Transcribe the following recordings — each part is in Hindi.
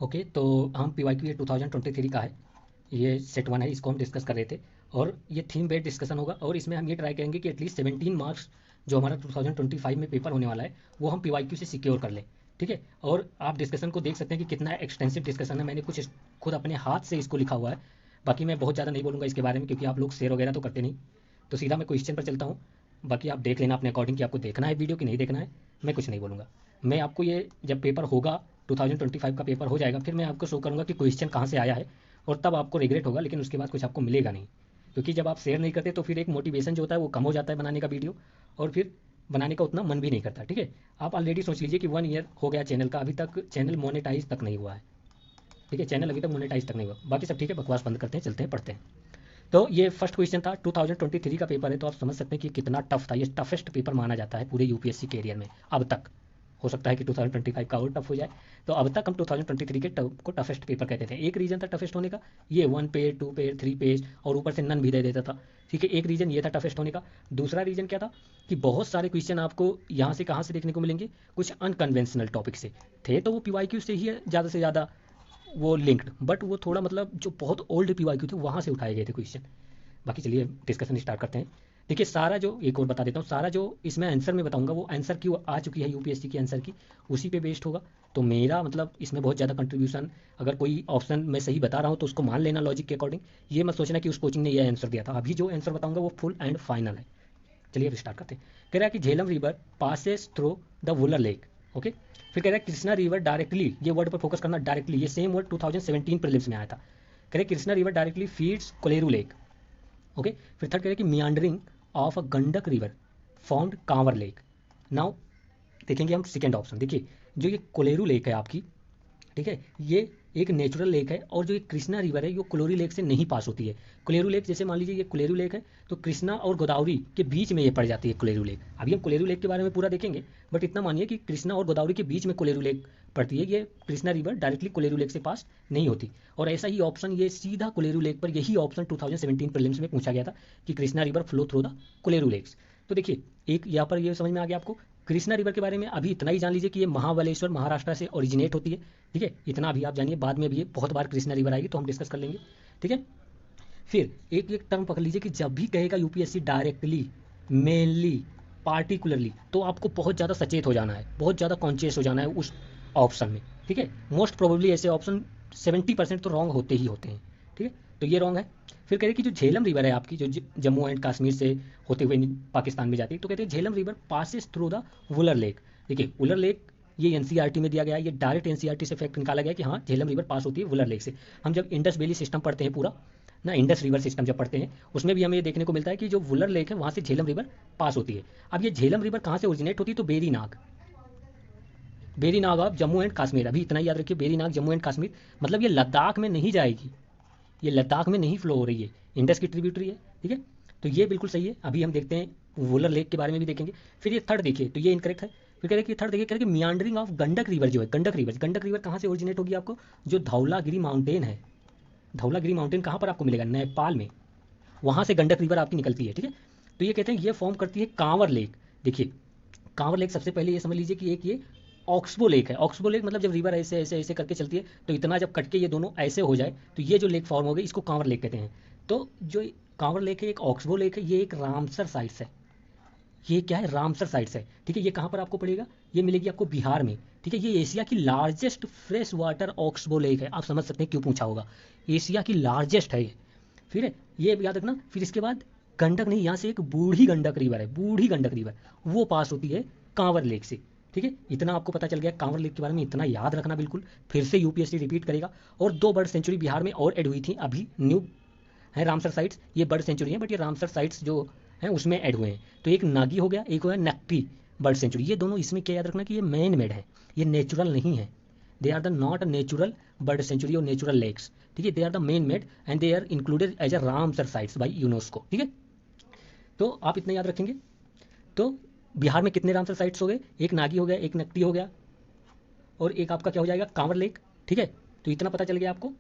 ओके, तो हम PYQ ये 2023 का है, ये सेट वन है, इसको हम डिस्कस कर रहे थे। और ये थीम बेस्ड डिस्कशन होगा और इसमें हम ये ट्राई करेंगे कि एटलीस्ट 17 मार्क्स जो हमारा 2025 में पेपर होने वाला है वो हम PYQ से सिक्योर कर लें। ठीक है, और आप डिस्कशन को देख सकते हैं कि कितना एक्सटेंसिव डिस्कशन है। मैंने कुछ खुद अपने हाथ से इसको लिखा हुआ है। बाकी मैं बहुत ज़्यादा नहीं बोलूँगा इसके बारे में क्योंकि आप लोग शेयर वगैरह तो करते नहीं। तो सीधा मैं क्वेश्चन पर चलता हूँ। बाकी आप देख लेना अपने अकॉर्डिंग कि आपको देखना है वीडियो कि नहीं देखना है। मैं कुछ नहीं बोलूँगा। मैं आपको ये जब पेपर होगा 2025 का पेपर हो जाएगा फिर मैं आपको शो करूँगा कि क्वेश्चन कहाँ से आया है। और तब आपको रिग्रेट होगा, लेकिन उसके बाद कुछ आपको मिलेगा नहीं। क्योंकि जब आप शेयर नहीं करते तो फिर एक मोटिवेशन जो होता है वो कम हो जाता है बनाने का वीडियो, और फिर बनाने का उतना मन भी नहीं करता। ठीक है, आप ऑलरेडी सोच लीजिए कि 1 ईयर हो गया चैनल का, अभी तक चैनल मोनेटाइज तक नहीं हुआ है। ठीक है, चैनल अभी तक मोनेटाइज तक नहीं हुआ। बाकी सब ठीक है, बकवास बंद करते हैं, चलते हैं पढ़ते हैं। तो ये फर्स्ट क्वेश्चन था, 2023 का पेपर है, तो आप समझ सकते हैं कि कितना टफ था। ये टफेस्ट पेपर माना जाता है पूरे यूपीएससी कैरियर में अब तक। हो सकता है कि 2025 का और टफ हो जाए। तो अब तक हम 2023 के को टफेस्ट पेपर कहते थे। एक रीज़न था टफेस्ट होने का, ये 1 पेज 2 पेज 3 पेज और ऊपर से नन भी दे देता था। ठीक है, एक रीज़न ये था टफेस्ट होने का। दूसरा रीज़न क्या था कि बहुत सारे क्वेश्चन आपको यहाँ से कहाँ से देखने को मिलेंगे, कुछ अनकन्वेंशनल टॉपिक से थे। तो वो पीवाईक्यू से ही है ज़्यादा से ज़्यादा वो लिंक्ड, बट वो थोड़ा मतलब जो बहुत ओल्ड पीवाईक्यू थे वहाँ से उठाए गए थे क्वेश्चन। बाकी चलिए डिस्कशन स्टार्ट करते हैं। देखिए, सारा जो एक और बता देता हूँ, सारा जो इसमें आंसर में बताऊंगा वो आंसर की आ चुकी है यूपीएससी की आंसर की, उसी पे बेस्ड होगा। तो मेरा मतलब इसमें बहुत ज़्यादा कंट्रीब्यूशन, अगर कोई ऑप्शन मैं सही बता रहा हूँ तो उसको मान लेना लॉजिक के अकॉर्डिंग। ये मत सोचना कि उस कोचिंग ने ये आंसर दिया था। अभी जो आंसर बताऊंगा वो फुल एंड फाइनल है। चलिए अब स्टार्ट करते हैं। कह रहा है कि Jhelum river passes through the Wular lake. Okay, फिर कह रहा है कृष्णा रिवर डायरेक्टली, ये वर्ड पर फोकस करना, डायरेक्टली, ये सेम वर्ड 2017 प्रीलिम्स में आया था। कह रहे Krishna river directly feeds Kolleru lake. Okay, फिर थर्ड कह रहे कि meandering of a Gandak river found Kanwar lake. Now देखेंगे हम सेकेंड ऑप्शन। देखिए, जो ये कोलेरू लेक है आपकी, ठीक है, ये एक नेचुरल लेक है, और जो ये कृष्णा रिवर है ये कोलोरी लेक से नहीं पास होती है। कोलेरू लेक, जैसे मान लीजिए ये कोलेरू लेक है, तो कृष्णा और गोदावरी के बीच में ये पड़ जाती है कोलेरू लेक। अभी हम कोलेरू लेक के बारे में पूरा देखेंगे, बट इतना मानिए कि कृष्णा और गोदावरी के बीच में कोलेरू लेक पड़ती है। ये Krishna river directly Kolleru lake से पास नहीं होती। और ऐसा ही ऑप्शन ये सीधा कोलेरू लेक पर, यही ऑप्शन 2017 प्रीलिम्स में पूछा गया था कि Krishna river flow through the Kolleru lakes. तो देखिए, एक यहाँ पर ये समझ में आ गया आपको। कृष्णा रिवर के बारे में अभी इतना ही जान लीजिए कि ये महाबलेश्वर महाराष्ट्र से ओरिजिनेट होती है। ठीक है, इतना अभी आप जानिए, बाद में भी बहुत बार कृष्णा रिवर आएगी तो हम डिस्कस कर लेंगे। ठीक है, फिर एक एक टर्म पकड़ लीजिए कि जब भी कहेगा यूपीएससी डायरेक्टली, मेनली, पार्टिकुलरली, तो आपको बहुत ज़्यादा सचेत हो जाना है, बहुत ज़्यादा कॉन्शियस हो जाना है उस ऑप्शन में। ठीक है, मोस्ट प्रोबेबली ऐसे ऑप्शन 70% तो रॉन्ग होते ही होते हैं। ठीक है, तो ये रॉन्ग है। फिर कह रहे कि जो झेलम रिवर है आपकी, जो जम्मू एंड कश्मीर से होते हुए पाकिस्तान में जाती है, तो कहते हैं Jhelum river passes through the Wular lake. देखिए, वुलर लेक ये एनसीईआरटी में दिया गया है, ये डायरेक्ट एनसीईआरटी से फैक्ट निकाला गया कि हाँ झेलम रिवर पास होती है वुलर लेक से। हम जब इंडस वैली सिस्टम पढ़ते हैं पूरा ना, इंडस रिवर सिस्टम जब पढ़ते हैं उसमें भी हमें ये देखने को मिलता है कि जो वुलर लेक है वहाँ से झेलम रिवर पास होती है। अब ये झेलम रिवर कहाँ से ओरिजिनेट होती है, तो बेरीनाग, बेरीनाग ऑफ जम्मू एंड कश्मीर। अभी इतना ही याद रखिए, बेरीनाग जम्मू एंड कश्मीर, मतलब ये लद्दाख में नहीं जाएगी, ये लद्दाख में नहीं फ्लो हो रही है, इंडस की ट्रिब्यूटरी है। ठीक है, तो ये बिल्कुल सही है। अभी हम देखते हैं वुलर लेक के बारे में भी देखेंगे। फिर ये थर्ड देखिए, तो ये इनकरेक्ट है। फिर कह रहे कि थर्ड देखिए, कह रहे कि मियांडरिंग ऑफ गंडक रिवर जो है, गंडक रिवर, गंडक रिवर कहाँ से ओरिजिनेट होगी आपको, जो धौलागिरी माउंटेन है, धौलागिरी माउंटेन कहाँ पर आपको मिलेगा, नेपाल में, वहाँ से गंडक रिवर आपकी निकलती है। ठीक है, तो ये कहते हैं ये फॉर्म करती है कांवर लेक। देखिए, कांवर लेक सबसे पहले ये समझ लीजिए कि एक ये ऑक्सबो लेक है। ऑक्सबो लेक मतलब जब रिवर ऐसे ऐसे ऐसे करके चलती है तो इतना जब कट के ये दोनों ऐसे हो जाए तो ये जो लेक फॉर्म हो गई इसको कांवर लेक कहते हैं। तो जो कांवर लेक है, एक ऑक्सबो लेक है, ये एक रामसर साइट्स है। ये क्या है, रामसर साइट्स है। ठीक है, ये कहाँ पर आपको पड़ेगा, ये मिलेगी आपको बिहार में। ठीक है, ये एशिया की largest fresh water oxbow lake है। आप समझ सकते हैं क्यों पूछा होगा, एशिया की लार्जेस्ट है ये। फिर है, ये याद रखना। फिर इसके बाद गंडक नहीं, यहाँ से एक बूढ़ी गंडक रिवर है, बूढ़ी गंडक रिवर, वो पास होती है कांवर लेक से। ठीक है, इतना आपको पता चल गया कांवर लेक के बारे में, इतना याद रखना बिल्कुल। फिर से यूपीएससी रिपीट करेगा। और 2 बर्ड सेंचुरी बिहार में और ऐड हुई थी, अभी न्यू है रामसर साइट्स। ये बर्ड सेंचुरी है, बट ये रामसर साइट्स जो हैं उसमें ऐड हुए हैं। तो एक नागी हो गया, एक हो गया नक्टी बर्ड सेंचुरी। ये दोनों इसमें क्या याद रखना कि ये मैन मेड है, ये नेचुरल नहीं है। They are the not natural bird sanctuary और नेचुरल लेक्स। ठीक है, they are the man made and they are included as a Ramsar sites by UNESCO. ठीक है, तो आप इतना याद रखेंगे। तो बिहार में कितने रामसर साइट्स हो गए, एक नागी हो गया, एक नकटी हो गया, और एक आपका क्या हो जाएगा, कांवर लेक। ठीक है, तो इतना पता चल गया आपको।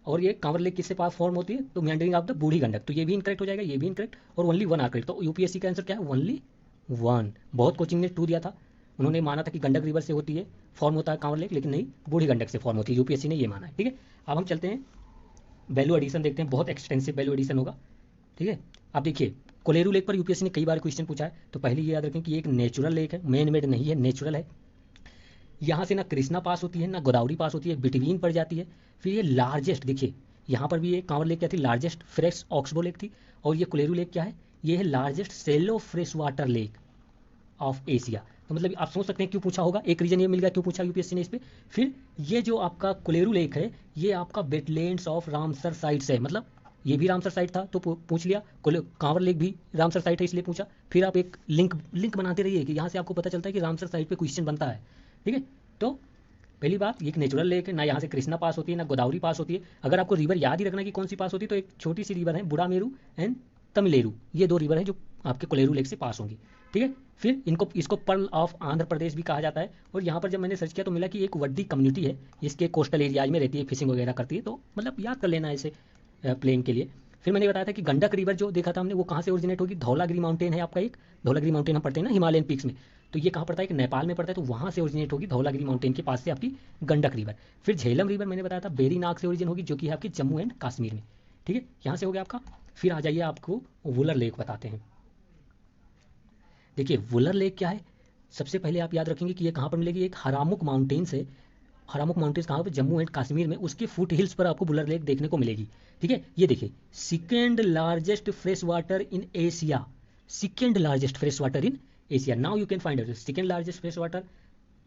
और ये कांवर लेक किससे पास फॉर्म होती है, तो मेंडरिंग ऑफ द बूढ़ी गंडक। तो ये भी इनकरेक्ट हो जाएगा, ये भी इनकरेक्ट, और ओनली वन आर करेक्ट। तो यूपीएससी का आंसर क्या है, ओनली वन। बहुत कोचिंग ने 2 दिया था, उन्होंने माना था कि गंडक रिवर से होती है, फॉर्म होता है कांवर लेक, लेकिन नहीं, बूढ़ी गंडक से फॉर्म होती है, यूपीएससी ने ये माना है। ठीक है, अब हम चलते हैं वैल्यू एडिशन देखते हैं, बहुत एक्सटेंसिव वैल्यू एडिशन होगा। ठीक है, आप देखिए कोलेरू लेक पर यूपीएससी ने कई बार क्वेश्चन पूछा है, तो पहले ये याद रखें कि ये एक नेचुरल लेक है, मैन मेड नहीं है, नेचुरल है। यहाँ से ना कृष्णा पास होती है ना गोदावरी पास होती है, बिटवीन पड़ जाती है। फिर ये लार्जेस्ट, देखिए यहाँ पर भी ये कांवर लेक क्या थी, लार्जेस्ट फ्रेश ऑक्सबो लेक थी, और ये कोलेरू लेक क्या है, ये है largest shallow fresh water lake of Asia. तो मतलब आप सोच सकते हैं क्यों पूछा होगा, एक रीजन ये मिल गया क्यों पूछा यूपीएससी ने इस पे। फिर ये जो आपका कोलेरू लेक है, ये आपका वेटलैंड्स ऑफ रामसर साइट्स है, मतलब ये भी रामसर साइट था तो पूछ लिया, कांवर लेक भी रामसर साइट है इसलिए पूछा। फिर आप एक लिंक बनाते रहिए कि यहाँ से आपको पता चलता है कि रामसर साइट पे क्वेश्चन बनता है। ठीक है, तो पहली बात, ये एक नेचुरल लेक है, ना यहाँ से कृष्णा पास होती है ना गोदावरी पास होती है। अगर आपको रिवर याद ही रखना कि कौन सी पास होती है, तो एक छोटी सी रिवर है बुढ़ामेरू एंड तमिलेरू, ये दो रिवर है जो आपके कोलेरू लेक से पास होंगी। ठीक है, फिर इसको पर्ल ऑफ आंध्र प्रदेश भी कहा जाता है। और यहाँ पर जब मैंने सर्च किया तो मिला कि एक वड्डी कम्युनिटी है, इसके कोस्टल एरियाज में रहती है, फिशिंग वगैरह करती है, तो मतलब याद कर लेना ऐसे प्लेन के लिए। फिर मैंने बताया था कि गंडक रिवर जो देखा था हमने, वो कहाँ से ओरिजिनेट होगी, धौलागिरी माउंटेन है आपका एक, धौलागिरी माउंटेन हम पढ़ते हैं ना हिमालयन पीक्स में, तो ये कहाँ पड़ता है, कि नेपाल में पड़ता है, तो वहाँ से ओरिजिनेट होगी, धौलागिरी माउंटेन के पास से आपकी गंडक रिवर। फिर झेलम रिवर मैंने बताया था बेरीनाग से ओरिजिन होगी, जो कि है आपकी जम्मू एंड कश्मीर में। ठीक है, यहाँ से हो गया आपका। फिर आ जाइए आपको वुलर लेक बताते हैं। देखिए वुलर लेक क्या है, सबसे पहले आप याद रखेंगे कि ये कहाँ पर मिलेगी, एक हरामुक माउंटेन्स है। हरामुक माउंटेन्स कहाँ पर, जम्मू एंड कश्मीर में, उसके फुट हिल्स पर आपको वुलर लेक देखने को मिलेगी। ठीक है, ये देखिए second largest fresh water in Asia, second largest fresh water in Asia. Now you can find out second largest fresh water,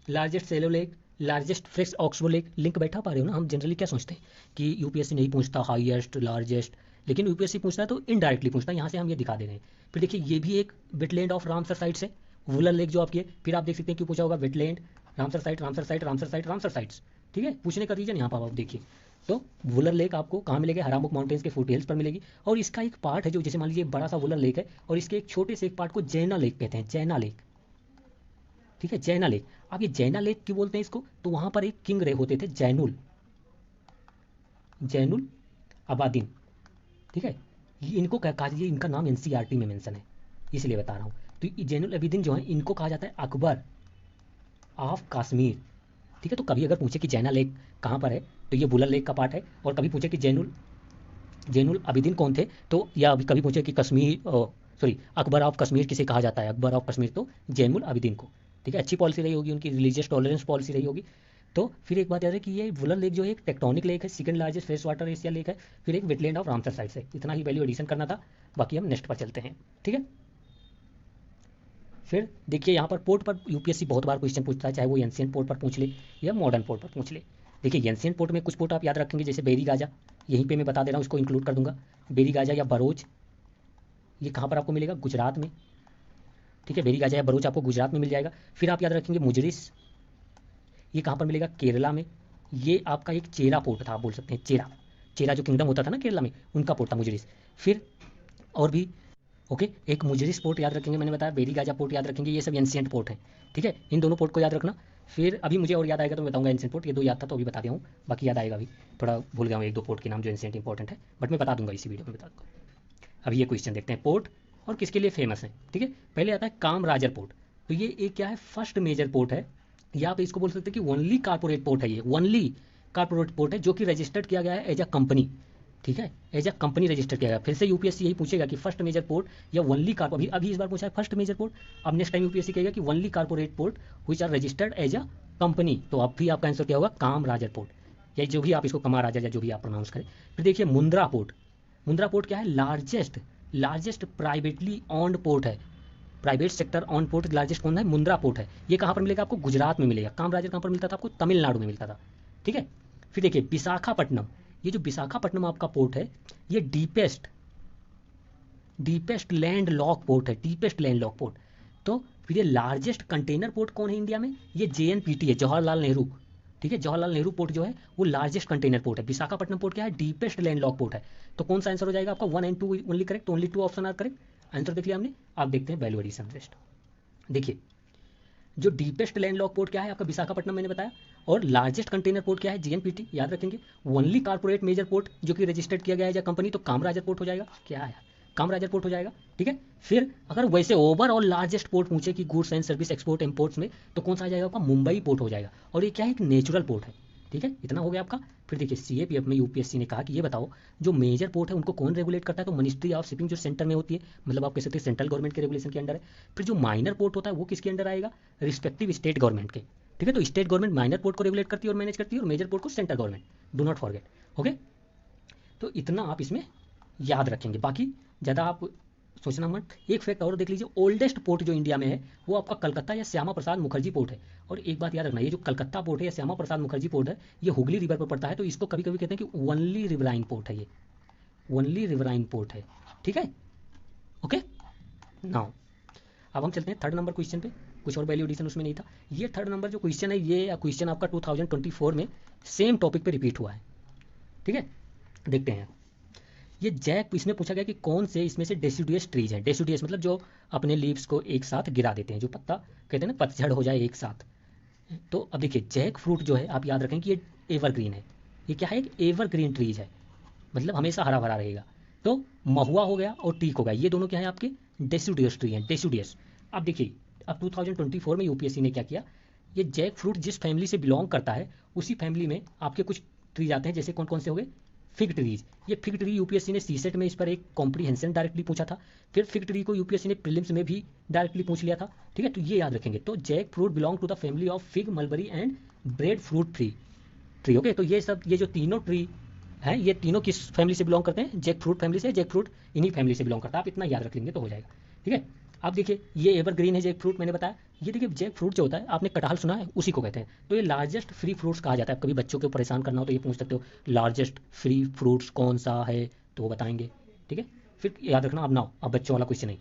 largest shallow lake, largest fresh oxbow lake. Link बैठा पा रहे हो ना, हम जनरली क्या सोचते हैं कि यूपीएससी नहीं पूछता हाईएस्ट लार्जेस्ट, लेकिन यूपीएससी पूछता है तो इनडायरेक्टली पूछता है, यहाँ से हम ये दिखा दे रहे हैं। फिर देखिए ये भी एक वेटलैंड ऑफ रामसर साइट्स है, वुलर लेक जो आपकी है। फिर आप देख सकते हैं क्यों पूछा होगा, wetland, Ramsar site, Ramsar site, Ramsar site, Ramsar sites. ठीक है, पूछने का रीजन यहाँ पर आप देखिए, तो वुलर लेक आपको कहाँ मिलेगी, हरामुक माउंटेन्स के फुट हिल्स पर मिलेगी। और इसका एक पार्ट है जो, जैसे मान लीजिए बड़ा सा वुलर लेक है और इसके एक छोटे से एक पार्ट को जैना लेक कहते हैं, जैना लेक। ठीक है, जैना लेक। अब ये जैना लेक क्यों बोलते हैं इसको, तो वहां पर एक किंग रहे होते थे, जैनुल अबादीन। ठीक है, इनको कहा, ये इनका नाम एनसीईआरटी में मेंशन है, इसलिए बता रहा हूँ। तो ये जैनुल अबादीन जो है, इनको कहा जाता है अकबर ऑफ कश्मीर। ठीक है, तो कभी अगर पूछे कि जैना लेक कहाँ पर है, तो ये वुलर लेक का पार्ट है। और कभी पूछे कि जैनुल अबिदीन कौन थे, तो या कभी पूछे कि अकबर ऑफ कश्मीर किसे कहा जाता है, अकबर ऑफ कश्मीर, तो जैनुल अबिदीन को। ठीक है, अच्छी पॉलिसी रही होगी उनकी, रिलीजियस टॉलरेंस पॉलिसी रही होगी। तो फिर एक बात याद है कि ये वुलर लेक जो है एक टेक्टोनिक लेक है, second largest fresh water Asia lake है। फिर एक वेटलैंड ऑफ रामसर साइट है। इतना ही वैल्यू एडिशन करना था, बाकी हम नेक्स्ट पर चलते हैं। ठीक है, फिर देखिए यहाँ पर पोर्ट पर यूपीएससी बहुत बार क्वेश्चन पूछता है, चाहे वो एंशिएंट पोर्ट पर पूछ ले या मॉडर्न पोर्ट पर पूछ ले। देखिए एंशिएंट पोर्ट में कुछ पोर्ट आप याद रखेंगे, जैसे बेरी गाजा, यहीं पे मैं बता दे रहा हूँ, इसको इंक्लूड कर दूंगा। बेरी गाजा या बरोज, ये कहाँ पर आपको मिलेगा, गुजरात में। ठीक है, बेरी गाजा या बरोज आपको गुजरात में मिल जाएगा। फिर आप याद रखेंगे मुजरिस, ये कहाँ पर मिलेगा, केरला में। ये आपका एक चेरा पोर्ट था, आप बोल सकते हैं चेरा जो किंगडम होता था ना केरला में, उनका पोर्ट था मुजरिस। फिर और भी ओके, एक मुजरिस पोर्ट याद रखेंगे, मैंने बताया बेरी गाजा पोर्ट याद रखेंगे, ये सब एंशिएंट पोर्ट हैं। ठीक है, इन दोनों पोर्ट को याद रखना। फिर अभी मुझे और याद आएगा तो मैं बताऊंगा एंशिएंट पोर्ट, ये दो याद था तो अभी बता दिया हूँ, बाकी याद आएगा। अभी थोड़ा भूल गया हूँ एक दो पोर्ट के नाम जो एंशिएंट इंपॉर्टेंट है, बट मैं बता दूंगा इसी वीडियो में बता दूंगा। अभी ये क्वेश्चन देखते हैं, पोर्ट और किसके लिए फेमस है। ठीक है, पहले आता है कामराजर पोर्ट। तो ये एक क्या है, फर्स्ट मेजर पोर्ट है, या आप इसको बोल सकते हैं कि ओनली कारपोरेट पोर्ट है, ये ओनली कारपोरेट पोर्ट है जो कि रजिस्टर्ड किया गया है एज अ कंपनी। ठीक है, एज अ कंपनी रजिस्टर किया गया। फिर से यूपीएससी यही पूछेगा कि फर्स्ट मेजर पोर्ट या ओनली अभी इस बार पूछा है फर्स्ट मेजर पोर्ट, अब नेक्स्ट टाइम यूपीएससी कहेगा कि only corporate port which are registered as a company, तो अब भी आपका आंसर क्या होगा, कामराजर पोर्ट, या जो भी आप इसको कमाराजर या जो भी आप प्रोनाउंस करें। फिर देखिए मुंद्रा पोर्ट, मुंद्रा पोर्ट क्या है, लार्जेस्ट प्राइवेटली ऑन्ड पोर्ट है, private sector on port largest कौन है, मुंद्रा पोर्ट है। ये कहाँ पर मिलेगा आपको, गुजरात में मिलेगा। कामराजर कहाँ पर मिलता था आपको, तमिलनाडु में मिलता था। ठीक है, फिर देखिए विशाखापट्टनम, ये जो विशाखापट्टनम आपका पोर्ट है, ये डीपेस्ट लैंड लॉक पोर्ट है, डीपेस्ट लैंड लॉक पोर्ट। तो फिर ये लार्जेस्ट कंटेनर पोर्ट कौन है इंडिया में, ये जेएनपीटी है, जवाहरलाल नेहरू। ठीक है, जवाहरलाल नेहरू पोर्ट जो है वो लार्जेस्ट कंटेनर पोर्ट है। विशाखापट्टनम पोर्ट क्या है, डीपेस्ट लैंड लॉक पोर्ट है। तो कौन सा आंसर हो जाएगा आपका, 1 and 2 only correct, only 2 option are correct. Answer देख लिया हमने। आप देखते हैं वैल्यू एडिशन रेस्ट। देखिए जो डीपेस्ट लैंड लॉक पोर्ट क्या है आपका, विशाखापट्टनम मैंने बताया, और लार्जेस्ट कंटेनर पोर्ट क्या है, जेएनपीटी, याद रखेंगे। ओनली कारपोरेट मेजर पोर्ट जो कि रजिस्टर्ड किया गया है या कंपनी, तो कामराजर पोर्ट हो जाएगा। क्या है कामराजर पोर्ट हो जाएगा। ठीक है, फिर अगर वैसे ओवरऑल लार्जेस्ट पोर्ट पूछे कि goods and service export imports में, तो कौन सा आ जाएगा आपका, मुंबई पोर्ट हो जाएगा। और ये क्या है, एक नेचुरल पोर्ट है। ठीक है, इतना हो गया आपका। फिर देखिए सीएपीएफ में यूपीएससी ने कहा कि ये बताओ जो मेजर पोर्ट है उनको कौन रेगुलेट करता है, तो मिनिस्ट्री ऑफ शिपिंग जो सेंटर में होती है, मतलब आप कह सकते हैं सेंट्रल गवर्नमेंट के रेगुलेशन के अंडर है। फिर जो माइनर पोर्ट होता है वो किसके अंडर आएगा, रिस्पेक्टिव स्टेट गवर्नमेंट के। ठीक है, तो स्टेट गवर्नमेंट माइनर पोर्ट को रेगुलेट करती है और मैनेज करती है, और मेजर पोर्ट को central government, do not forget. Okay, तो इतना आप इसमें याद रखेंगे, बाकी ज़्यादा आप सोचना मत। एक फैक्ट और देख लीजिए, ओल्डेस्ट पोर्ट जो इंडिया में है वो आपका कलकत्ता या श्यामा प्रसाद मुखर्जी पोर्ट है। और एक बात याद रखना, ये जो कलकत्ता पोर्ट है या श्यामा प्रसाद मुखर्जी पोर्ट है, ये हुगली रिवर पर पड़ता है, तो इसको कभी कभी कहते हैं कि ओनली रिवराइन पोर्ट है, ये ओनली रिवराइन पोर्ट है। ठीक है, ओके। नाउ अब हम चलते हैं थर्ड नंबर क्वेश्चन पे, कुछ और वैल्यू एडिशन उसमें नहीं था। ये थर्ड नंबर जो क्वेश्चन है, ये क्वेश्चन आपका 2024 में सेम टॉपिक पे रिपीट हुआ है। ठीक है, देखते हैं। ये जैक, इसमें पूछा गया कि कौन से इसमें से डेसिडुअस ट्रीज हैं। डेसिडुअस मतलब जो अपने लीव्स को एक साथ गिरा देते हैं, जो पत्ता कहते हैं ना पतझड़ हो जाए एक साथ। तो अब देखिए जैक फ्रूट जो है, आप याद रखें कि ये एवरग्रीन है। ये क्या है, एक एवरग्रीन ट्रीज है, मतलब हमेशा हरा भरा रहेगा। तो महुआ हो गया और टीक हो गया, ये दोनों क्या है आपके डेसिडुअस ट्री हैं, डेसिडुअस। अब देखिए अब 2024 में यूपीएससी ने क्या किया, ये जैक फ्रूट जिस फैमिली से बिलोंग करता है उसी फैमिली में आपके कुछ ट्रीज आते हैं, जैसे कौन कौन से हो गए, फिग ट्रीज। ये फिग ट्री यूपीएससी ने सीसेट में इस पर एक कॉम्प्रीहेंशन डायरेक्टली पूछा था, फिर फिग ट्री को यूपीएससी ने प्रीलिम्स में भी डायरेक्टली पूछ लिया था। ठीक है, तो ये याद रखेंगे। तो jack fruit belong to the family of fig, mulberry and bread fruit tree. Okay, तो ये सब, ये जो तीनों ट्री हैं, ये तीनों किस फैमिली से बिलोंग करते हैं, जैक फ्रूट फैमिली से। जैक फ्रूट इन्हीं फैमिली से बिलोंग करता है, आप इतना याद रख लेंगे तो हो जाएगा। ठीक है, आप देखिए ये एवरग्रीन है जैक फ्रूट, मैंने बताया। ये देखिए जैक फ्रूट जो होता है, आपने कटहल सुना है, उसी को कहते हैं। तो ये लार्जेस्ट फ्री फ्रूट्स कहा जाता है। कभी बच्चों को परेशान करना हो तो ये पूछ सकते हो, लार्जेस्ट फ्री फ्रूट्स कौन सा है, तो वो बताएंगे। ठीक है, फिर याद रखना। अब बच्चों वाला क्वेश्चन है,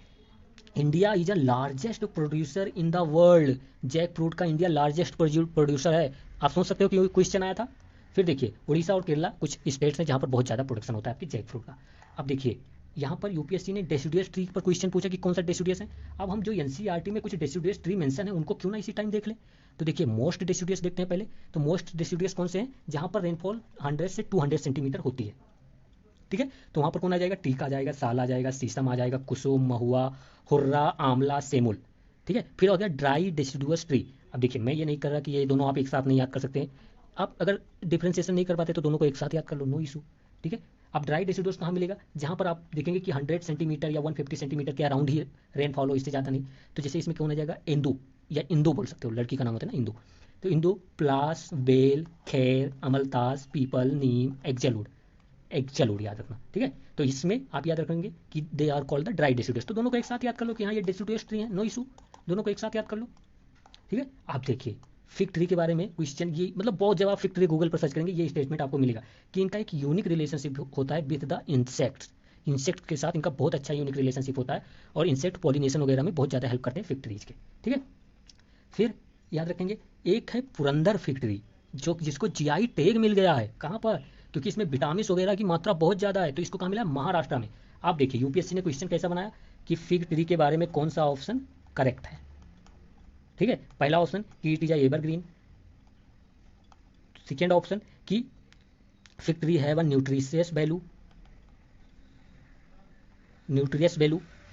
India is a largest producer in the world. Jack fruit का इंडिया लार्जेस्ट प्रोड्यूसर है। आप सोच सकते हो कि क्वेश्चन आया था। फिर देखिए उड़ीसा और केरला कुछ स्टेट्स हैं जहाँ पर बहुत ज़्यादा प्रोडक्शन होता है आपकी जैक फ्रूट का। अब देखिए यहाँ पर यूपीएससी ने डेसिडुअस ट्री पर क्वेश्चन पूछा कि कौन सा डेसिडुअस है। अब हम जो एनसीईआरटी में कुछ डेसिडुअस ट्री मेंशन है उनको क्यों ना इसी टाइम देख लें। तो देखिए मोस्ट डेसिडुअस देखते हैं पहले। तो मोस्ट डेसिडुअस कौन से हैं, जहाँ पर रेनफॉल 100 से 200 सेंटीमीटर होती है। ठीक है, तो वहाँ पर कौन आ जाएगा, टीक आ जाएगा, साल आ जाएगा, शीशम आ जाएगा, कुसुम, महुआ, हुर्रा, आंवला, सेमुल। ठीक है, फिर हो गया ड्राई डेसिडुअस ट्री। अब देखिए मैं ये नहीं कर रहा कि ये दोनों आप एक साथ नहीं याद कर सकते हैं। आप अगर डिफ्रेंसिएशन नहीं कर पाते तो दोनों को एक साथ याद कर लो, नो इशू। ठीक है, अब ड्राई डेसिडुअस कहाँ मिलेगा, जहाँ पर आप देखेंगे कि 100 सेंटीमीटर या 150 सेंटीमीटर के अराउंड ही रेनफॉल हो, इससे ज़्यादा नहीं। तो जैसे इसमें कौन आ जाएगा, इंदू या इंदू बोल सकते हो, लड़की का नाम होता है ना इंदू। तो इंदू, प्लास, बेल, खैर, अमलतास, पीपल, नीम, एक्जलवुड याद रखना। ठीक है, तो इसमें आप याद रखेंगे कि they are called the dry deciduous. तो दोनों को एक साथ याद कर लो कि हाँ ये डेसिडुअस ट्री है, नो इशू, दोनों को एक साथ याद कर लो। ठीक है, आप देखिए फिग ट्री के बारे में क्वेश्चन, ये मतलब बहुत, जब आप फिग ट्री गूगल पर सर्च करेंगे ये स्टेटमेंट आपको मिलेगा कि इनका एक यूनिक रिलेशनशिप होता है विद द इंसेक्ट्स। इंसेक्ट के साथ इनका बहुत अच्छा यूनिक रिलेशनशिप होता है और इंसेक्ट पॉलिनेशन वगैरह में बहुत ज़्यादा हेल्प करते हैं फिग ट्रीज के। ठीक है, फिर याद रखेंगे एक है पुरंदर फिग ट्री, जो जिसको जीआई टैग मिल गया है। कहाँ पर, क्योंकि इसमें विटामिन वगैरह की मात्रा बहुत ज़्यादा है, तो इसको कहाँ मिला है, महाराष्ट्र में। आप देखिए यूपीएससी ने क्वेश्चन कैसा बनाया कि फिग ट्री के बारे में कौन सा ऑप्शन करेक्ट है। ठीक है, पहला ऑप्शन कि it is a evergreen, second option कि fig tree have a nutritious value.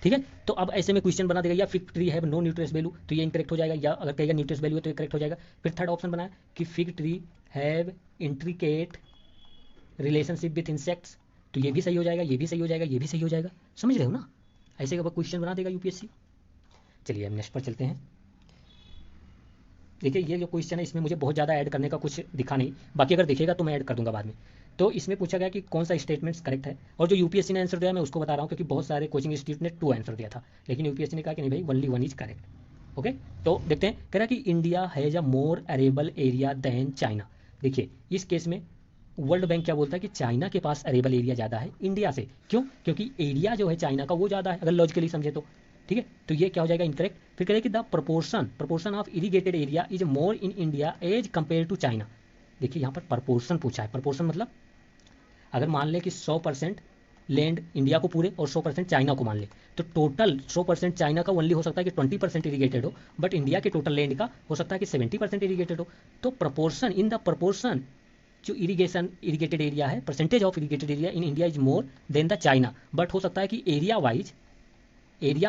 ठीक है, तो अब ऐसे में क्वेश्चन बना देगा या fig tree have no nutritious value, तो ये इनकरेक्ट हो जाएगा, या अगर कहेगा न्यूट्रियस वैल्यू है तो ये करेक्ट हो जाएगा। फिर थर्ड ऑप्शन बनाया कि fig tree have intricate relationship with insects, तो ये भी सही हो जाएगा, ये भी सही हो जाएगा, ये भी सही हो जाएगा। समझ रहे हो ना, ऐसे का क्वेश्चन बना देगा यूपीएससी। चलिए हम नेक्स्ट पर चलते हैं। देखिए ये जो क्वेश्चन है इसमें मुझे बहुत ज़्यादा ऐड करने का कुछ दिखा नहीं, बाकी अगर दिखेगा तो मैं ऐड कर दूंगा बाद में। तो इसमें पूछा गया कि कौन सा स्टेटमेंट्स करेक्ट है, और जो यूपीएससी ने आंसर दिया मैं उसको बता रहा हूँ, क्योंकि बहुत सारे कोचिंग इंस्टीट्यूट ने 2 आंसर दिया था, लेकिन यूपीएससी ने कहा कि नहीं भाई ओनली 1 इज करेक्ट। ओके, तो देखते हैं। कह रहा कि India has a more arable area than China. देखिए इस केस में वर्ल्ड बैंक क्या बोलता है कि चाइना के पास अरेबल एरिया ज़्यादा है इंडिया से। क्यों, क्योंकि एरिया जो है चाइना का वो ज़्यादा है, अगर लॉजिकली समझे तो। ठीक है, तो ये क्या हो जाएगा, इनकरेक्ट। फिर कह रहे कि the proportion of irrigated area is more in India as compare to China. देखिए यहाँ पर प्रपोर्शन पूछा है। प्रपोर्शन मतलब अगर मान ले कि 100% लैंड इंडिया को पूरे और 100% चाइना को मान ले, तो टोटल 100% चाइना का ओनली हो सकता है कि 20% इरीगेटेड हो, बट इंडिया के टोटल लैंड का हो सकता है कि 70% इरीगेटेड हो। तो प्रपोर्शन, इन द प्रपोर्शन जो इरीगेटेड एरिया है, percentage of irrigated area in India is more than the China, but हो सकता है कि एरिया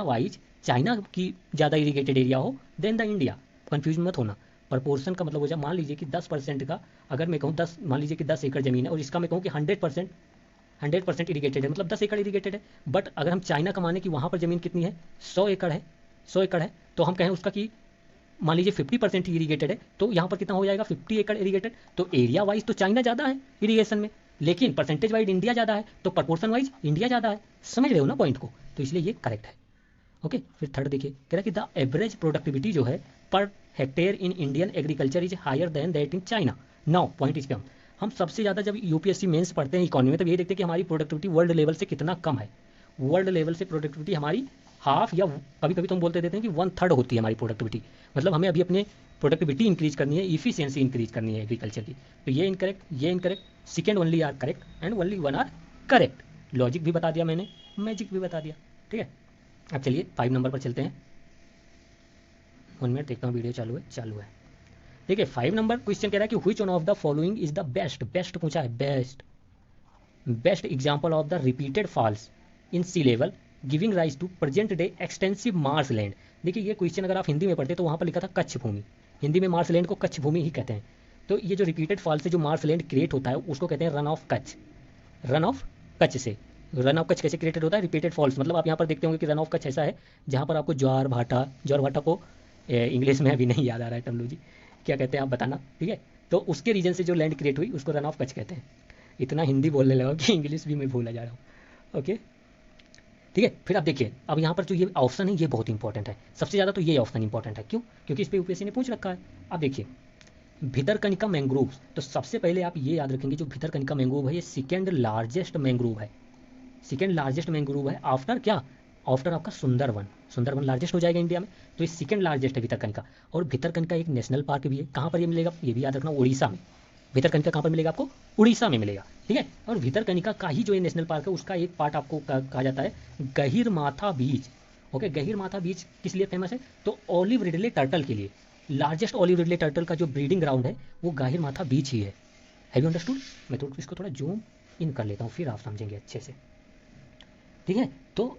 वाइज चाइना की ज़्यादा इरीगेटेड एरिया हो देन द इंडिया। कन्फ्यूज मत होना। प्रपोर्शन का मतलब हो जाए, मान लीजिए कि 10% का, अगर मैं कहूँ 10, मान लीजिए कि 10 एकड़ ज़मीन है और इसका मैं कहूँ कि 100% इरीगेटेड है, मतलब 10 एकड़ इरीगेटेड है। बट अगर हम चाइना का माने कि वहाँ पर ज़मीन कितनी है, 100 एकड़ है, 100 एकड़ है, तो हम कहें उसका कि मान लीजिए 50% ही इरीगेटेड है, तो यहाँ पर कितना हो जाएगा, 50 एकड़ इरीगेटेड। तो एरिया वाइज तो चाइना ज़्यादा है इरीगेशन में, लेकिन परसेंटेज वाइज इंडिया ज़्यादा है, तो प्रपोर्शन वाइज इंडिया ज़्यादा है। समझ रहे हो ना पॉइंट को, तो इसलिए ये करेक्ट है। ओके, फिर थर्ड देखिए, कह रहा है कि द एवरेज प्रोडक्टिविटी जो है per hectare in Indian agriculture is higher than that in China. Now point is पे, हम सबसे ज़्यादा जब यूपीएससी मेंस पढ़ते हैं इकोनॉमी में, तब ये देखते हैं कि हमारी प्रोडक्टिविटी वर्ल्ड लेवल से कितना कम है। वर्ल्ड लेवल से प्रोडक्टिविटी हमारी हाफ, या कभी कभी तो हम बोलते देते हैं कि 1/3 होती है हमारी प्रोडक्टिविटी। मतलब हमें अभी अपने प्रोडक्टिविटी इंक्रीज करनी है, इफिशियंसी इंक्रीज करनी है एग्रीकल्चर की। तो ये इनकरेक्ट, ये incorrect, second only are correct and only one are correct. Logic भी बता दिया मैंने, मैजिक भी बता दिया। ठीक है, अब चलिए 5 नंबर पर चलते हैं। 1 मिनट देखता हूँ, वीडियो चालू है। देखिए 5 नंबर क्वेश्चन कह रहा है कि which one of the following is the best पूछा है, best example of the repeated falls in sea level giving rise to present day extensive marsh land. देखिए ये क्वेश्चन अगर आप हिंदी में पढ़ते तो वहाँ पर लिखा था कच्छ भूमि, हिंदी में मार्श लैंड को कच्छ भूमि ही कहते हैं। तो ये जो रिपीटेड फॉल से जो मार्श लैंड क्रिएट होता है उसको कहते हैं run of Kutch. Run of Kutch से, रन ऑफ कच्छ कैसे क्रिएटेड होता है, रिपीटेड फॉल्स। मतलब आप यहाँ पर देखते होंगे कि रन ऑफ कच्छ ऐसा है जहाँ पर आपको ज्वार भाटा को इंग्लिश में अभी नहीं याद आ रहा है टर्मिनोलॉजी, क्या कहते हैं आप बताना। ठीक है, तो उसके रीजन से जो लैंड क्रिएट हुई उसको रन ऑफ कच्छ कहते हैं। इतना हिंदी बोलने लगा कि इंग्लिश भी मैं भूला जा रहा हूँ। ओके, ठीक है, फिर आप देखिए, अब यहाँ पर जो ये ऑप्शन है ये बहुत इंपॉर्टेंट है, सबसे ज़्यादा तो ये ऑप्शन इंपॉर्टेंट है। क्यों? क्योंकि इस पर यूपीएससी ने पूछ रखा है। अब देखिए भितरकनिका मैंग्रोव, तो सबसे पहले आप ये याद रखेंगे जो भितरकनिका मैंग्रोव है ये सेकेंड लार्जेस्ट मैंग्रोव है, सेकेंड लार्जेस्ट मैंग्रोव है आफ्टर क्या, आफ्टर आपका सुंदरवन लार्जेस्ट हो जाएगा इंडिया में। तो ये सेकेंड लार्जेस्ट है भितरकनिका। और भितरकनिका एक नेशनल पार्क भी है। कहाँ पर ये मिलेगा, ये भी याद रखना, उड़ीसा में। भितरकनिका कहाँ पर मिलेगा आपको, उड़ीसा में मिलेगा। ठीक है, और भितरकनिका का ही जो ये नेशनल पार्क है उसका एक पार्ट आपको कहा जाता है गहीरमाथा बीच। ओके, गहीरमाथा बीच किस लिए फेमस है, तो ऑलिव रिडले टर्टल के लिए। लार्जेस्ट ऑलिव रिडले टर्टल का जो ब्रीडिंग ग्राउंड है वो गहीरमाथा बीच ही है। Have you understood? मैं तो इसको थोड़ा जूम इन कर लेता हूँ, फिर आप समझेंगे अच्छे से। ठीक है, तो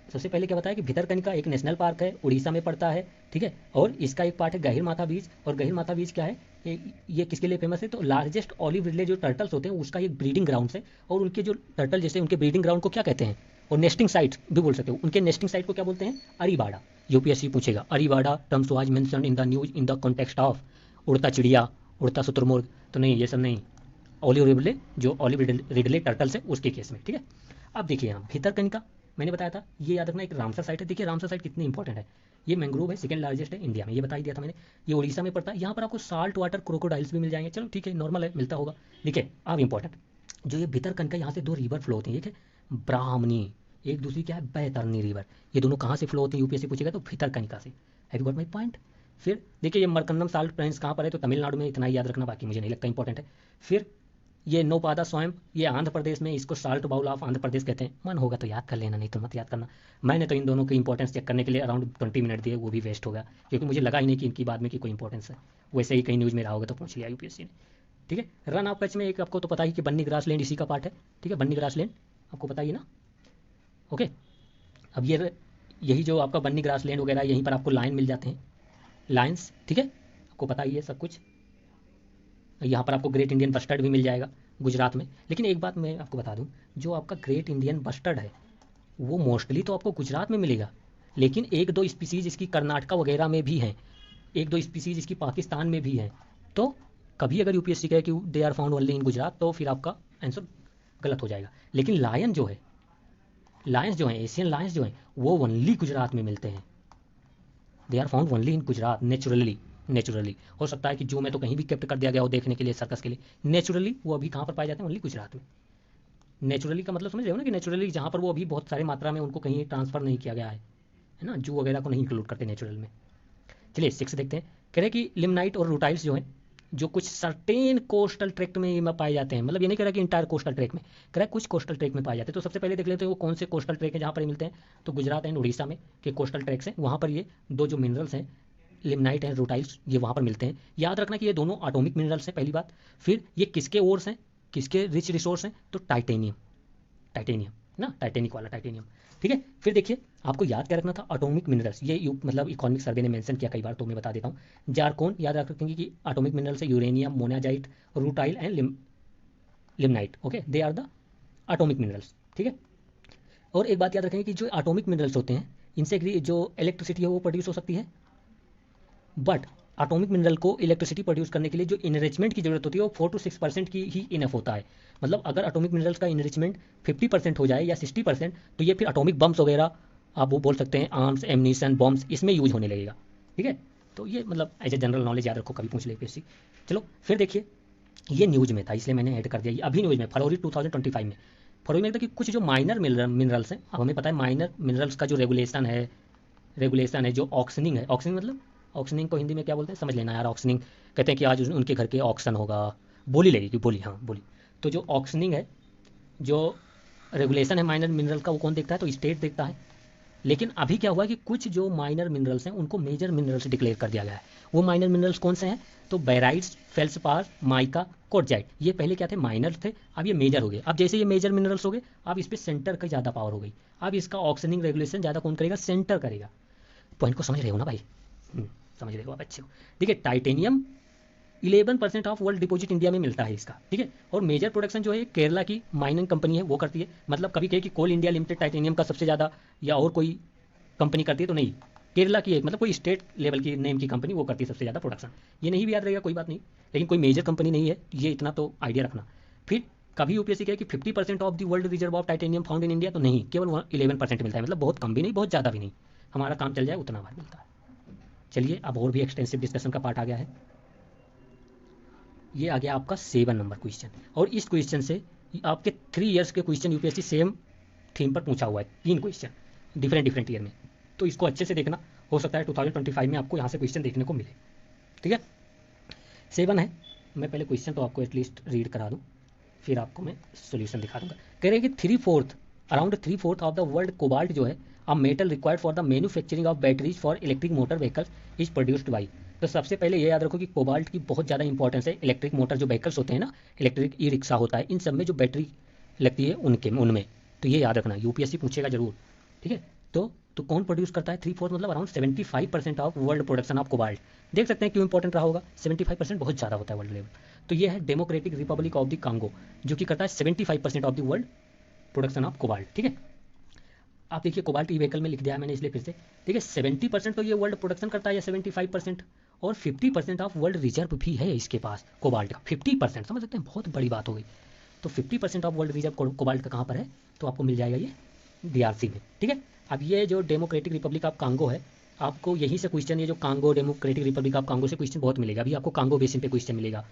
सबसे पहले क्या बताया कि भितरकनिका एक नेशनल पार्क है, उड़ीसा में पड़ता है। ठीक है, और इसका एक पार्ट है गहीरमाथा बीच। और गहीरमाथा बीच क्या है, ये किसके लिए फेमस है, तो लार्जेस्ट ऑलिव रिडले जो टर्टल्स होते हैं उसका एक ब्रीडिंग ग्राउंड है। और उनके जो टर्टल जैसे उनके ब्रीडिंग ग्राउंड को क्या कहते हैं, और नेस्टिंग साइट भी बोल सकते हो, उनके नेस्टिंग साइट को क्या बोलते हैं, अरीबाड़ा। यूपीएससी पूछेगा अरीबाड़ा terms was mentioned in the news in the context of उड़ता चिड़िया, उड़ता शुतुरमुर्ग, तो नहीं, ये सब नहीं, ऑलिव रिडले जो ऑलिव रिडले टर्टल्स है उसके केस में। ठीक है, अब देखिए यहाँ भितरकनिका मैंने बताया था, ये याद रखना एक रामसर साइट है। देखिए रामसर साइट कितनी इंपॉर्टेंट है, ये मैंग्रोव है, सेकंड लार्जेस्ट है इंडिया में, ये बता ही दिया था मैंने। ये उड़ीसा में पड़ता है, यहाँ पर आपको साल्ट वाटर क्रोकोडाइल्स भी मिल जाएंगे। चलो ठीक है, नॉर्मल है, मिलता होगा। देखिए अब इंपॉर्टेंट जो ये भितरकनिका, यहाँ से 2 रिवर फ्लो होती है, एक है ब्राह्मणी, एक दूसरी क्या है बैतरनी रिवर। ये दोनों कहाँ से फ्लो होती है यूपीएससी पूछेगा, तो भितरकनिका से। Have you got my point? फिर देखिए ये मरकंदम साल्ट प्लेन्स कहाँ पर है, तो तमिलनाडु में, इतना ही याद रखना, बाकी मुझे नहीं लगता इंपॉर्टेंट है। फिर ये नौपादा स्वयं, ये आंध्र प्रदेश में, इसको salt bowl of Andhra Pradesh कहते हैं। मन होगा तो याद कर लेना, नहीं तो मत याद करना। मैंने तो इन दोनों की इंपॉर्टेंस चेक करने के लिए अराउंड 20 मिनट दिए, वो भी वेस्ट होगा, क्योंकि मुझे लगा ही नहीं कि इनकी बाद में की कोई इंपॉर्टेंस है। वैसे ही कहीं न्यूज़ में रहा होगा तो पूछ लिया यूपीएससी ने। ठीक है, रन ऑफ कच्छ में एक आपको तो पता ही कि बन्नी ग्रास लैंड इसी का पार्ट है। ठीक है, बन्नी ग्रास लैंड आपको पता ही ना। ओके, अब ये यही जो आपका बन्नी ग्रास लैंड वगैरह, यहीं पर आपको लाइन मिल जाते हैं, लाइन्स। ठीक है, आपको पता ही है सब कुछ। यहाँ पर आपको ग्रेट इंडियन बस्टर्ड भी मिल जाएगा गुजरात में। लेकिन एक बात मैं आपको बता दूं, जो आपका ग्रेट इंडियन बस्टर्ड है वो मोस्टली तो आपको गुजरात में मिलेगा, लेकिन 1-2 स्पीसीज इसकी कर्नाटका वगैरह में भी हैं, 1-2 स्पीसीज इसकी पाकिस्तान में भी हैं। तो कभी अगर यूपीएससी कहे कि they are found only in Gujarat, तो फिर आपका आंसर गलत हो जाएगा। लेकिन लायंस जो है एशियन लायंस जो हैं वो ओनली गुजरात में मिलते हैं। They are found only in Gujarat naturally. हो सकता है कि जू में तो कहीं भी केप्ट कर दिया गया हो देखने के लिए, सर्कस के लिए। नेचुरली वो अभी कहाँ पर पाए जाते हैं, ओनली गुजरात में। नेचुरली का मतलब समझ रहे हो ना, कि नेचुरली जहाँ पर वो अभी बहुत सारी मात्रा में उनको कहीं ट्रांसफर नहीं किया गया है ना, जू वगैरह को नहीं इंक्लूड करते नेचुरल में। चलिए 6 देखते हैं। कह रहे कि लिमनाइट और रूटाइल्स जो हैं, जो कुछ सर्टेन कोस्टल ट्रैक्ट में पाए जाते हैं, मतलब ये नहीं कह रहा कि इंटायर कोस्टल ट्रैक में, कह रहा है कुछ कोस्टल ट्रैक में पाए जाते हैं। तो सबसे पहले देख लेते हैं वो कौन से कोस्टल ट्रैक हैं जहाँ पर ये मिलते हैं। तो गुजरात एंड उड़ीसा में के कोस्टल ट्रैक्स हैं, वहाँ पर ये 2 जो मिनरल्स हैं लिमनाइट एंड रूटाइल्स ये वहाँ पर मिलते हैं। याद रखना कि ये दोनों एटॉमिक मिनरल्स हैं पहली बात। फिर ये किसके ओर्स हैं, किसके रिच रिसोर्स हैं, तो टाइटेनियम, टाइटेनियम ना, टाइटेनिक वाला टाइटेनियम। ठीक है, फिर देखिए आपको याद क्या रखना था, एटॉमिक मिनरल्स ये मतलब इकोनॉमिक सर्वे ने मेंशन किया कई बार, तो मैं बता देता हूँ। जारकोन याद रख रखेंगे कि एटॉमिक मिनरल्स है uranium, monazite, rutile and limonite. Okay, they are the atomic minerals. ठीक है, और एक बात याद रखेंगे कि जो एटॉमिक मिनरल्स होते हैं इनसे जो इलेक्ट्रिसिटी है वो प्रोड्यूस हो सकती है, बट एटॉमिक मिनरल को इलेक्ट्रिसिटी प्रोड्यूस करने के लिए जो इनरिचमेंट की जरूरत होती है वो 4 to 6% की ही इनफ होता है। मतलब अगर एटॉमिक मिनरल्स का इनरिचमेंट 50% हो जाए या 60%, तो ये फिर एटॉमिक बम्स वगैरह आप वो बोल सकते हैं, आर्म्स, एमनीशन, बॉम्ब्स, इसमें यूज होने लगेगा। ठीक है, तो ये मतलब एज ए जनरल नॉलेज याद रखो, कभी पूछ ले पीएससी। चलो फिर देखिए, ये न्यूज में था इसलिए मैंने ऐड कर दिया, ये अभी न्यूज में फरवरी 2025 में, फरवरी में था कि कुछ जो माइनर मिनरल्स हैं, अब हमें पता है माइनर मिनरल्स का जो रेगुलेशन है जो ऑक्शनिंग है, ऑक्शनिंग मतलब, ऑक्शनिंग को हिंदी में क्या बोलते हैं समझ लेना यार। ऑक्शनिंग कहते हैं कि आज उनके घर के ऑक्शन होगा, बोली लगेगी, बोली, हाँ बोली। तो जो ऑक्शनिंग है, जो रेगुलेशन है माइनर मिनरल का, वो कौन देखता है, तो स्टेट देखता है। लेकिन अभी क्या हुआ कि कुछ जो माइनर मिनरल्स हैं उनको मेजर मिनरल्स डिक्लेयर कर दिया गया है। वो माइनर मिनरल्स कौन से हैं, तो बैराइट्स, फेल्सपार, माइका, कोर्टजाइट, ये पहले क्या थे, माइनर थे, अब ये मेजर हो गए। अब जैसे ये मेजर मिनरल्स हो गए, अब इस पर सेंटर की ज़्यादा पावर हो गई। अब इसका ऑक्शनिंग रेगुलेशन ज़्यादा कौन करेगा, सेंटर करेगा। पॉइंट को समझ रहे हो ना भाई, समझ रहे हो आप, अच्छे हो। देखिए titanium 11% of world deposit India में मिलता है इसका। ठीक है, और मेजर प्रोडक्शन जो है केरला की माइनिंग कंपनी है वो करती है। मतलब कभी कहे कि कोल इंडिया लिमिटेड टाइटेनियम का सबसे ज़्यादा या और कोई कंपनी करती है, तो नहीं, केरला की एक मतलब कोई स्टेट लेवल की नेम की कंपनी वो करती है सबसे ज़्यादा प्रोडक्शन। ये नहीं भी याद रहेगा कोई बात नहीं, लेकिन कोई मेजर कंपनी नहीं है, ये इतना तो आइडिया रखना। फिर कभी यूपीएससी कहे कि 50% of the world reserve of titanium found in India, तो नहीं, केवल 11% मिलता है। मतलब बहुत कम भी नहीं, बहुत ज़्यादा भी नहीं, हमारा काम चल जाए उतना बार मिलता है। चलिए अब और भी एक्सटेंसिव डिस्कशन का पार्ट आ गया है। ये आ गया आपका 7 नंबर क्वेश्चन, और इस क्वेश्चन से आपके 3 इयर्स के क्वेश्चन यूपीएससी सेम थीम पर पूछा हुआ है, 3 क्वेश्चन डिफरेंट ईयर में। तो इसको अच्छे से देखना, हो सकता है 2025 में आपको यहाँ से क्वेश्चन देखने को मिले। ठीक है, 7 है, मैं पहले क्वेश्चन तो आपको एटलीस्ट रीड करा दूँ, फिर आपको मैं सोल्यूशन दिखा दूंगा। कह रहे हैं कि around 3/4 of the world cobalt जो है a metal required for the manufacturing of batteries for electric motor vehicles is produced by. तो सबसे पहले ये याद रखो कि कोबाल्ट की बहुत ज़्यादा इंपॉर्टेंस है इलेक्ट्रिक मोटर जो व्हीकल्स होते हैं ना, इलेक्ट्रिक ई रिक्शा होता है, इन सब में जो बैटरी लगती है उनमें। तो ये याद रखना, यूपीएससी पूछेगा जरूर। ठीक है, तो कौन प्रोड्यूस करता है 3/4 मतलब around 75% of world production of cobalt. देख सकते हैं क्यों इंपॉर्टेंट रहा होगा, 75% बहुत ज़्यादा होता है वर्ल्ड लेवल। तो ये है democratic Republic of the Congo, जो कि करता है 75% of the world production of cobalt. ठीक है, आप देखिए कोबाल्ट ई व्हीकल में लिख दिया है मैंने इसलिए फिर से। देखिए 70% तो ये वर्ल्ड प्रोडक्शन करता है या 75%, और 50% ऑफ वर्ल्ड रिजर्व भी है इसके पास कोबाल्ट का। 50% समझ सकते हैं, बहुत बड़ी बात हो गई। तो 50% ऑफ वर्ल्ड रिजर्व कोबाल्ट का कहाँ पर है, तो आपको मिल जाएगा ये डीआरसी में। ठीक है, अब ये जो डेमोक्रेटिक रिपब्लिक ऑफ कांगो है, आपको यहीं से क्वेश्चन, ये जो Congo democratic Republic of Congo से क्वेश्चन बहुत मिलेगा। अभी आपको कांगो बेसिन पे क्वेश्चन मिलेगा,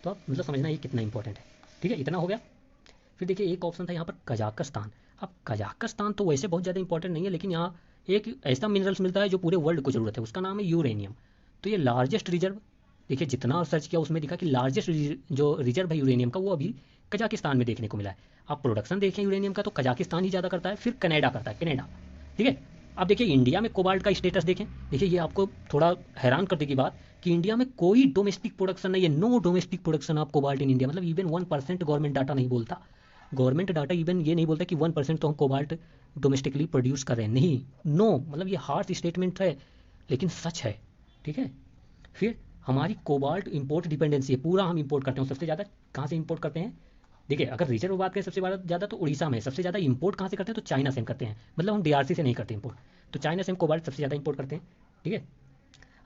तो आप मतलब समझना ये कितना इंपॉर्टेंट है। ठीक है, इतना हो गया। फिर देखिए एक ऑप्शन था यहाँ पर कजाकिस्तान। अब कजाकिस्तान तो वैसे बहुत ज़्यादा इंपॉर्टेंट नहीं है, लेकिन यहाँ एक ऐसा मिनरल्स मिलता है जो पूरे वर्ल्ड को ज़रूरत है, उसका नाम है यूरेनियम। तो ये लार्जेस्ट रिजर्व, देखिए जितना सर्च किया उसमें दिखा कि लार्जेस्ट जो रिजर्व है यूरेनियम का वो अभी कजाकिस्तान में देखने को मिला है। आप प्रोडक्शन देखें यूरेनियम का तो कजाकिस्तान ही ज़्यादा करता है, फिर कनाडा करता है, कनाडा। ठीक है, अब देखिए इंडिया में कोबाल्ट का स्टेटस देखें। देखिए ये आपको थोड़ा हैरान कर देगी बात कि इंडिया में कोई डोमेस्टिक प्रोडक्शन नहीं है, no domestic production of cobalt in India. मतलब इवन 1% गवर्नमेंट डाटा नहीं बोलता, गवर्नमेंट डाटा इवन ये नहीं बोलता कि 1% तो हम कोबाल्ट डोमेस्टिकली प्रोड्यूस कर रहे हैं, नहीं, नो, मतलब ये हार्श स्टेटमेंट है लेकिन सच है। ठीक है, फिर हमारी कोबाल्ट इंपोर्ट डिपेंडेंसी है, पूरा हम इंपोर्ट करते हैं। सबसे ज़्यादा कहाँ से इंपोर्ट करते हैं, देखिए अगर रिजर्व बात करें सबसे ज़्यादा तो उड़ीसा में, सबसे ज़्यादा इंपोर्ट कहाँ से करते हैं, तो चाइना से हम करते हैं। मतलब हम डीआरसी से नहीं करते इंपोर्ट, तो चाइना से हम कोबाल्ट सबसे ज़्यादा इंपोर्ट करते हैं। ठीक है,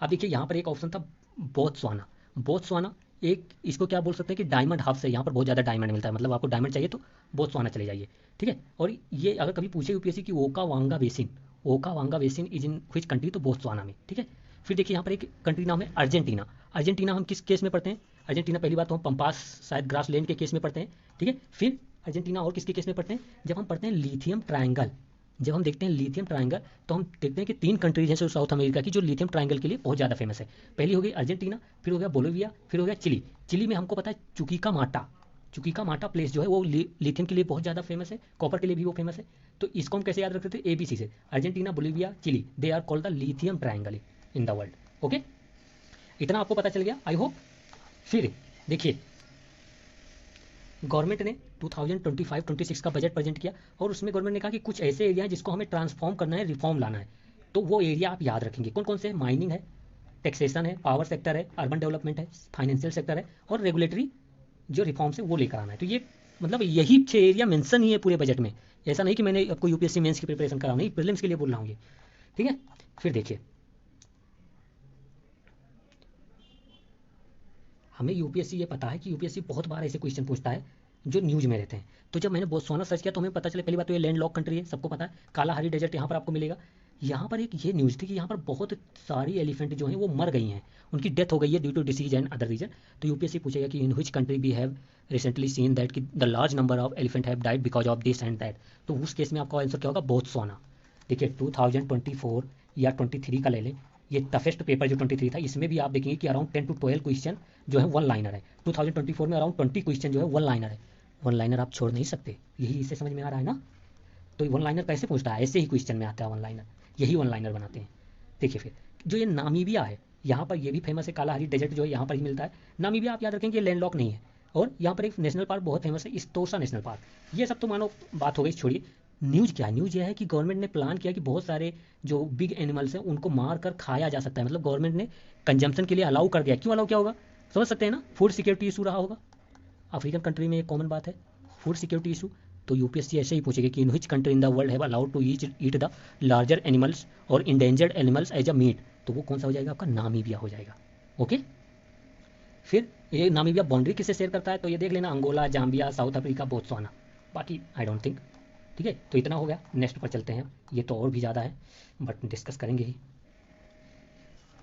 अब देखिए यहाँ पर एक ऑप्शन था बोत्सवाना। बोत्सवाना एक, इसको क्या बोल सकते हैं कि डायमंड हब से, यहाँ पर बहुत ज़्यादा डायमंड मिलता है। मतलब आपको डायमंड चाहिए तो बोत्सवाना चले जाइए। ठीक है, और ये अगर कभी पूछे यूपीएससी की Okavango basin is in which country, तो बोत्सवाना में। ठीक है, फिर देखिए यहाँ पर एक कंट्री नाम है अर्जेंटीना। अर्जेंटीना हम किस केस में पढ़ते हैं, अर्जेंटीना पहली बात तो हम पंपास शायद ग्रास लैंड के केस में पढ़ते हैं। ठीक है, फिर अर्जेंटीना और किसके केस में पढ़ते हैं, जब हम पढ़ते हैं लिथियम ट्रायंगल। जब हम देखते हैं लिथियम ट्रायंगल तो हम देखते हैं कि 3 कंट्रीज हैं साउथ अमेरिका की जो लिथियम ट्रायंगल के लिए बहुत ज़्यादा फेमस है। पहली हो गई अर्जेंटीना, फिर हो गया बोलिविया, फिर हो गया चिली। चिली में हमको पता है चुकीका माटा प्लेस जो है वो लिथियम के लिए बहुत ज़्यादा फेमस है, कॉपर के लिए भी वो फेमस है। तो इसको हम कैसे याद रखते थे, ABC से, Argentina, Bolivia, Chile, they are called the lithium triangle in the world. Okay, इतना आपको पता चल गया आई होप। फिर देखिए, गवर्नमेंट ने 2025-26 का बजट प्रेजेंट किया और उसमें गवर्नमेंट ने कहा कि कुछ ऐसे एरिया हैं जिसको हमें ट्रांसफॉर्म करना है, रिफॉर्म लाना है। तो वो एरिया आप याद रखेंगे कौन कौन से, माइनिंग है, टैक्सेशन है, पावर सेक्टर है, अर्बन डेवलपमेंट है, फाइनेंशियल सेक्टर है और रेगुलेटरी जो रिफॉर्म्स है वो लेकर आना है। तो ये मतलब यही 6 एरिया मेंशन ही है पूरे बजट में। ऐसा नहीं कि मैंने आपको यूपीएससी मेंस की प्रिपरेशन करा, नहीं, प्रीलिम्स के लिए बोल रहा हूँ ये, ठीक है। फिर देखिए, हमें यूपीएससी ये पता है कि यूपीएससी बहुत बार ऐसे क्वेश्चन पूछता है जो न्यूज में रहते हैं। तो जब मैंने बोत्सवाना सर्च किया तो हमें पता चला, पहली बात तो ये लैंड लॉक कंट्री है, सबको पता है, काला हरी डेजर्ट यहाँ पर आपको मिलेगा। यहाँ पर एक ये न्यूज़ थी कि यहाँ पर बहुत सारी एलिफेंट जो हैं वो मर गई हैं, उनकी डेथ हो गई है due to disease and other reason. तो यूपीएससी पूछेगा कि in which country we have recently seen that कि the large number of elephant have died because of this and that. तो उस केस में आपका आंसर क्या होगा, बोत्सवाना। देखिए 2024 या 23 का ले लें, ये टफेस्ट पेपर जो 23 था, इसमें भी आप देखेंगे कि अराउंड 10 to 12 क्वेश्चन जो है वन लाइनर है। 2024 में अराउंड 20 क्वेश्चन जो है वन लाइनर है। वन लाइनर आप छोड़ नहीं सकते, यही इससे समझ में आ रहा है ना। तो वन लाइनर कैसे पूछता है, ऐसे ही क्वेश्चन में आता है वन लाइनर, यही वन लाइनर बनाते हैं। देखिए फिर जो ये नामीबिया है, यहाँ पर ये भी फेमस है, काला हरी डेजर्ट जो है यहाँ पर ही मिलता है। नामीबिया आप याद रखेंगे, ये लैंडलॉक नहीं है। और यहाँ पर एक नेशनल पार्क बहुत फेमस है, इस्तोसा नेशनल पार्क। ये सब तो मानो बात हो गई, छोड़िए। न्यूज़ क्या है, न्यूज़ ये है कि गवर्नमेंट ने प्लान किया कि बहुत सारे जो बिग एनिमल्स हैं उनको मार कर खाया जा सकता है। मतलब गवर्नमेंट ने कंजम्पशन के लिए अलाउ कर दिया। क्यों अलाउ किया होगा, समझ सकते हैं ना, फूड सिक्योरिटी इशू रहा होगा। अफ्रीकन कंट्री में एक कॉमन बात है, फूड सिक्योरिटी इशू। तो यूपीएससी ऐसे ही पूछेगी कि in which country in the world have allowed to eat the larger animals और endangered animals as a meat. तो वो कौन सा हो जाएगा, आपका नामीबिया हो जाएगा। ओके, फिर ये नामीबिया बाउंड्री किससे शेयर करता है, तो ये देख लेना, Angola, Zambia, South Africa, Botswana. बाकी आई डोंट थिंक, ठीक है। तो इतना हो गया, नेक्स्ट पर चलते हैं। ये तो और भी ज़्यादा है बट डिस्कस करेंगे ही।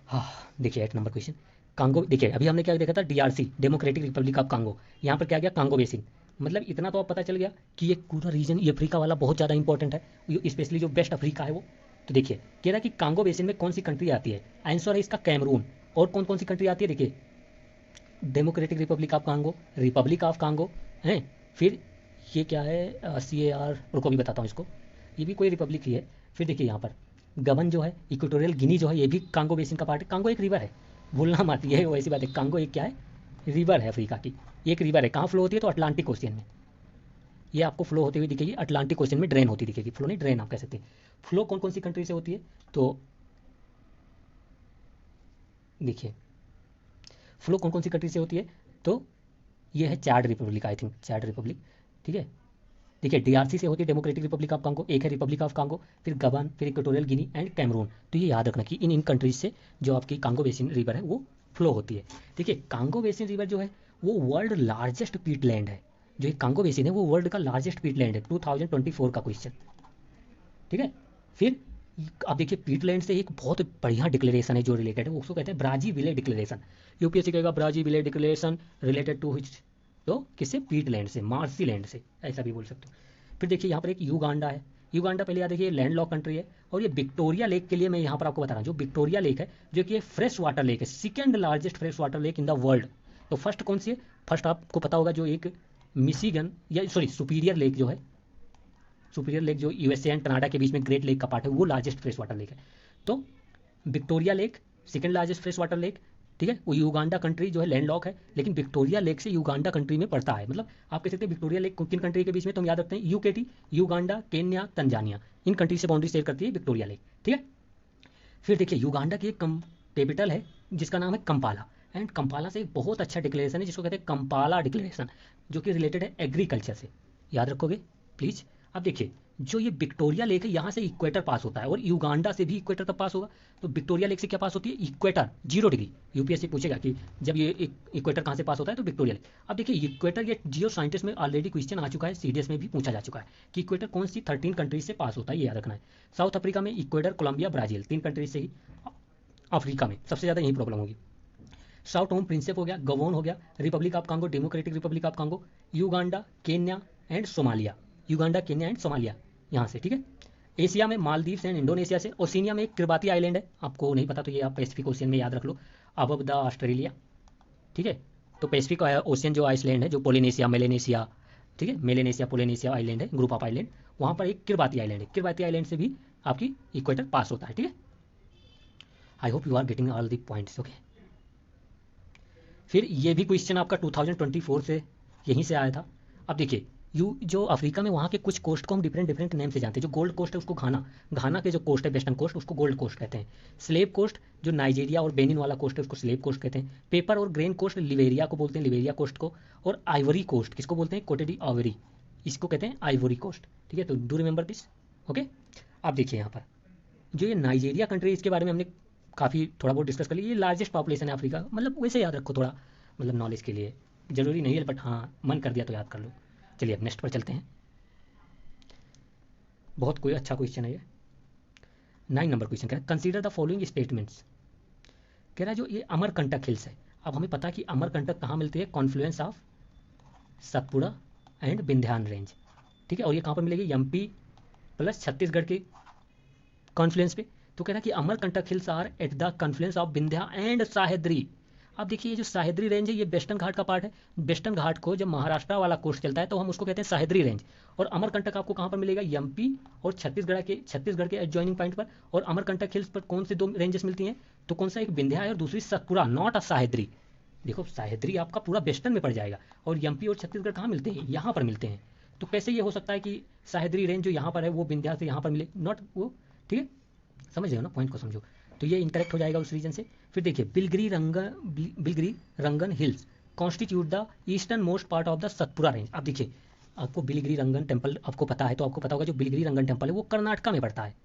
हाँ, देखिए 8 नंबर क्वेश्चन, कांगो। देखिए अभी हमने क्या देखा था, DRC, democratic Republic of Congo. यहाँ पर क्या गया, कांगो बेसिन। मतलब इतना तो अब पता चल गया कि ये पूरा रीजन, ये अफ्रीका वाला बहुत ज़्यादा इंपॉर्टेंट है, स्पेशली जो वेस्ट अफ्रीका है वो। तो देखिए कह रहा है कि कांगो बेसिन में कौन सी कंट्री आती है, आंसर है इसका कैमरून। और कौन कौन सी कंट्री आती है, देखिए, democratic Republic of Congo, Republic of Congo हैं। फिर ये क्या है, CAR, रुको भी बताता हूँ इसको, ये भी कोई रिपब्लिक ही है। फिर देखिए यहाँ पर गबन जो है, इक्वेटोरियल गिनी जो है, ये भी कांगो बेसिन का पार्ट है। कांगो एक रिवर है, भूलना मत, ये वैसी बात है। कांगो एक क्या है, रिवर है अफ्रीका की, एक रिवर है। कहाँ फ्लो होती है, तो अटलांटिक ओशियन में। ये आपको फ्लो होती हुई दिखेगी, अटलांटिक ओशियन में ड्रेन होती दिखेगी, फ्लो नहीं ड्रेन आप कह सकते हैं। फ्लो कौन कौन सी कंट्री से होती है, तो देखिए फ्लो कौन कौन सी कंट्री से होती है, तो ये है Chad republic, I think Chad republic, ठीक है। देखिए डीआरसी से होती है डेमोक्रेटिक रिपब्लिक ऑफ कांगो, एक है रिपब्लिक ऑफ कांगो, फिर गबन, फिर इक्वेटोरियल गिनी एंड कैमरून। तो ये याद रखना कि इन इन कंट्रीज से जो आपकी कांगो बेसिन रिवर है वो फ्लो होती है। देखिए कांगो बेसिन रिवर जो है वो वर्ल्ड लार्जेस्ट पीट लैंड है। जो ये कांगो बेसिन है वो वर्ल्ड का लार्जेस्ट पीट लैंड है, 2024 का क्वेश्चन, ठीक है। फिर आप देखिए पीटलैंड से एक बहुत बढ़िया डिक्लेरेशन है जो रिलेटेड है, उसको कहते हैं ब्राजीविले डिक्लेरेशन। यूपीएससी कहेगा ब्राजीविले डिक्लेरेशन रिलेटेड टू विच, तो किससे, पीटलैंड से, मार्सी लैंड से, ऐसा भी बोल सकते हो। फिर देखिए यहाँ पर एक युगांडा है। युगांडा पहले याद देखिए लैंड लॉक कंट्री है। और ये विक्टोरिया लेक के लिए मैं यहाँ पर आपको बता रहा हूँ, जो विक्टोरिया लेक है जो कि फ्रेश वाटर लेक है, second largest fresh water lake in the world. तो फर्स्ट कौन सी है, फर्स्ट आपको पता होगा जो एक मिशिगन या सॉरी सुपीरियर लेक जो है, सुपीरियर लेक जो यूएसए एंड कनाडा के बीच में ग्रेट लेक का पार्ट है, वो लार्जेस्ट फ्रेश वाटर लेक है। तो Victoria lake second largest fresh water lake, ठीक है। वो युगांडा कंट्री जो है लैंड लॉक है, लेकिन विक्टोरिया लेक से युगांडा कंट्री में पड़ता है। मतलब आप कह सकते हैं विक्टोरिया लेक किन कंट्री के बीच में, तो हम याद रखते हैं यूकेटी, युगांडा, केन्या, तंजानिया, इन कंट्री से बाउंड्री शेयर करती है विक्टोरिया लेक, ठीक है। फिर देखिए युगांडा की एक कैपिटल है जिसका नाम है कंपाला। एंड कंपाला से एक बहुत अच्छा डिक्लेरेशन है जिसको कहते हैं कंपाला डिक्लेरेशन, जो कि रिलेटेड है एग्रीकल्चर से, याद रखोगे प्लीज। अब देखिए जो ये विक्टोरिया लेक है यहाँ से इक्वेटर पास होता है, और युगांडा से भी इक्वेटर कब पास होगा, तो विक्टोरिया लेक से क्या पास होती है, इक्वेटर 0 डिग्री। यूपीएससी पूछेगा कि जब ये इक्वेटर कहाँ से पास होता है, तो विक्टोरिया लेक। अब देखिए इक्वेटर, ये जियो साइंटिस्ट में ऑलरेडी क्वेश्चन आ चुका है, सीडीएस में भी पूछा जा चुका है कि इक्वेटर कौन सी 13 कंट्रीज से पास होता है, ये याद रखना है। साउथ अफ्रीका में इक्वेटर, कोलंबिया, ब्राजील, 3 कंट्रीज से ही। अफ्रीका में सबसे ज़्यादा यही प्रॉब्लम होगी। साउथ टोम प्रिंसेप हो गया, गबोन हो गया, Republic of Congo, democratic Republic of Congo, Uganda, Kenya and Somalia, Uganda, Kenya and Somalia यहाँ से, ठीक है। एशिया में मालदीव्स एंड इंडोनेशिया से। ओशिनिया में एक किरबाती आइलैंड है, आपको नहीं पता तो ये आप पैसिफिक ओशियन में याद रख लो, अबव द ऑस्ट्रेलिया, ठीक है। तो पैसिफिक ओशियन जो आइसलैंड है, जो पोलिनेशिया, मेलेनेशिया, ठीक है, मेलेनेशिया पोलिनेशिया आइलैंड है, ग्रुप ऑफ आइलैंड, वहाँ पर एक किरबाती आइलैंड है। किरबाती आइलैंड से भी आपकी इक्वेटर पास होता है, ठीक है। I hope you are getting all the points. Okay, फिर ये भी क्वेश्चन आपका 2024 से यहीं से आया था। अब देखिए, यू जो अफ्रीका में वहाँ के कुछ कोस्ट को हम डिफरेंट डिफरेंट नेम से जानते हैं। जो गोल्ड कोस्ट है उसको घाना, घाना के जो कोस्ट है वेस्टर्न कोस्ट उसको गोल्ड कोस्ट कहते हैं। स्लेव कोस्ट जो नाइजीरिया और बेनिन वाला कोस्ट है उसको स्लेव कोस्ट कहते हैं। पेपर और ग्रेन कोस्ट लिबेरिया को बोलते हैं, लिबेरिया कोस्ट को। और आइवरी कोस्ट किसको बोलते हैं, कोटे डी आइवरी, इसको कहते हैं आइवरी कोस्ट। ठीक है, तो डू रिमेंबर दिस। ओके, आप देखिए यहाँ पर जो ये नाइजीरिया कंट्री, इसके बारे में हमने काफ़ी थोड़ा बहुत डिस्कस कर लिया। ये लार्जेस्ट पॉपुलेशन है अफ्रीका, मतलब वैसे याद रखो थोड़ा, मतलब नॉलेज के लिए जरूरी नहीं है, बट हाँ मन कर दिया तो याद कर लो। चलिए अब नेक्स्ट पर चलते हैं। बहुत कोई अच्छा क्वेश्चन है ये। 9 नंबर क्वेश्चन कह रहा है कंसीडर द फॉलोइंग स्टेटमेंट्स। कह रहा है जो ये अमरकंटक हिल्स है, अब हमें पता है कि अमरकंटक कहाँ मिलती है, Confluence of Satpura and Vindhyan range. ठीक है, और ये कहाँ पर मिलेगी, एमपी प्लस छत्तीसगढ़ के कॉन्फ्लुएंस पे। तो कह रहा है कि Amarkantak hills are at the confluence of Vindhya and Sahyadri. अब देखिए ये जो साहेद्री रेंज है ये वेस्टर्न घाट का पार्ट है। वेस्टर्न घाट को जब महाराष्ट्र वाला कोस्ट चलता है तो हम उसको कहते हैं साहेद्री रेंज। और अमरकंटक आपको कहाँ पर मिलेगा, एमपी और छत्तीसगढ़ के एडजॉइनिंग पॉइंट पर। और अमरकंटक हिल्स पर कौन से 2 रेंजेस मिलती हैं, तो कौन सा, एक विंध्या है और दूसरी सतपुड़ा, नॉट अ साहेद्री। देखो साहेद्री आपका पूरा वेस्टर्न में पड़ जाएगा और एमपी और छत्तीसगढ़ कहाँ मिलते हैं, यहाँ पर मिलते हैं। तो कैसे ये हो सकता है कि साहेद्री रेंज जो यहाँ पर है वो विंध्या से यहाँ पर मिले, नॉट वो। ठीक है, समझ रहे हो ना, पॉइंट को समझो। तो ये इंटरेक्ट हो जाएगा उस रीजन से। फिर देखिए Biligiri Rangan hills constitute the eastern most part of the Satpura range. अब देखिए आपको बिलगिरी रंगन टेम्पल आपको पता है, तो आपको पता होगा जो बिलगिरी रंगन टेम्पल है वो कर्नाटका में पड़ता है।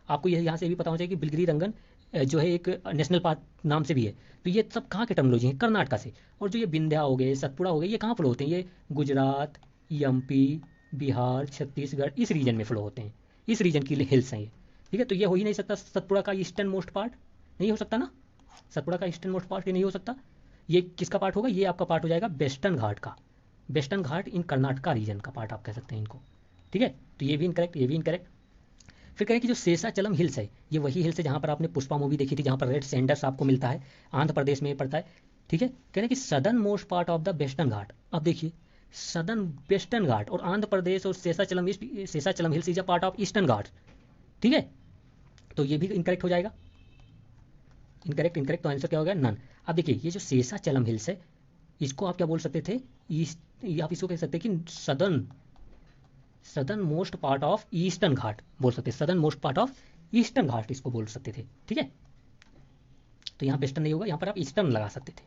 आपको ये यहाँ से भी पता होना चाहिए कि बिलगिरी रंगन जो है एक नेशनल पार्क नाम से भी है। तो ये सब कहाँ के टर्मिनोलॉजी है, कर्नाटका से। और जो ये विंध्या हो गए, सतपुड़ा हो गए, ये कहाँ फ्लो होते हैं, ये गुजरात, एमपी, बिहार, छत्तीसगढ़, इस रीजन में फ्लो होते हैं। इस रीजन की हिल्स हैं ये। ठीक है, तो ये हो ही नहीं सकता सतपुड़ा का ईस्टर्न मोस्ट पार्ट, नहीं हो सकता ना, सतपुड़ा का ईस्टर्न मोस्ट पार्ट ये नहीं हो सकता। ये किसका पार्ट होगा, ये आपका पार्ट हो जाएगा वेस्टर्न घाट का। वेस्टर्न घाट इन कर्नाटका रीजन का पार्ट आप कह सकते हैं इनको। ठीक है, तो ये भी इनकरेक्ट, ये भी इनकरेक्ट। फिर कहें कि जो शेषाचलम हिल्स है ये वही हिल्स है जहाँ पर आपने पुष्पा मूवी देखी थी, जहाँ पर रेड सैंडर्स आपको मिलता है, आंध्र प्रदेश में पड़ता है। ठीक है, कह रहे हैं कि southern most part of the western Ghat. अब देखिए सदर्न वेस्टर्न घाट और आंध्र प्रदेश और Seshachalam hills is a part of eastern Ghat. ठीक है, तो ये भी इनकरेक्ट हो जाएगा, इनकरेक्ट। तो आंसर क्या होगा, नन। अब देखिए ये जो शेषाचलम हिल्स है इसको आप क्या बोल सकते थे, ईस्ट, आप इसको कह सकते हैं कि southern most part of eastern Ghat बोल सकते हैं, southern most part of eastern Ghat इसको बोल सकते थे। ठीक है, तो यहाँ वेस्टर्न नहीं होगा, यहाँ पर आप ईस्टर्न लगा सकते थे।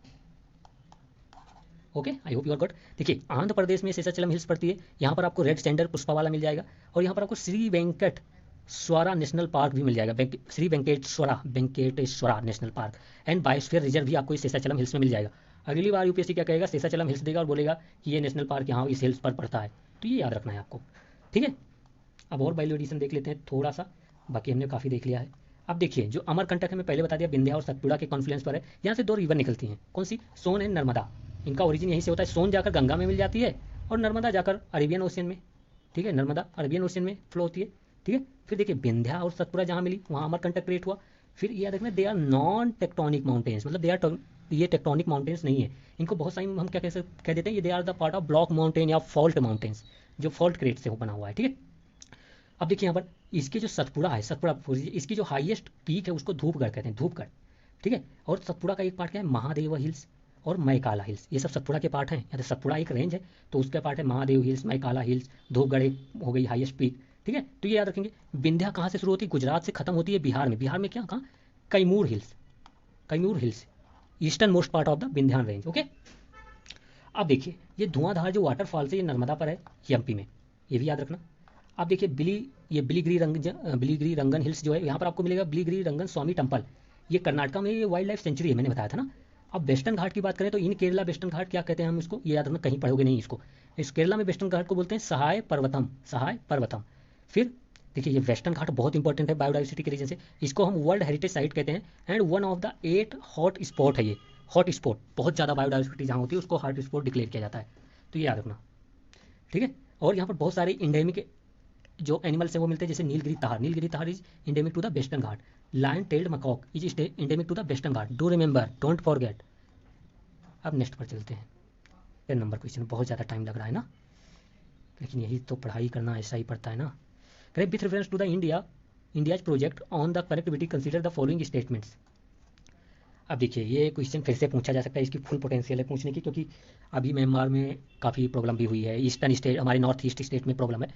Okay, I hope you are good. देखिए आंध्र प्रदेश में शेषाचलम हिल्स पड़ती है, यहाँ पर आपको रेड सैंडर पुष्पा वाला मिल जाएगा। और यहाँ पर आपको श्री वेंकटेश्वरा नेशनल पार्क भी मिल जाएगा, Shri Venkateswara national park and biosphere reserve भी आपको इस शेषाचलम हिल्स में मिल जाएगा। अगली बार यूपीएससी क्या कहेगा, शेषाचलम हिल्स देगा और बोलेगा कि ये नेशनल पार्क यहाँ इस हिल्स पर पड़ता है, तो ये याद रखना है आपको। ठीक है, अब और बायो एडिशन देख लेते हैं थोड़ा सा, बाकी हमने काफ़ी देख लिया है। अब देखिए जो अमरकंटक है मैं पहले बता दिया विंध्या और सतपुड़ा के कॉन्फ्लुएंस पर है। यहाँ से 2 रिवर निकलती हैं, कौन सी, सोन एंड नर्मदा। इनका ओरिजिन यहीं से होता है, सोन जाकर गंगा में मिल जाती है और नर्मदा जाकर अरेबियन ओशियन में। ठीक है, नर्मदा अरेबियन ओशियन में फ्लो होती है। ठीक है, फिर देखिए विंध्या और सतपुड़ा जहाँ मिली वहाँ अमरकंटक क्रिएट हुआ। फिर याद रखना they are non tectonic mountains, मतलब दे आर, ये टेक्टोनिक माउंटेन्स नहीं है। इनको बहुत सारी हम क्या कह देते हैं, ये they are the part of block mountain या फॉल्ट माउंटेन्स, जो फॉल्ट क्रिएट से बना हुआ है। ठीक है, अब देखिए यहाँ पर इसके जो सतपुड़ा है, सतपुड़ा इसकी जो हाईएस्ट पीक है उसको धूपगढ़ कहते हैं, धूपगढ़। ठीक है, और सतपुड़ा का एक पार्ट क्या है, महादेव हिल्स और मैकाला हिल्स, ये सब सतपुड़ा के पार्ट हैं। या सतपुड़ा एक रेंज है तो उसका पार्ट है महादेव हिल्स, मैकाला हिल्स, धूपगढ़ एक हो गई हाईएस्ट पीक। ठीक है, तो ये याद रखेंगे। विंध्या कहाँ से शुरू होती है, गुजरात से खत्म होती है बिहार में। बिहार में क्या, कहाँ, Kaimur hills, eastern most part of the Vindhyan range. Okay, अब देखिए ये धुआंधार जो वाटरफॉल है ये नर्मदा पर है, एमपी में, ये भी याद रखना। अब देखिए बिलीगिरी रंगन हिल्स जो है यहाँ पर आपको मिलेगा बिलीगिरी रंगन स्वामी टेम्पल, ये कर्नाटका में ये वाइल्ड लाइफ सेंचुरी है, मैंने बताया था ना। अब वेस्टर्न घाट की बात करें तो इन केरला वेस्टर्न घाट क्या कहते हैं हम इसको, ये याद रखना, कहीं पढ़ोगे नहीं इसको। इस केरला में वेस्टर्न घाट को बोलते हैं सहाय पर्वतम। फिर देखिए ये वेस्टर्न घाट बहुत इंपॉर्टेंट है बायोडाइवर्सिटी के रीजन से, इसको हम वर्ल्ड हेरिटेज साइट कहते हैं and one of the 8 hot spot है। ये हॉट स्पॉट, बहुत ज़्यादा बायोडाइवर्सिटी जहाँ होती है उसको हॉट स्पॉट डिक्लेयर किया जाता है, तो ये याद रखना। ठीक है, और यहाँ पर बहुत सारे इंडेमिक जो एनिमल्स है वो मिलते हैं, जैसे Nilgiri tahr is endemic to the western Ghat, lion tailed macaque is endemic to the western Ghat, do remember, don't forget. अब नेक्स्ट पर चलते हैं, 10 नंबर क्वेश्चन, बहुत ज़्यादा टाइम लग रहा है ना, लेकिन यही तो पढ़ाई करना ऐसा ही पड़ता है ना। Correct, with reference to the India's project on the connectivity consider the following statements. अब देखिए ये क्वेश्चन फिर से पूछा जा सकता है, इसकी फुल पोटेंशियल है पूछने की, क्योंकि अभी म्यांमार में काफ़ी प्रॉब्लम भी हुई है, ईस्टर्न स्टेट हमारे नॉर्थ ईस्ट स्टेट में प्रॉब्लम है,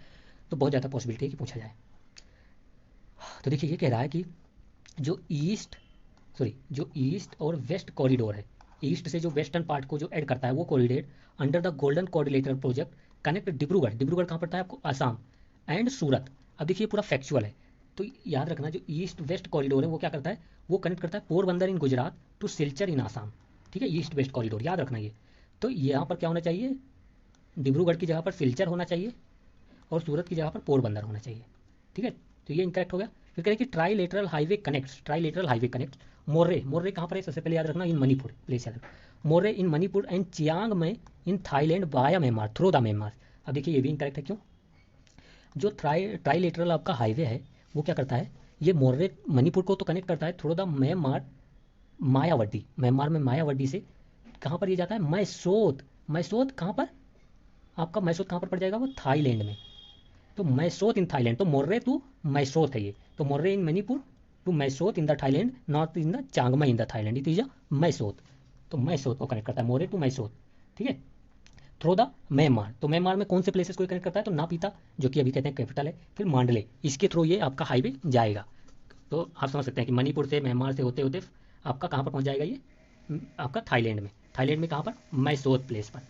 तो बहुत ज़्यादा पॉसिबिलिटी है कि पूछा जाए। तो देखिए ये कह रहा है कि जो जो ईस्ट और वेस्ट कॉरिडोर है, ईस्ट से जो वेस्टर्न पार्ट को जो ऐड करता है वो corridor under the golden coordinator project connect Dibrugarh कहाँ पड़ता है आपको, आसाम, एंड सूरत। अब देखिए पूरा फैक्चुअल है, तो याद रखना जो ईस्ट वेस्ट कॉरिडोर है वो क्या करता है, वो कनेक्ट करता है पोरबंदर इन गुजरात टू सिलचर इन आसाम। ठीक है, ईस्ट वेस्ट कॉरिडोर याद रखना ये। तो यहाँ पर क्या होना चाहिए, डिब्रूगढ़ की जगह पर सिलचर होना चाहिए और सूरत की जगह पर पोरबंदर होना चाहिए। ठीक है, तो ये इनकरेक्ट हो गया। फिर कहें कि ट्राई हाईवे कनेक्ट मोर्रे कहाँ पर है, सबसे पहले याद रखना इन मणिपुर, प्लेस याद रखना, मोर्रे इन मणिपुर एंड चियांग में in Thailand via Myanmar through the Myanmar. अब देखिए ये भी इनकरेक्ट है, क्यों, जो ट्राईलेटरल आपका हाईवे है वो क्या करता है, ये मोर्रे मणिपुर को तो कनेक्ट करता है थ्रू द म्यांमार म्यांमार में मायावती से कहाँ पर ये जाता है, मैसोत कहाँ पर आपका, मैसोत कहाँ पर पड़ जाएगा, वो थाईलैंड में। तो मैसोत इन थाईलैंड, तो मोर्रे टू मैसोत है ये, तो Moreh in Manipur to Mae Sot in the Thailand, north in the Chiang Mai in the Thailand, it is a Mae Sot. तो मैसोत को कनेक्ट करता है मोर्रे टू मैसोत। ठीक है, थ्रू द म्यांमार, तो म्यांमार में कौन से प्लेसेस को कनेक्ट करता है, तो नापीता जो कि अभी कहते हैं कैपिटल है, फिर मांडले, इसके थ्रू ये आपका हाईवे जाएगा। तो आप समझ सकते हैं कि मणिपुर से म्यांमार से होते होते आपका कहाँ पर पहुँच जाएगा ये, आपका थाईलैंड में कहाँ पर, मैसोत प्लेस पर,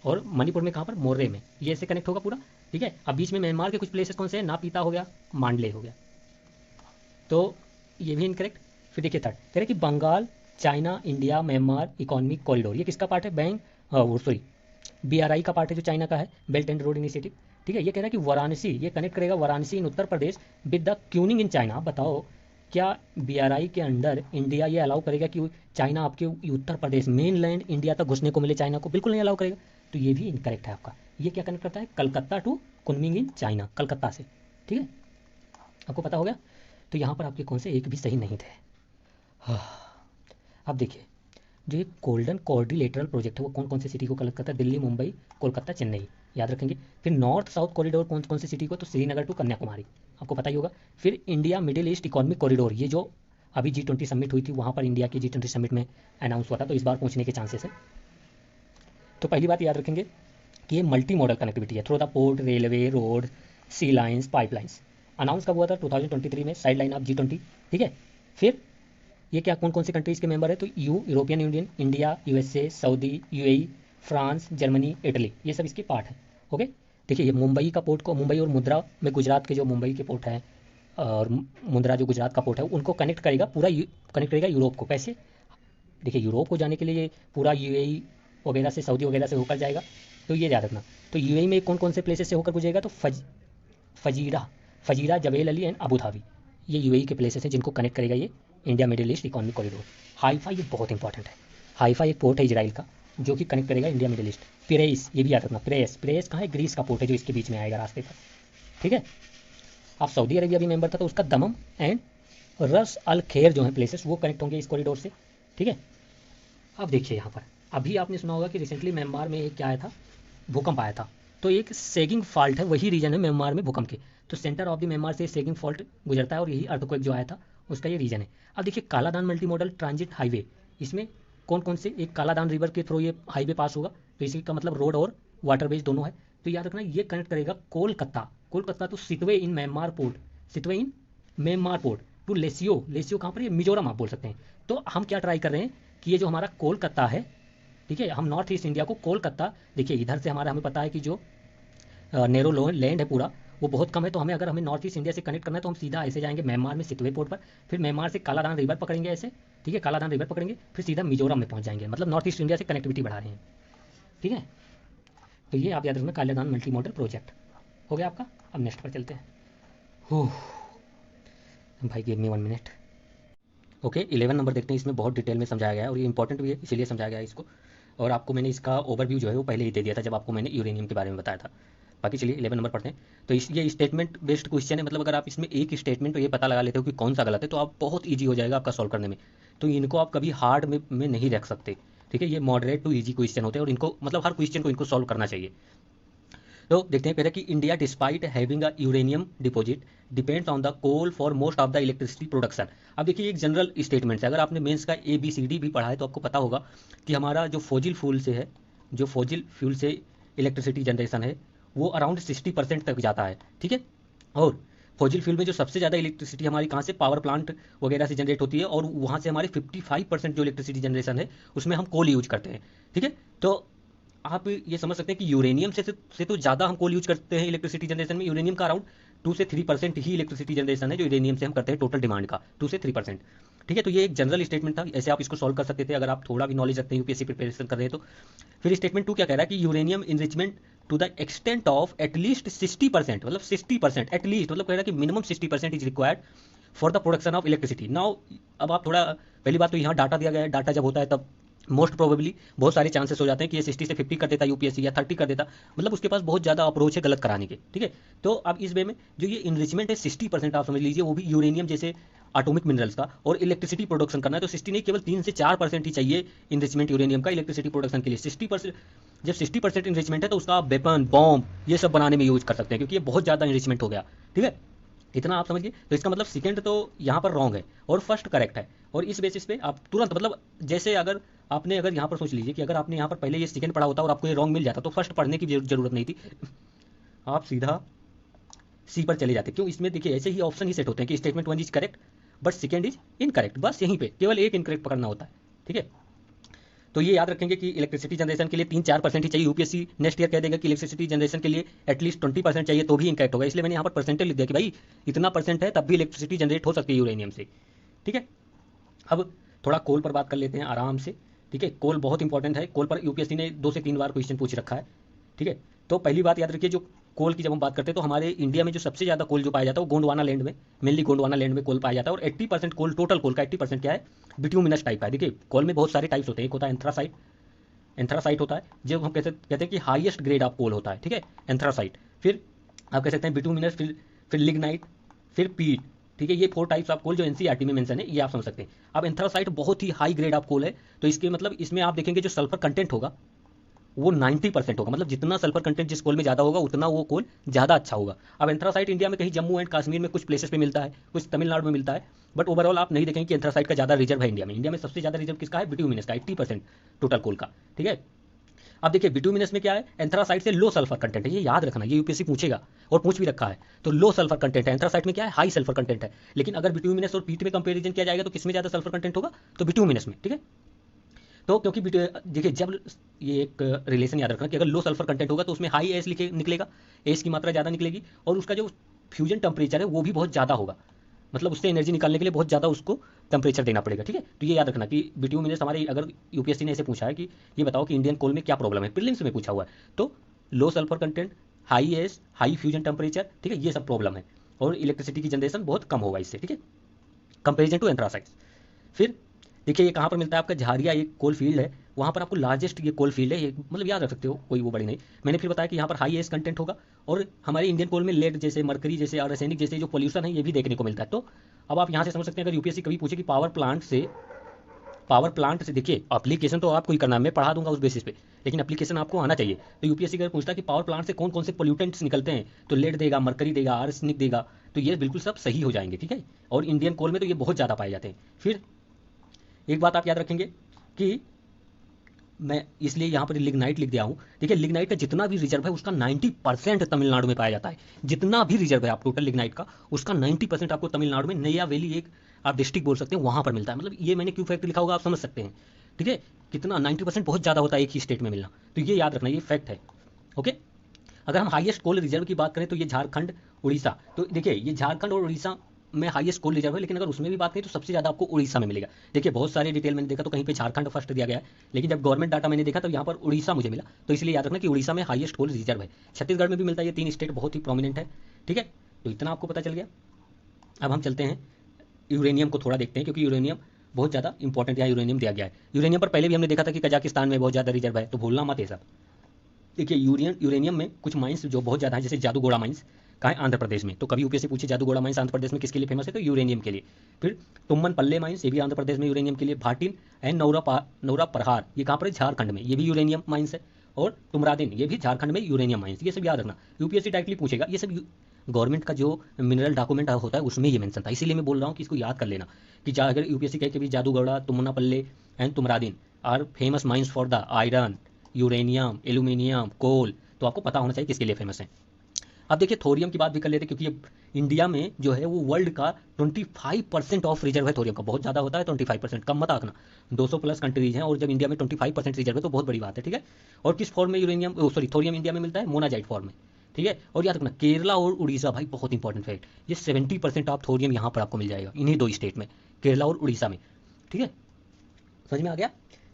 और मणिपुर में कहाँ पर, मोर्रे में, ये ऐसे कनेक्ट होगा पूरा। ठीक है, अब बीच में म्यांमार के कुछ प्लेसेस कौन से हैं, नापीता हो गया, मांडले हो गया, तो ये भी इनकरेक्ट। फिर देखिए थर्ड कह रहे कि Bengal China India Myanmar economic corridor, ये किसका पार्ट है, BRI का पार्ट है जो चाइना का है, बेल्ट एंड रोड इनिशिएटिव। ठीक है, ये कह रहा है कि वाराणसी, ये कनेक्ट करेगा वाराणसी इन Uttar Pradesh with the क्यूनिंग in China. बताओ क्या BRI के अंडर इंडिया ये अलाउ करेगा कि चाइना आपके Uttar Pradesh main land India तक घुसने को मिले, चाइना को बिल्कुल नहीं अलाउ करेगा। तो ये भी इनकरेक्ट है आपका। ये क्या कनेक्ट करता है, Calcutta to Kunming in China, Calcutta से। ठीक है, आपको पता हो गया। तो यहाँ पर आपके कौन से एक भी सही नहीं थे। अब देखिए जो ये गोल्डन कोऑर्डिनेटरल प्रोजेक्ट है वो कौन कौन सी सिटी को कनेक्ट करता है, दिल्ली, मुंबई, कोलकाता, चेन्नई, याद रखेंगे। फिर नॉर्थ साउथ कॉरिडोर कौन कौन सी सिटी को, तो श्रीनगर टू कन्याकुमारी, आपको पता ही होगा। फिर India middle east economic corridor, ये जो अभी G20 समिट हुई थी वहाँ पर इंडिया की G20 समिट में अनाउंस हुआ था, तो इस बार पूछने के चांसेस है। तो पहली बात याद रखेंगे कि ये मल्टी मॉडल कनेक्टिविटी है through the port, railway, road, sea lines, pipelines. Announce कब हुआ था, 2023 में, साइड लाइन ऑफ G20। ठीक है, फिर ये क्या कौन कौन सी कंट्रीज़ के मेंबर है, तो European union, India, USA, Saudi, UAE, France, Germany, Italy, ये सब इसके पार्ट हैं। ओके, देखिए ये मुंबई का पोर्ट को, मुंबई और मुंद्रा में गुजरात के जो मुंबई के पोर्ट हैं और मुंद्रा जो गुजरात का पोर्ट है, उनको कनेक्ट करेगा पूरा, कनेक्ट करेगा यूरोप को। कैसे, देखिए यूरोप को जाने के लिए ये पूरा UAE वगैरह से, सऊदी वगैरह से होकर जाएगा, तो ये याद रखना। तो UAE में कौन कौन से प्लेसेस से होकर गुजरेगा, तो फजीरा, Jebel Ali and Abu Dhabi, ये UAE के प्लेसेस हैं जिनको कनेक्ट करेगा ये India middle east economic corridor. Haifa ये बहुत इंपॉर्टेंट है, हाइफा एक पोर्ट है इजराइल का जो कि कनेक्ट करेगा इंडिया मिडिल ईस्ट। पिरेस, ये भी याद रखना, पिरेस कहाँ है, ग्रीस का पोर्ट है जो इसके बीच में आएगा रास्ते पर। ठीक है, अब सऊदी अरेबिया भी मेंबर था तो उसका दमम एंड रस अल खेर जो है प्लेसेस वो कनेक्ट होंगे इस कॉरिडोर से। ठीक है, अब देखिए यहाँ पर अभी आपने सुना होगा कि रिसेंटली म्यांमार में एक क्या आया था, भूकंप आया था। तो एक सेगिंग फॉल्ट है, वही रीजन है म्यांमार में भूकंप के, तो सेंटर ऑफ द म्यांमार से सेगिंग फॉल्ट गुजरता है और यही अर्थक्वेक जो आया था उसका ये रीजन है। अब देखिए Kaladan multi modal transit highway, इसमें कौन कौन से, एक कालादान रिवर के थ्रू ये हाईवे पास होगा, तो इसी का मतलब रोड और वाटरवेज दोनों है। तो याद रखना ये कनेक्ट करेगा Kolkata to Sittwe in Myanmar port to Lashio कहाँ पर, ये मिजोरम आप बोल सकते हैं। तो हम क्या ट्राई कर रहे हैं कि ये जो हमारा कोलकाता है, ठीक है, हम नॉर्थ ईस्ट इंडिया को कोलकाता, देखिए इधर से हमें पता है कि जो नेरो लैंड है पूरा वो बहुत कम है, तो अगर हमें नॉर्थ ईस्ट इंडिया से कनेक्ट करना है तो हम सीधा ऐसे जाएंगे म्यांमार में सितवे पोर्ट पर, फिर म्यांमार से कालादान रिवर पकड़ेंगे ऐसे, ठीक है, कालादान रिवर पकड़ेंगे, फिर सीधा मिजोरम में पहुंच जाएंगे, मतलब नॉर्थ ईस्ट इंडिया से कनेक्टिविटी बढ़ा रहे हैं। ठीक है, तो ये आप याद रखना, कालादान मल्टी मॉडल प्रोजेक्ट हो गया आपका। अब नेक्स्ट पर चलते हैं। भाई give me 1 minute. Okay, 11 number देखते हैं, इसमें बहुत डिटेल में समझाया गया है और ये इंपॉर्टेंट भी है इसीलिए समझाया गया है इसको, और आपको मैंने इसका ओवरव्यू जो है वो पहले ही दे दिया था जब आपको मैंने यूरेनियम के बारे में बताया था। बाकी चलिए 11 नंबर पढ़ते हैं। तो ये स्टेटमेंट बेस्ड क्वेश्चन है, मतलब अगर आप इसमें एक स्टेटमेंट तो ये पता लगा लेते हो कि कौन सा गलत है तो आप बहुत ईजी हो जाएगा आपका सॉल्व करने में। तो इनको आप कभी हार्ड में नहीं रख सकते, ठीक है, ये मॉडरेट टू ईजी क्वेश्चन होते हैं और इनको मतलब हर क्वेश्चन को इनको सॉल्व करना चाहिए। तो देखते हैं, कह रहा है कि India despite having a uranium deposit depends on the coal for most of the electricity production. अब देखिए एक जनरल स्टेटमेंट है, अगर आपने मेंस का ABCD भी पढ़ा है तो आपको पता होगा कि हमारा जो फॉजिल फ्यूल से है, जो फॉजिल फ्यूल से इलेक्ट्रिसिटी जनरेशन है वो अराउंड 60% तक जाता है, ठीक है। और फॉजिल फ्यूल में जो सबसे ज़्यादा इलेक्ट्रिसिटी हमारी कहाँ से, पावर प्लांट वगैरह से जनरेट होती है, और वहाँ से हमारे 55% जो इलेक्ट्रिसिटी जनरेशन है उसमें हम कोल यूज करते हैं, ठीक है। तो आप ये समझ सकते हैं कि यूरेनियम से तो ज़्यादा हम कोल यूज करते हैं इलेक्ट्रिसिटी जनरेशन में। यूरेनियम का अराउंड 2 से 3% ही इलेक्ट्रिसिटी जनरेशन है जो यूरेनियम से हम करते हैं टोटल डिमांड का, 2 से 3%, ठीक है। तो ये एक जनरल स्टेटमेंट था, ऐसे आप इसको सॉल्व कर सकते थे अगर आप थोड़ा भी नॉलेज रखते हैं, यूपीएससी प्रिपरेशन कर रहे हैं तो। फिर स्टेटमेंट 2 क्या कह रहा है कि uranium enrichment to the extent of at least 60%, मतलब 60% एटलीस्ट, मतलब कह रहा है कि minimum 60% is required for the production of electricity. Now अब आप थोड़ा, पहली बात तो यहाँ डाटा दिया गया है, डाटा जब होता है तब मोस्ट प्रोबेबली बहुत सारे चांसेस हो जाते हैं कि ये 60 से 50 कर देता यूपीएससी, या 30 कर देता, मतलब उसके पास बहुत ज़्यादा अप्रोच है गलत कराने के, ठीक है। तो अब इस वे में जो ये इनरिचमेंट है 60% आप समझ लीजिए, वो भी यूरेनियम जैसे एटॉमिक मिनरल्स का, और इलेक्ट्रिसिटी प्रोडक्शन करना है तो 60 नहीं, केवल 3 से 4% ही चाहिए इनरिचमेंट यूरेनियम का इलेक्ट्रिसिटी प्रोडक्शन के लिए। 60%, जब 60% इनरिचमेंट है तो उसका आप वेपन, बॉम्ब ये सब बनाने में यूज कर सकते हैं, क्योंकि ये बहुत ज़्यादा इनरिचमेंट हो गया, ठीक है। इतना आप समझिए। तो इसका मतलब सेकंड तो यहाँ पर रॉन्ग है और फर्स्ट करेक्ट है, और इस बेसिस पे आप तुरंत, मतलब जैसे अगर आपने, अगर यहाँ पर सोच लीजिए कि अगर आपने यहाँ पर पहले ये सेकंड पढ़ा होता और आपको ये रॉन्ग मिल जाता तो फर्स्ट पढ़ने की जरूरत नहीं थी, आप सीधा सी पर चले जाते। क्यों, इसमें देखिए ऐसे ही ऑप्शन ही सेट होते हैं कि statement 1 is correct but second is incorrect, बस यहीं पे केवल एक इनकरेक्ट पकड़ना होता है, ठीक है। तो ये याद रखेंगे कि इलेक्ट्रिसिटी जनरेशन के लिए 3-4% ही चाहिए। यूपीएससी नेक्स्ट ईयर कह देगा कि इलेक्ट्रिसिटी जनरेशन के लिए एटलीस्ट 20% चाहिए तो भी इनकरेक्ट होगा, इसलिए मैंने यहाँ पर परसेंटेज लिख दिया कि भाई इतना परसेंट है तब भी इलेक्ट्रिसिटी जनरेट हो सकती है यूरेनियम से, ठीक है। अब थोड़ा कोल पर बात कर लेते हैं आराम से, ठीक है। कोल बहुत इंपॉर्टेंट है, कोल पर यूपीएससी ने 2 से 3 बार क्वेश्चन पूछ रखा है, ठीक है। तो पहली बात याद रखिए, जो कोल की जब हम बात करते हैं तो हमारे इंडिया में जो सबसे ज़्यादा कोल जो पाया जाता है वो गोंडवाना लैंड में, मेनली गोंडवाना लैंड में कोल पाया जाता है, और 80% कोल, टोटल कोल का 80% क्या है, बिट्यूमिनस टाइप का है। देखिए कोल में बहुत सारे टाइप्स होते हैं, एक होता है एंथ्रासाइट, एंथ्रासाइट होता है जो हम कहते हैं कि हाईएस्ट ग्रेड ऑफ कोल होता है, ठीक है, एंथ्रासाइट। फिर आप कह सकते हैं बिटूमिनस, फिर लिग्नाइट, फिर पीट, ठीक है। ये 4 टाइप्स ऑफ कोल जो एनसीईआरटी में मेंशन है, ये आप समझ सकते हैं। अब एंथ्रासाइट बहुत ही हाई ग्रेड ऑफ कोल है, तो इसके मतलब इसमें आप देखेंगे जो सल्फर कंटेंट होगा वो 90% होगा, मतलब जितना सल्फर कंटेंट जिस कोल में ज़्यादा होगा उतना वो कोल ज़्यादा अच्छा होगा। अब एंथ्रासाइट इंडिया में कहीं जम्मू एंड कश्मीर में कुछ प्लेसेस पे मिलता है, कुछ तमिलनाडु में मिलता है, बट ओवरऑल आप नहीं देखेंगे कि एंथ्रासाइट का ज़्यादा रिजर्व है इंडिया में। इंडिया में सबसे ज़्यादा रिजर्व किसका है, बिट्यूमिनस का, 80% टोटल कोल का, ठीक है। अब देखिए बिट्यूमिनस में क्या है, एंथ्रासाइट से लो सल्फर कंटेंट है, ये याद रखना, ये यूपीएससी पूछेगा और पूछ भी रखा है। तो लो सल्फर कंटेंट है, एंथ्रासाइट में क्या है, हाई सल्फर कंटेंट है। लेकिन अगर बिट्यूमिनस और पीट में कंपेरिजन किया जाएगा तो किसमें ज़्यादा सल्फर कंटेंट होगा, तो बिट्यूमिनस में, ठीक है। तो क्योंकि देखिए जब ये एक रिलेशन याद रखना कि अगर लो सल्फर कंटेंट होगा तो उसमें हाई एस लिखे निकलेगा, एस की मात्रा ज़्यादा निकलेगी, और उसका जो फ्यूजन टेम्परेचर है वो भी बहुत ज़्यादा होगा, मतलब उससे एनर्जी निकालने के लिए बहुत ज़्यादा उसको टेम्परेचर देना पड़ेगा, ठीक है। तो ये याद रखना कि बिट्यूमिनस हमारे, अगर यूपीएससी ने ऐसे पूछा है कि ये बताओ कि इंडियन कोल में क्या प्रॉब्लम है, प्रीलिम्स में पूछा हुआ है, तो low sulphur content, high ash, high fusion temperature, ठीक है, ये सब प्रॉब्लम है, और इलेक्ट्रिसिटी की जनरेशन बहुत कम होगा इससे, ठीक है, कंपेरिजन टू एंथ्रासाइट्स। फिर देखिए ये कहाँ पर मिलता है, आपका झारिया एक कोल फील्ड है, वहाँ पर आपको लार्जेस्ट ये कोल फील्ड है, ये मतलब याद रख सकते हो, कोई वो बड़ी नहीं। मैंने फिर बताया कि यहाँ पर हाई एस कंटेंट होगा, और हमारे इंडियन कोल में लेड जैसे, मरकरी जैसे, आर्सेनिक जैसे जो पोल्यूशन है ये भी देखने को मिलता है। तो अब आप यहाँ से समझ सकते हैं, अगर यूपीएससी कभी पूछे कि पावर प्लांट से देखिए एप्लीकेशन तो आपको ही करना है, मैं पढ़ा दूंगा उस बेसिस पे, लेकिन एप्लीकेशन आपको आना चाहिए। तो यूपीएससी अगर पूछता है कि पावर प्लांट से कौन कौन से पोल्यूटेंट्स निकलते हैं, तो लेड देगा, मरकरी देगा, आर्सेनिक देगा, तो ये बिल्कुल सब सही हो जाएंगे, ठीक है। और इंडियन कोल में तो ये बहुत ज़्यादा पाए जाते हैं। फिर एक बात आप याद रखेंगे कि मैं इसलिए यहाँ पर लिग्नाइट लिख दिया हूँ, देखिए लिग्नाइट का जितना भी रिजर्व है उसका 90% तमिलनाडु में पाया जाता है। जितना भी रिजर्व है आप टोटल लिग्नाइट का, उसका 90% आपको तमिलनाडु में, नैया वैली एक आप डिस्ट्रिक्ट बोल सकते हैं, वहाँ पर मिलता है। मतलब ये मैंने क्यों फैक्ट लिखा होगा आप समझ सकते हैं, ठीक है। कितना 90% बहुत ज़्यादा होता है एक ही स्टेट में मिलना, तो ये याद रखना, ये फैक्ट है, ओके। अगर हम हाईएस्ट कोल रिजर्व की बात करें तो ये झारखंड, उड़ीसा, तो देखिए ये झारखंड और उड़ीसा में हाईएस्ट कोल रिजर्व है, लेकिन अगर उसमें भी बात करें तो सबसे ज़्यादा आपको उड़ीसा में मिलेगा। देखिए बहुत सारे डिटेल मैंने देखा तो कहीं पे झारखंड फर्स्ट दिया गया है, लेकिन जब गवर्नमेंट डाटा मैंने देखा तो यहाँ पर उड़ीसा मुझे मिला, तो इसलिए याद रखना कि उड़ीसा में हाईएस्ट कोल रिजर्व है। छत्तीसगढ़ में भी मिलता है, ये 3 स्टेट बहुत ही प्रोमिनेंट है, ठीक है। तो इतना आपको पता चल गया। अब हम चलते हैं यूरेनियम को थोड़ा देखते हैं, क्योंकि यूरेनियम बहुत ज़्यादा इंपॉर्टेंट यहाँ यूरेनियम दिया गया है। यूरेनियम पर पहले भी हमने देखा था कि कजाकिस्तान में बहुत ज़्यादा रिजर्व है, तो भूलना मत ये सब। देखिए यूरेनियम में कुछ माइंस जो बहुत ज़्यादा है, जैसे जादूगोड़ा माइंस कहाँ है, आंध्र प्रदेश में। तो कभी यूपीएससी पूछे जादूगोड़ा माइंस आंध्र प्रदेश में किसके लिए फेमस है, तो यूरेनियम के लिए। फिर तुम्मन पल्ले माइंस, ये भी आंध्र प्रदेश में यूरेनियम के लिए। भाटिन एंड नौरा प्रहार, ये कहाँ पर है, झारखंड में, ये भी यूरेनियम माइंस है। और तुमरादिन ये भी झारखंड में यूरेनियम माइंस, ये सब याद रखना, यूपीएससी डायरेक्टली पूछेगा। ये सब गवर्नमेंट का जो मिनरल डॉक्यूमेंट होता है उसमें ये मेंशन था, इसीलिए मैं बोल रहा हूँ कि इसको याद कर लेना कि अगर यूपीएससी कहे कि भी जादूगौड़ा, तुमनापल्ले एंड तुमरादिन are famous mines for the iron, uranium, aluminium, coal, तो आपको पता होना चाहिए किसके लिए फेमस है। अब देखिए थोरियम की बात भी कर लेते हैं, क्योंकि ये इंडिया में जो है वो वर्ल्ड का 25% ऑफ रिजर्व है थोरियम का, बहुत ज़्यादा होता है 25%, कम मत आंकना, 200 प्लस कंट्रीज हैं और जब इंडिया में 25% रिजर्व है तो बहुत बड़ी बात है, ठीक है। और किस फॉर्म में थोरियम इंडिया में मिलता है, मोनाजाइट फॉर्म में, ठीक है। और याद रखना केरला और उड़ीसा, भाई बहुत इंपॉर्टेंट फैक्ट, ये 70% ऑफ थोरियम यहाँ पर आपको मिल जाएगा, इन्हीं दो स्टेट में, केरला और उड़ीसा में, ठीक है। समझ में आ गया।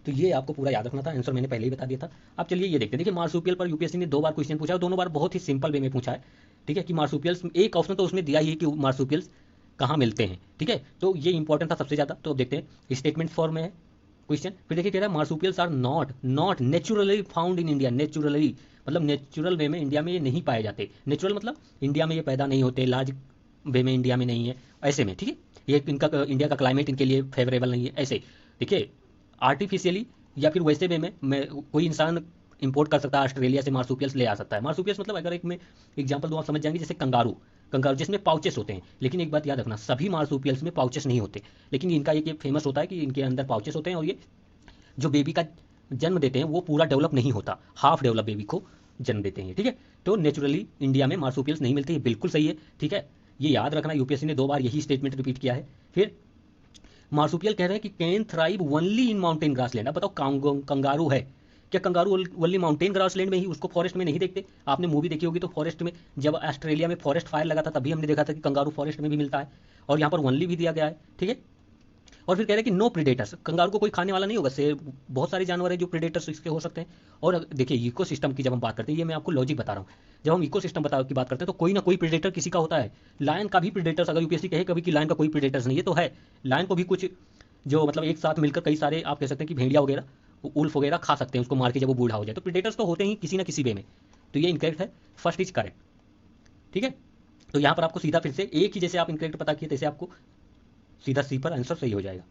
तो ये आपको पूरा याद रखना था, आंसर मैंने पहले ही बता दिया था। अब चलिए ये देखते हैं, देखिए मार्सुपियल पर यूपीएससी ने 2 बार क्वेश्चन पूछा और दोनों बार बहुत ही सिंपल वे में पूछा है, ठीक है, कि मार्सुपियल्स, एक ऑप्शन तो उसमें दिया ही है कि मार्सुपियल्स कहाँ मिलते हैं, ठीक है, तो ये इंपॉर्टेंट था सबसे ज़्यादा। तो अब देखते हैं स्टेटमेंट फॉर्म में है क्वेश्चन, फिर देखिए कह रहा है marsupials are not naturally found in India, naturally मतलब नेचुरल वे में इंडिया में ये नहीं पाए जाते, नेचुरल मतलब इंडिया में ये पैदा नहीं होते, लार्ज वे में इंडिया में नहीं है, ऐसे में, ठीक है, ये इनका इंडिया का क्लाइमेट इनके लिए फेवरेबल नहीं है, ऐसे देखिए आर्टिफिशियली या फिर वैसे वे में मैं कोई इंसान इंपोर्ट कर सकता है ऑस्ट्रेलिया से, मार्सुपियल्स ले आ सकता है। मार्सुपियल्स मतलब अगर एक मैं एग्जांपल दूँ आप समझ जाएंगे, जैसे कंगारू, कंगारू जिसमें पाउचेस होते हैं, लेकिन एक बात याद रखना सभी मार्सुपियल्स में पाउचेस नहीं होते, लेकिन इनका एक फेमस होता है कि इनके अंदर पाउचेस होते हैं और ये जो बेबी का जन्म देते हैं वो पूरा डेवलप नहीं होता, हाफ डेवलप बेबी को जन्म देते हैं, ठीक है। तो नेचुरली इंडिया में मार्सुपियल्स नहीं मिलते, ये बिल्कुल सही है, ठीक है, ये याद रखना, यूपीएससी ने 2 बार यही स्टेटमेंट रिपीट किया है। फिर मार्सुपियल कह रहे हैं कि can thrive only in mountain grassland. अब बताओ कंगारू है क्या, कंगारू ओनली माउंटेन ग्रासलैंड में ही, उसको फॉरेस्ट में नहीं देखते। आपने मूवी देखी होगी तो फॉरेस्ट में, जब ऑस्ट्रेलिया में फॉरेस्ट फायर लगा था तभी हमने देखा था कि कंगारू फॉरेस्ट में भी मिलता है, और यहाँ पर ओनली भी दिया गया है, ठीक है। और फिर कह रहे हैं कि नो प्रीडेटर्स, कंगारू को कोई खाने वाला नहीं होगा, शेर, बहुत सारे जानवर हैं जो प्रीडेटर्स इसके हो सकते हैं। और देखिए इकोसिस्टम की जब हम बात करते हैं, ये मैं आपको लॉजिक बता रहा हूँ, जब हम इकोसिस्टम की बात करते हैं तो कोई ना कोई प्रीडेटर किसी का होता है। लायन का भी प्रीडेटर्स, अगर यूपीएससी कहे कभी कि लायन का कोई प्रीडेटर्स नहीं है तो है, लायन को भी कुछ जो मतलब एक साथ मिलकर कई सारे आप कह सकते हैं कि भेड़िया वगैरह, उल्फ वगैरह खा सकते हैं उसको मार के जब वो बूढ़ा हो जाए, तो प्रीडेटर्स तो होते ही किसी ना किसी वे में, तो ये इनकरेक्ट है, फर्स्ट इज करेक्ट, ठीक है। तो यहाँ पर आपको सीधा फिर से एक ही, जैसे आप इनकरेक्ट पता किए तैसे आपको सीधा सी पर आंसर सही हो जाएगा।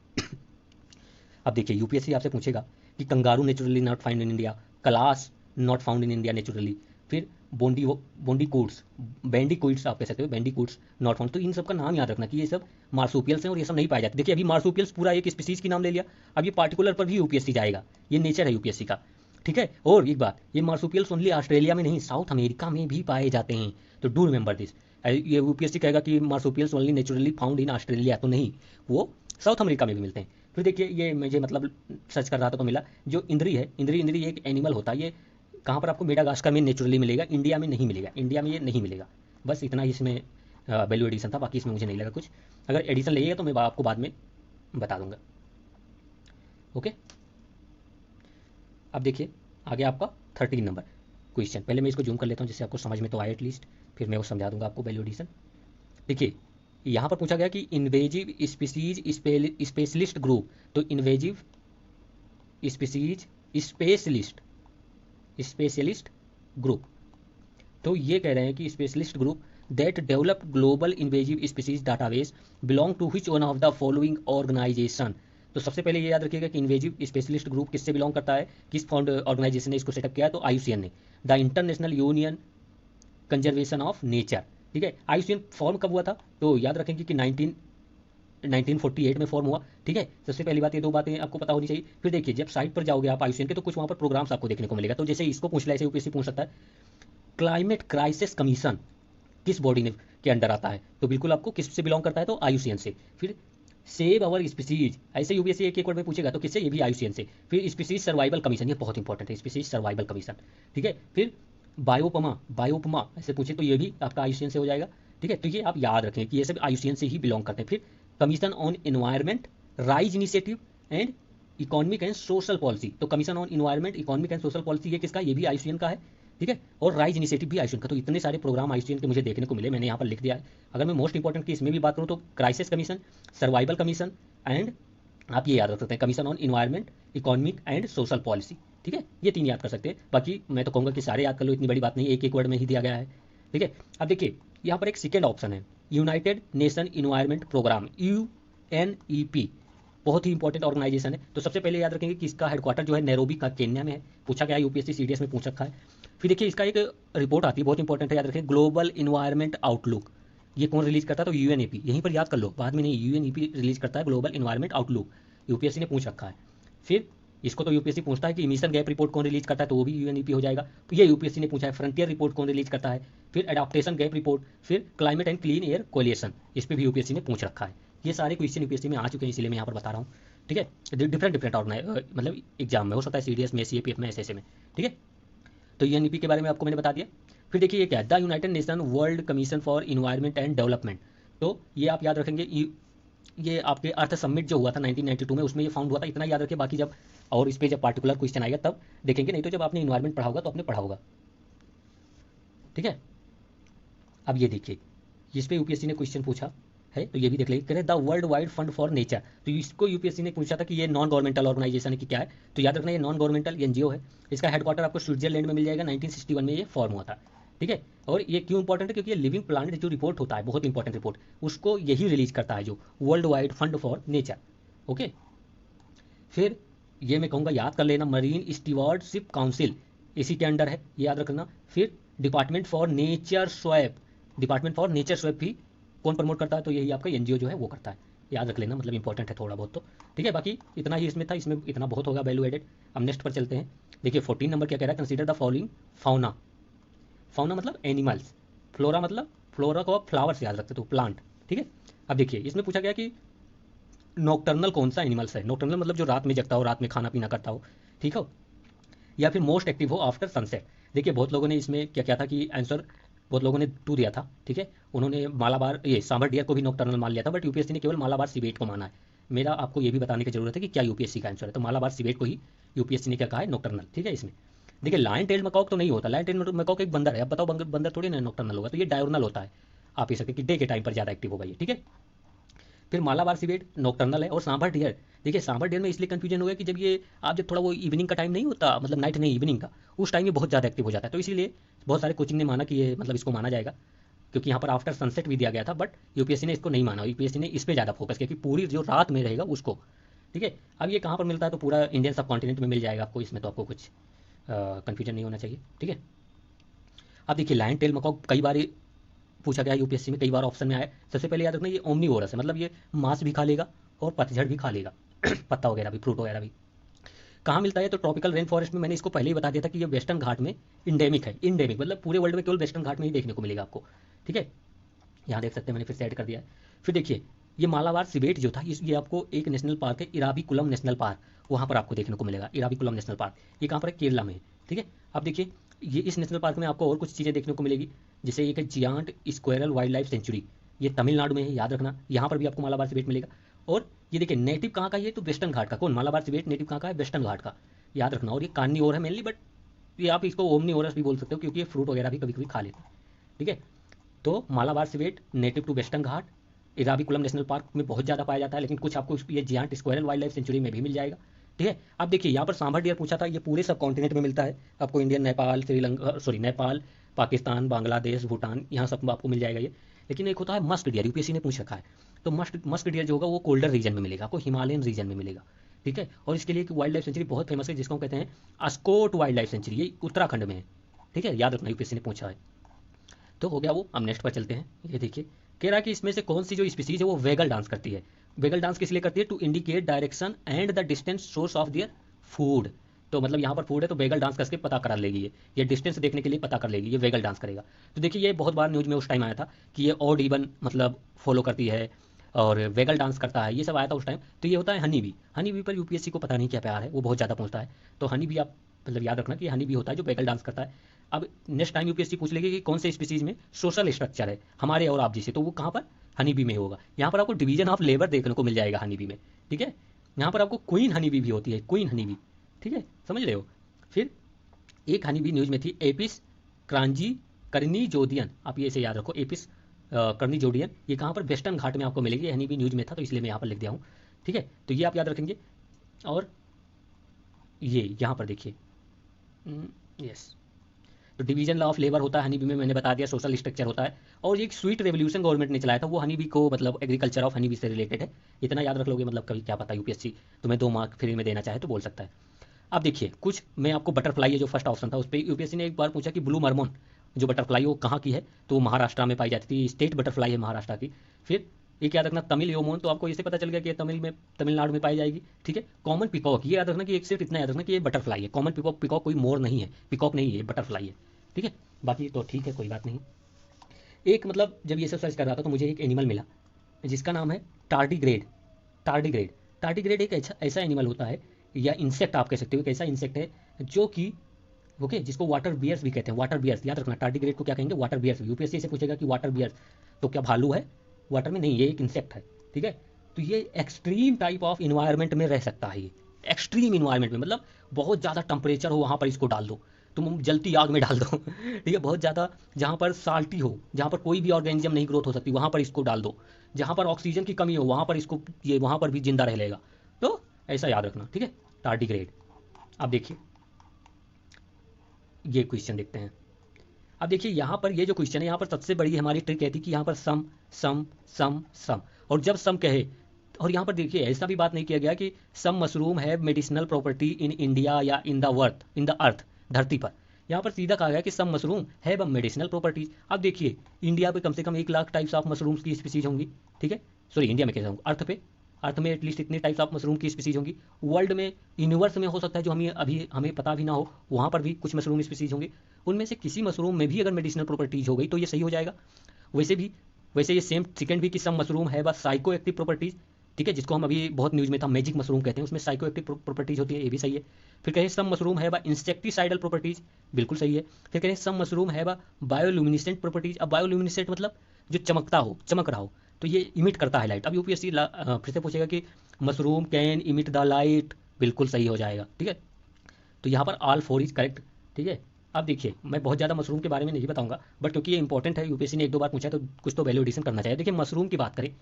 अब देखिए यूपीएससी आपसे पूछेगा कि kangaroo naturally not found in India, class not found in India naturally, फिर बोंडीकोट्स, बैंडिकोइट्स आप कह सकते हो, बैंडिकोट्स नॉट फाउंड, तो इन सब का नाम याद रखना कि ये सब मार्सुपियल्स हैं और ये सब नहीं पाए जाते। देखिए अभी मार्सुपियल्स पूरा एक स्पीसीज की नाम ले लिया, अब ये पार्टिकुलर पर भी यूपीएससी जाएगा, ये नेचर है यूपीएससी का, ठीक है। और एक बात, ये मार्सुपियल्स ओनली ऑस्ट्रेलिया में नहीं, साउथ अमेरिका में भी पाए जाते हैं, तो डू रिमेंबर दिस। ये यूपीएससी कहेगा कि marsupials only naturally found in Australia, तो नहीं, वो साउथ अमेरिका में भी मिलते हैं। फिर देखिए ये मुझे मतलब सर्च कर रहा था तो मिला, जो इंद्री है, इंद्री एक एनिमल होता है, ये कहाँ पर आपको मेडागास्कर में नेचुरली मिलेगा, इंडिया में नहीं मिलेगा, इंडिया में ये नहीं मिलेगा। बस इतना ही इसमें वैल्यू एडिशन था, बाकी इसमें मुझे नहीं लगा कुछ, अगर एडिशन लगेगा तो मैं आपको बाद में बता दूंगा, ओके। अब देखिए आगे आपका 13 नंबर क्वेश्चन, पहले मैं इसको जूम कर लेता हूँ जिससे आपको समझ में तो आए एटलीस्ट, फिर मैं वो समझा दूंगा आपको वैल्यू एडिशन। देखिए यहाँ पर पूछा गया कि इन्वेजिव स्पीसीज स्पेशलिस्ट ग्रुप, तो इन्वेजिव स्पीसीज स्पेशलिस्ट ग्रुप, तो ये कह रहे हैं कि specialist group that develop global invasive species database belong to which one of the following organisation. तो सबसे पहले ये याद रखिएगा कि इन्वेजिव स्पेशलिस्ट ग्रुप किससे बिलोंग करता है, किस फाउंड ऑर्गेनाइजेशन ने इसको सेटअप किया है, तो आईयूसीएन ने, the international union conservation of nature, ठीक है। आईयूसीएन फॉर्म कब हुआ था, तो याद रखेंगे कि 1948 में फॉर्म हुआ, ठीक है। सबसे पहली बात, ये 2 बातें आपको पता होनी चाहिए। फिर देखिए जब साइट पर जाओगे आप आईयूसीएन के, तो कुछ वहाँ पर प्रोग्राम्स आपको देखने को मिलेगा, तो जैसे इसको पूछ लिया, ऐसे यूपीएससी पूछ सकता है क्लाइमेट क्राइसिस कमीशन किस बॉडी ने के अंडर आता है, तो बिल्कुल आपको किस से बिलोंग करता है, तो आईयूसीएन से। फिर सेव अवर स्पीसीज, ऐसे यूपीएससी एक वर्ड में पूछेगा तो किससे, ये भी आईयूसीएन से। फिर स्पीसीज सर्वाइवल कमीशन, ये बहुत इंपॉर्टेंट है, स्पीसीज सर्वाइवल कमीशन, ठीक है। फिर बायोपमा ऐसे पूछे तो ये भी आपका आईयूसीएन से हो जाएगा, ठीक है। तो ये आप याद रखें कि ये सब आईयूसीएन से ही बिलोंग करते हैं। फिर commission on environment, rise initiative and economic and social policy, तो commission on environment, economic and social policy ये किसका, ये भी आईयूसीएन का है, ठीक है। और राइज इनिशिएटिव भी आईयूसीएन का। तो इतने सारे प्रोग्राम आईयूसीएन के मुझे देखने को मिले, मैंने यहाँ पर लिख दिया है। अगर मैं मोस्ट इंपॉर्टेंट की इसमें भी बात करूँ तो crisis commission, survival commission and आप ये याद रख सकते हैं commission on environment, economic and social policy, ठीक है। ये 3 याद कर सकते हैं, बाकी मैं तो कहूँगा कि सारे याद कर लो, इतनी बड़ी बात नहीं, एक वर्ड में ही दिया गया है, ठीक है। अब देखिए यहाँ पर एक सेकेंड ऑप्शन है, United Nation environment programme, UNEP, बहुत ही इंपॉर्टेंट ऑर्गेनाइजेशन है। तो सबसे पहले याद रखेंगे कि इसका हेडक्वार्टर जो है नैरोबी का केन्या में है, पूछा गया है यूपीएससी सीडीएस में पूछ रखा है। फिर देखिए इसका एक रिपोर्ट आती है, बहुत इंपॉर्टेंट है, याद रखें, ग्लोबल इन्वायरमेंट आउटलुक। ये कौन रिलीज करता है? तो यूएनईपी, यहीं पर याद कर लो, बाद में नहीं, यूएनईपी रिलीज करता है ग्लोबल इन्वायरमेंट आउटलुक, यूपीएससी ने पूछ रखा है। फिर इसको तो यूपीएससी पूछता है कि इमिशन गैप रिपोर्ट कौन रिलीज करता है, तो वो भी यूएनईपी हो जाएगा, तो ये यूपीएससी ने पूछा है। फ्रंटियर रिपोर्ट कौन रिलीज करता है, फिर एडाप्टेशन गैप रिपोर्ट, फिर climate and clean air coalition, इस पर भी यूपीएससी ने पूछ रखा है। ये सारे क्वेश्चन यूपीएससी में आ चुके हैं, इसलिए मैं यहाँ पर बता रहा हूँ। ठीक है, डिफरेंट डिफरेंट मतलब एग्जाम में हो सकता है, सीडीएस में, सीएपीएफ में, एसएसए में। ठीक है, तो यूएनईपी के बारे में आपको मैंने बता दिया। फिर देखिए ये क्या है, the United nation world commission for environment and development. तो ये आप याद रखेंगे, ये आपके अर्थ समिट जो हुआ था 1992 में, उसमें ये फाउंड हुआ था, इतना याद रखिए। बाकी जब और इस पर जब पार्टिकुलर क्वेश्चन आएगा तब देखेंगे, नहीं तो जब आपने इन्वायरमेंट पढ़ा होगा तो आपने पढ़ा होगा। ठीक है, अब ये देखिए, इस पे यूपीएससी ने क्वेश्चन पूछा है, तो ये भी देख लीजिए, कह रहे the world wide fund for nature. तो इसको यूपीएससी ने पूछा था कि ये नॉन गवर्नमेंटल ऑर्गेनाइजेशन है कि क्या है, तो याद रखना ये नॉन गवर्नमेंटल एनजीओ है। इसका हेडक्वार्टर आपको स्विट्जरलैंड में मिल जाएगा, 1961 में ये फॉर्म हुआ था। ठीक है, और ये क्यों इंपॉर्टेंट है, क्योंकि ये लिविंग प्लांट जो रिपोर्ट होता है, बहुत इंपॉर्टेंट रिपोर्ट, उसको यही रिलीज करता है, जो world wide fund for nature. Okay, फिर ये मैं कहूँगा याद कर लेना, मरीन स्टीवर्डशिप काउंसिल इसी के अंडर है, ये याद रखना। फिर department for nature swap, department for nature swap भी कौन प्रमोट करता है, तो यही आपका एनजीओ जो है वो करता है, याद रख लेना, मतलब इंपॉर्टेंट है थोड़ा बहुत तो। ठीक है, बाकी इतना ही इसमें था, इसमें इतना बहुत होगा वैल्यू एडेड। अब नेक्स्ट पर चलते हैं। देखिए 14 नंबर क्या कह रहा है, consider the following fauna. Fauna मतलब एनिमल्स, फ्लोरा मतलब फ्लोरा को आप फ्लावर से याद रखते तो प्लांट। ठीक है, अब देखिए इसमें पूछा गया कि नॉक्टर्नल कौन सा एनिमल्स है। नॉक्टर्नल मतलब जो रात में जगता हो, रात में खाना पीना करता हो, ठीक हो, या फिर मोस्ट एक्टिव हो आफ्टर सनसेट। देखिए बहुत लोगों ने इसमें क्या क्या था कि आंसर, बहुत लोगों ने 2 दिया था। ठीक है, उन्होंने मालाबार ये सांभर डियर को भी नॉक्टर्नल मान लिया था, बट यूपीएससी ने केवल मालाबार सिवेट को माना है। मेरा आपको ये भी बताने की जरूरत है कि क्या यूपीएससी का आंसर है, तो मालाबार सिवेट को ही यूपीएससी ने क्या कहा है, नॉक्टर्नल। ठीक है, इसमें देखिए लायन टेल मकॉक तो नहीं होता, लायन टेल मकॉक एक बंदर है। अब बताओ बंदर थोड़ी ना नॉक्टर्नल होगा, तो ये डायurnal होता है, आप ये सकते कि डे के टाइम पर ज़्यादा एक्टिव होगा ये। ठीक है, फिर मालाबार सिवेट नॉक्टर्नल है, और सांभर डियर, देखिए सांभर डियर में इसलिए कंफ्यूजन हो गया कि जब ये आप जब थोड़ा वो इवनिंग का टाइम नहीं होता, मतलब नाइट नहीं इवनिंग का, उस टाइम ये बहुत ज़्यादा एक्टिव हो जाता है, तो इसीलिए बहुत सारे कोचिंग ने माना कि ये मतलब इसको माना जाएगा, क्योंकि यहाँ पर आफ्टर सनसेट भी दिया गया था, बट यूपीएससी ने इसको नहीं माना, यूपीएससी ने इस पर ज़्यादा फोकस किया कि पूरी जो रात में रहेगा उसको। ठीक है, अब ये कहाँ पर मिलता है, तो पूरा इंडियन सब कॉन्टिनेंट में मिल जाएगा आपको, इसमें तो आपको कुछ कन्फ्यूजन नहीं होना चाहिए। ठीक है, अब देखिए लायन टेल मकॉक कई बार पूछा गया यूपीएससी में, कई बार ऑप्शन में आया। सबसे पहले याद रखना ये ओमनीवोरस है, मतलब ये मांस भी खा लेगा और पतझड़ भी खा लेगा पत्ता वगैरह भी, फ्रूट वगैरह भी। कहाँ मिलता है, तो ट्रॉपिकल रेन फॉरेस्ट में। मैंने इसको पहले ही बता दिया था कि ये वेस्टर्न घाट में इंडेमिक है, इंडेमिक मतलब पूरे वर्ल्ड में केवल वेस्टर्न घाट में ही देखने को मिलेगा आपको। ठीक है, यहाँ देख सकते हैं, मैंने फिर से ऐड कर दिया है। फिर देखिए ये मालाबार सिवेट जो था, ये आपको एक नेशनल पार्क है, इराविकुलम नेशनल पार्क, वहाँ पर आपको देखने को मिलेगा, इराविकुलम नेशनल पार्क। ये कहाँ पर है, केरला में है। ठीक है, अब देखिए ये इस नेशनल पार्क में आपको और कुछ चीज़ें देखने को मिलेगी, जैसे एक है giant squirrel wild life sanctuary, ये तमिलनाडु में है, याद रखना, यहाँ पर भी आपको मालाबार सिवेट मिलेगा। और ये देखिए नेटिव कहाँ का, ये तो वेस्टर्न घाट का, कौन, मालाबार सिवेट नेटिव कहाँ का है, वेस्टर्न घाट का, याद रखना। और ये कार्निवोर है मेनली, बट ये आप इसको ओमनीवोरस भी बोल सकते हो, क्योंकि ये फ्रूट वगैरह भी कभी कभी खा लेते हैं। ठीक है, तो Malabar civet native to western Ghat, Eravikulam national park में बहुत ज़्यादा पाया जाता है, लेकिन कुछ आपको ये giant squirrel wild life sanctuary में भी मिल जाएगा। ठीक है, अब देखिए यहाँ पर सांभर डियर पूछा था, ये पूरे सब कॉन्टिनेंट में मिलता है आपको, इंडियन, नेपाल, श्रीलंका, सॉरी नेपाल, पाकिस्तान, बांग्लादेश, भूटान, यहाँ सब आपको मिल जाएगा ये। लेकिन एक होता है मस्क डियर, यूपीएससी ने पूछ रखा है, तो मस्क डियर जो होगा वो कोल्डर रीजन में मिलेगा आपको, हिमालयन रीजन में मिलेगा। ठीक है, और इसके लिए एक वाइल्ड लाइफ सेंचुरी बहुत फेमस है, जिसको कहते हैं अस्कोट वाइल्ड लाइफ सेंचुरी, ये उत्तराखंड में है। ठीक है, याद रखना, यूपीएससी ने पूछा है। तो हो गया वो, अब नेक्स्ट पर चलते हैं। ये देखिए कह रहा है कि इसमें से कौन सी जो स्पीसीज है वो वेगल डांस करती है। वेगल डांस किस लिए करती है, to indicate direction and the distance source of their food. तो मतलब यहाँ पर फूड है तो वेगल डांस करके पता करा लेगी, ये डिस्टेंस देखने के लिए पता कर लेगी, ये वेगल डांस करेगा। तो देखिए ये बहुत बार न्यूज में उस टाइम आया था कि ये ऑड इवन मतलब फॉलो करती है और वेगल डांस करता है, ये सब आया था उस टाइम। तो ये होता है हनी बी, हनी बी पर यूपीएससी को पता नहीं क्या प्यार है, वो बहुत ज़्यादा पूछता है। तो हनी बी आप मतलब याद रखना कि हनी बी होता है जो वेगल डांस करता है। अब नेक्स्ट टाइम यूपीएससी पूछ लेगी कि कौन से स्पीसीज में सोशल स्ट्रक्चर है हमारे और आप जैसे, तो वो कहाँ पर, हनी बी में होगा। यहाँ पर आपको डिवीजन ऑफ लेबर देखने को मिल जाएगा हनी बी में। ठीक है, यहाँ पर आपको क्वीन हनी बी भी होती है, क्वीन हनी बी। ठीक है, समझ रहे हो। फिर एक हनी बी न्यूज में थी, एपिस क्रांजी करनी जोडियन, आप ये इसे याद रखो, एपिस करनी जोडियन, ये कहाँ पर, वेस्टर्न घाट में आपको मिलेगी। हनी बी न्यूज में था तो इसलिए मैं यहाँ पर लिख दिया हूँ। ठीक है, तो ये आप याद रखेंगे। और ये यहाँ पर देखिए, यस, तो डिवीजन लॉ ऑफ लेबर होता है हनी बी में, मैंने बता दिया, सोशल स्ट्रक्चर होता है। और एक स्वीट रेवोल्यूशन गवर्नमेंट ने चलाया था, वो हनी बी को मतलब एग्रीकल्चर ऑफ हनी बी से रिलेटेड है। इतना याद रख लोगे, मतलब कभी क्या पता यूपीएससी तुम्हें 2 मार्क फ्री में देना चाहे तो बोल सकता है। अब देखिए कुछ, मैं आपको बटरफ्लाई है जो फर्स्ट ऑप्शन था उस पर यूपीएससी ने एक बार पूछा कि ब्लू मरमोन जो बटरफ्लाई वो कहाँ की है, तो वो महाराष्ट्र में पाई जाती थी, स्टेट बटरफ्लाई है महाराष्ट्र की। फिर एक याद रखना तमिल योमोन, तो आपको इससे पता चल गया कि तमिल में, तमिलनाडु में पाई जाएगी, ठीक है। कॉमन पिकॉक, ये याद रखना कि एक सिर्फ इतना याद रखना कि ये बटरफ्लाई है, कॉमन पिकॉक, पिकॉक कोई मोर नहीं है, पिकॉक नहीं है, बटरफ्लाई है, ठीक है। बाकी तो ठीक है, कोई बात नहीं। एक मतलब जब ये सब सर्च कर रहा था तो मुझे एक एनिमल मिला जिसका नाम है टार्डिग्रेड। टार्डिग्रेड, टार्डिग्रेड एक ऐसा एनिमल होता है या इंसेक्ट आप कह सकते हो, एक ऐसा इंसेक्ट है जो कि ओके जिसको वाटर बियर्स भी कहते हैं, वाटर बियर्स याद रखना, टार्डिग्रेड को क्या कहेंगे, वाटर बियर्स। यूपीएससी से पूछेगा कि वाटर बियर्स तो क्या भालू है वाटर में, नहीं, ये एक इंसेक्ट है, ठीक है। तो ये एक्सट्रीम टाइप ऑफ इन्वायरमेंट में रह सकता है, ये एक्सट्रीम इन्वायरमेंट में, मतलब बहुत ज़्यादा टेम्परेचर हो वहाँ पर इसको डाल दो, तुम जलती आग में डाल दो ठीक है, बहुत ज़्यादा जहाँ पर साल्टी हो, जहाँ पर कोई भी ऑर्गेनिज्म नहीं ग्रोथ हो सकती वहाँ पर इसको डाल दो, जहाँ पर ऑक्सीजन की कमी हो वहाँ पर इसको, ये वहाँ पर भी जिंदा रह लेगा। तो ऐसा याद रखना, ठीक है, टार्डिग्रेड। अब देखिए ये क्वेश्चन देखते हैं। अब देखिए यहाँ पर ये जो क्वेश्चन है, यहाँ पर सबसे बड़ी हमारी ट्रिक कहती है कि यहाँ पर सम सम सम सम, और जब सम कहे, और यहाँ पर देखिए ऐसा भी बात नहीं किया गया कि सम मशरूम है मेडिसिनल प्रॉपर्टी इन इंडिया या in the worth, in the earth, धरती पर। यहाँ पर सीधा कहा गया कि सम मशरूम है व मेडिसिनल प्रॉपर्टीज। अब देखिए इंडिया पे कम से कम 1 लाख टाइप्स ऑफ मशरूम्स की स्पीसीज होंगी, ठीक है, सॉरी इंडिया में कह रहा हूँ, अर्थ पे, अर्थ में एटलीस्ट इतने टाइप्स ऑफ मशरूम की स्पीसीज होंगी। वर्ल्ड में, यूनिवर्स में हो सकता है जो हमें अभी हमें पता भी ना हो, वहाँ पर भी कुछ मशरूम स्पीसीज होंगे। उनमें से किसी मशरूम में भी अगर मेडिसिनल प्रॉपर्टीज हो गई तो ये सही हो जाएगा। वैसे ये सेम सेकंड भी कि सम मशरूम है बस साइको एक्टिव प्रॉपर्टीज, ठीक है, जिसको हम अभी बहुत न्यूज़ में था मैजिक मशरूम कहते हैं, उसमें साइको एक्टिव प्रॉपर्टीज होती है, ये भी सही है। फिर कहें सम मशरूम है बा इंसेक्टिसाइडल प्रॉपर्टीज, बिल्कुल सही है। फिर कहें सम मशरूम है बा बायोल्यूमिनेसेंट प्रॉपर्टीज। अब बायोल्यूमिनेसेंट मतलब जो चमकता हो, चमक रहा हो, तो ये इमिट करता है लाइट। अब यूपीएससी फिर से पूछेगा कि mushroom can emit the light, बिल्कुल सही हो जाएगा, ठीक है। तो यहाँ पर ऑल 4 इज करेक्ट, ठीक है। अब देखिए मैं बहुत ज़्यादा मशरूम के बारे में नहीं बताऊंगा, बट क्योंकि ये इंपॉर्टेंट है, यूपीएससी ने 1-2 बार पूछा है तो कुछ तो वैल्यू एडिशन करना चाहिए। देखिए मशरूम की बात करें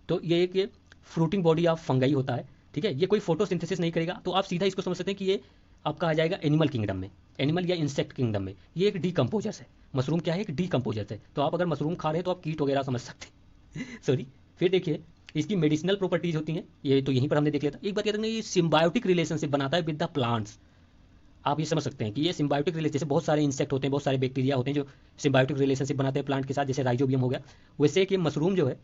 तो ये एक फ्रूटिंग बॉडी ऑफ फंगाई होता है, ठीक है। ये कोई फोटोसिंथेसिस नहीं करेगा, तो आप सीधा इसको समझ सकते हैं कि ये आपका आ जाएगा एनिमल किंगडम में, एनिमल या इंसेक्ट किंगडम में। ये एक डीकम्पोजर्स है, मशरूम क्या है, एक डीकम्पोजर्स है। तो आप अगर मशरूम खा रहे हैं तो आप कीट वगैरह समझ सकते हैं सॉरी। फिर देखिए इसकी मेडिसिनल प्रॉपर्टीज होती हैं, ये तो यहीं पर हमने देख लिया था। एक बात याद रखना, ये सिम्बायोटिक रिलेशनशिप बनाता है विद द प्लांट्स। आप ये समझ सकते हैं कि ये सिम्बायोटिक रिलेशन, जैसे बहुत सारे इंसेक्ट होते हैं, बहुत सारे बैक्टीरिया होते हैं जो सिम्बायोटिक रिलेशनशिप बनाते हैं प्लांट के साथ, जैसे राइजोबियम हो गया, वैसे कि मशरूम जो है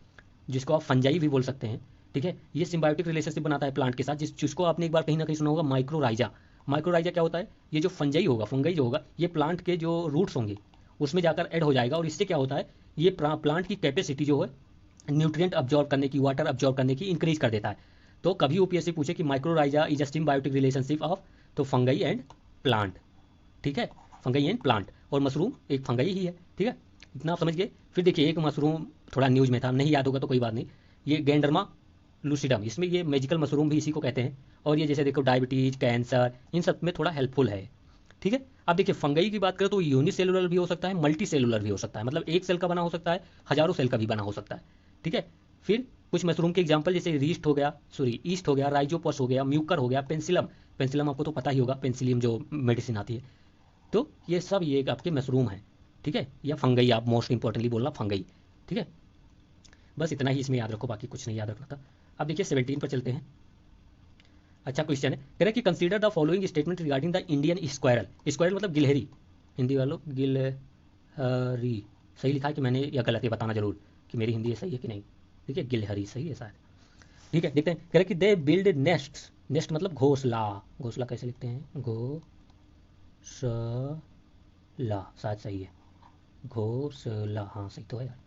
जिसको आप फंजाई भी बोल सकते हैं, ठीक है, ये सिम्बायोटिक रिलेशनशिप बनाता है प्लांट के साथ, जिसको आपने एक बार कहीं ना कहीं सुना होगा माइक्रोराइजा। माइक्रोराइजा क्या होता है, ये जो फंजाई होगा, फंगाई जो होगा, ये प्लांट के जो रूट्स होंगे उसमें जाकर ऐड हो जाएगा, और इससे क्या होता है, ये प्लांट की कैपेसिटी जो है न्यूट्रिएंट अब्जॉर्ब करने की, वाटर अब्जॉर्ब करने की इंक्रीज कर देता है। तो कभी यूपीएससी पूछे कि mycorrhiza is a symbiotic relationship of, तो फंगाई एंड प्लांट, ठीक है, फंगाई एंड प्लांट, और मशरूम एक फंगाई ही है, ठीक है, इतना आप समझ गए। फिर देखिए एक मशरूम थोड़ा न्यूज़ में था, नहीं याद होगा तो कोई बात नहीं, ये गैंडरमा लूसिडम, इसमें ये मैजिकल मशरूम भी इसी को कहते हैं, और ये जैसे देखो डायबिटीज, कैंसर, इन सब में थोड़ा हेल्पफुल है, ठीक है। अब देखिए फंगई की बात करें तो यूनिसेलुलर भी हो सकता है, मल्टी सेलुलर भी हो सकता है, मतलब एक सेल का बना हो सकता है, हजारों सेल का भी बना हो सकता है, ठीक है। फिर कुछ मशरूम के एग्जाम्पल जैसे रीस्ट हो गया, सॉरी ईस्ट हो गया, राइजोपस हो गया, म्यूकर हो गया, पेंसिलम, पेंसिलम आपको तो पता ही होगा, पेंसिलियम जो मेडिसिन आती है। तो ये सब ये आपके मशरूम हैं, ठीक है, या फंगई, आप मोस्ट इंपॉर्टेंटली बोलना फंगई, ठीक है। बस इतना ही इसमें याद रखो, बाकी कुछ नहीं याद रखना था। अब देखिए 17 पर चलते हैं। अच्छा क्वेश्चन है, कह रहे कि consider the following statement regarding the Indian squirrel. Squirrel मतलब गिलहरी, हिंदी वालों गिलहरी, सही लिखा है कि मैंने, या गलत है बताना जरूर कि मेरी हिंदी सही है कि नहीं, ठीक है, गिलहरी सही है शायद, ठीक है। देखते हैं, कह रहे कि दे बिल्ड नेस्ट, नेस्ट मतलब घोंसला, घोंसला कैसे लिखते हैं, घोंसला, शायद सही है, घोंसला, हाँ सही तो है यार,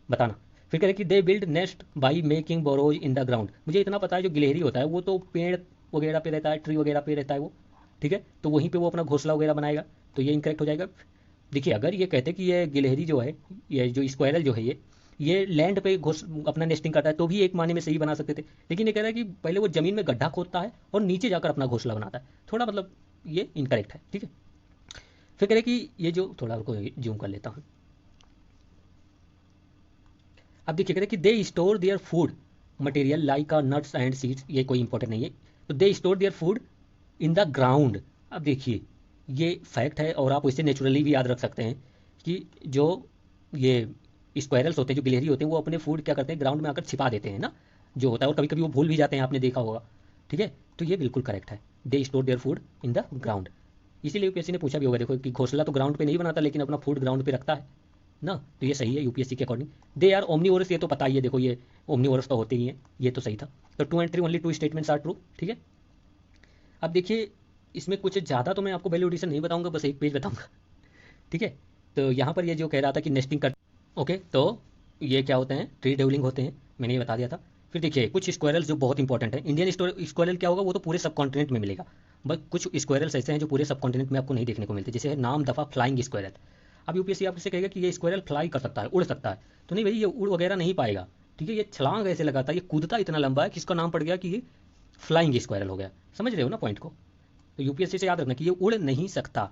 बताना। फिर कह रहे कि they build nest by making borrows in the ground. मुझे इतना पता है जो गिलहरी होता है वो तो पेड़ वगैरह पे रहता है, ट्री वगैरह पे रहता है वो, ठीक है, तो वहीं पे वो अपना घोंसला वगैरह बनाएगा, तो ये इनकरेक्ट हो जाएगा। देखिए अगर ये कहते कि ये गिलहरी जो है, ये जो स्क्वायरल जो है, ये लैंड पे घोंस अपना नेस्टिंग करता है, तो भी एक माने में सही बना सकते थे, लेकिन ये कह रहा है कि पहले वो ज़मीन में गड्ढा खोदता है और नीचे जाकर अपना घोंसला बनाता है, थोड़ा मतलब ये इनकरेक्ट है, ठीक है। फिर कह रहे कि ये जो, थोड़ा उनको जूम कर लेता हूँ। अब देखिए कह रहे कि they store their food material like nuts and seeds, ये कोई इंपॉर्टेंट नहीं है, तो they store their food in the ground. अब देखिए ये फैक्ट है और आप इसे नेचुरली भी याद रख सकते हैं कि जो ये स्क्वायरल्स होते हैं, जो गिलहरी होते हैं, वो अपने फूड क्या करते हैं, ग्राउंड में आकर छिपा देते हैं ना, जो होता है, और कभी कभी वो भूल भी जाते हैं, आपने देखा होगा। ठीक है, तो ये बिल्कुल करेक्ट है, they store their food in the ground. इसीलिए यूपीएससी ने पूछा भी होगा, देखो कि घोंसला तो ग्राउंड पे नहीं बनाता लेकिन अपना फूड ग्राउंड पे रखता है ना, तो ये सही है यूपीएससी के अकॉर्डिंग। दे आर ओमनीवोरस, ये तो पता ही है, देखो ये ओमनीवोरस तो होते ही हैं, ये तो सही था। तो 2 and 3 only 2 statements are true. ठीक है, अब देखिए इसमें कुछ ज़्यादा तो मैं आपको वैल्यू एडिशन नहीं बताऊंगा, बस एक पेज बताऊंगा। ठीक है, तो यहाँ पर ये जो कह रहा था कि नेस्टिंग कर, ओके, तो ये क्या होते हैं, ट्री डेवलिंग होते हैं, मैंने ये बता दिया था। फिर देखिए कुछ स्क्वायरल्स जो बहुत इंपॉर्टेंट है, इंडियन स्क्वायरल क्या होगा, वो तो पूरे सब कॉन्टिनेंट में मिलेगा, बट कुछ स्क्वायरल्स ऐसे हैं जो पूरे सब कॉन्टिनेंट में आपको नहीं देखने को मिलते, जैसे नाम दफ़ा फ्लाइंग स्क्वायरल। अब यूपीएससी आपसे कहेगा कि ये स्क्वायरल फ्लाई कर सकता है, उड़ सकता है, तो नहीं भाई, ये उड़ वगैरह नहीं पाएगा। ठीक है, ये छलांग ऐसे लगाता है, ये कूदता इतना लंबा है कि इसका नाम पड़ गया कि ये फ्लाइंग स्क्वायरल हो गया। समझ रहे हो ना पॉइंट को, तो यूपीएससी से याद रखना कि ये उड़ नहीं सकता।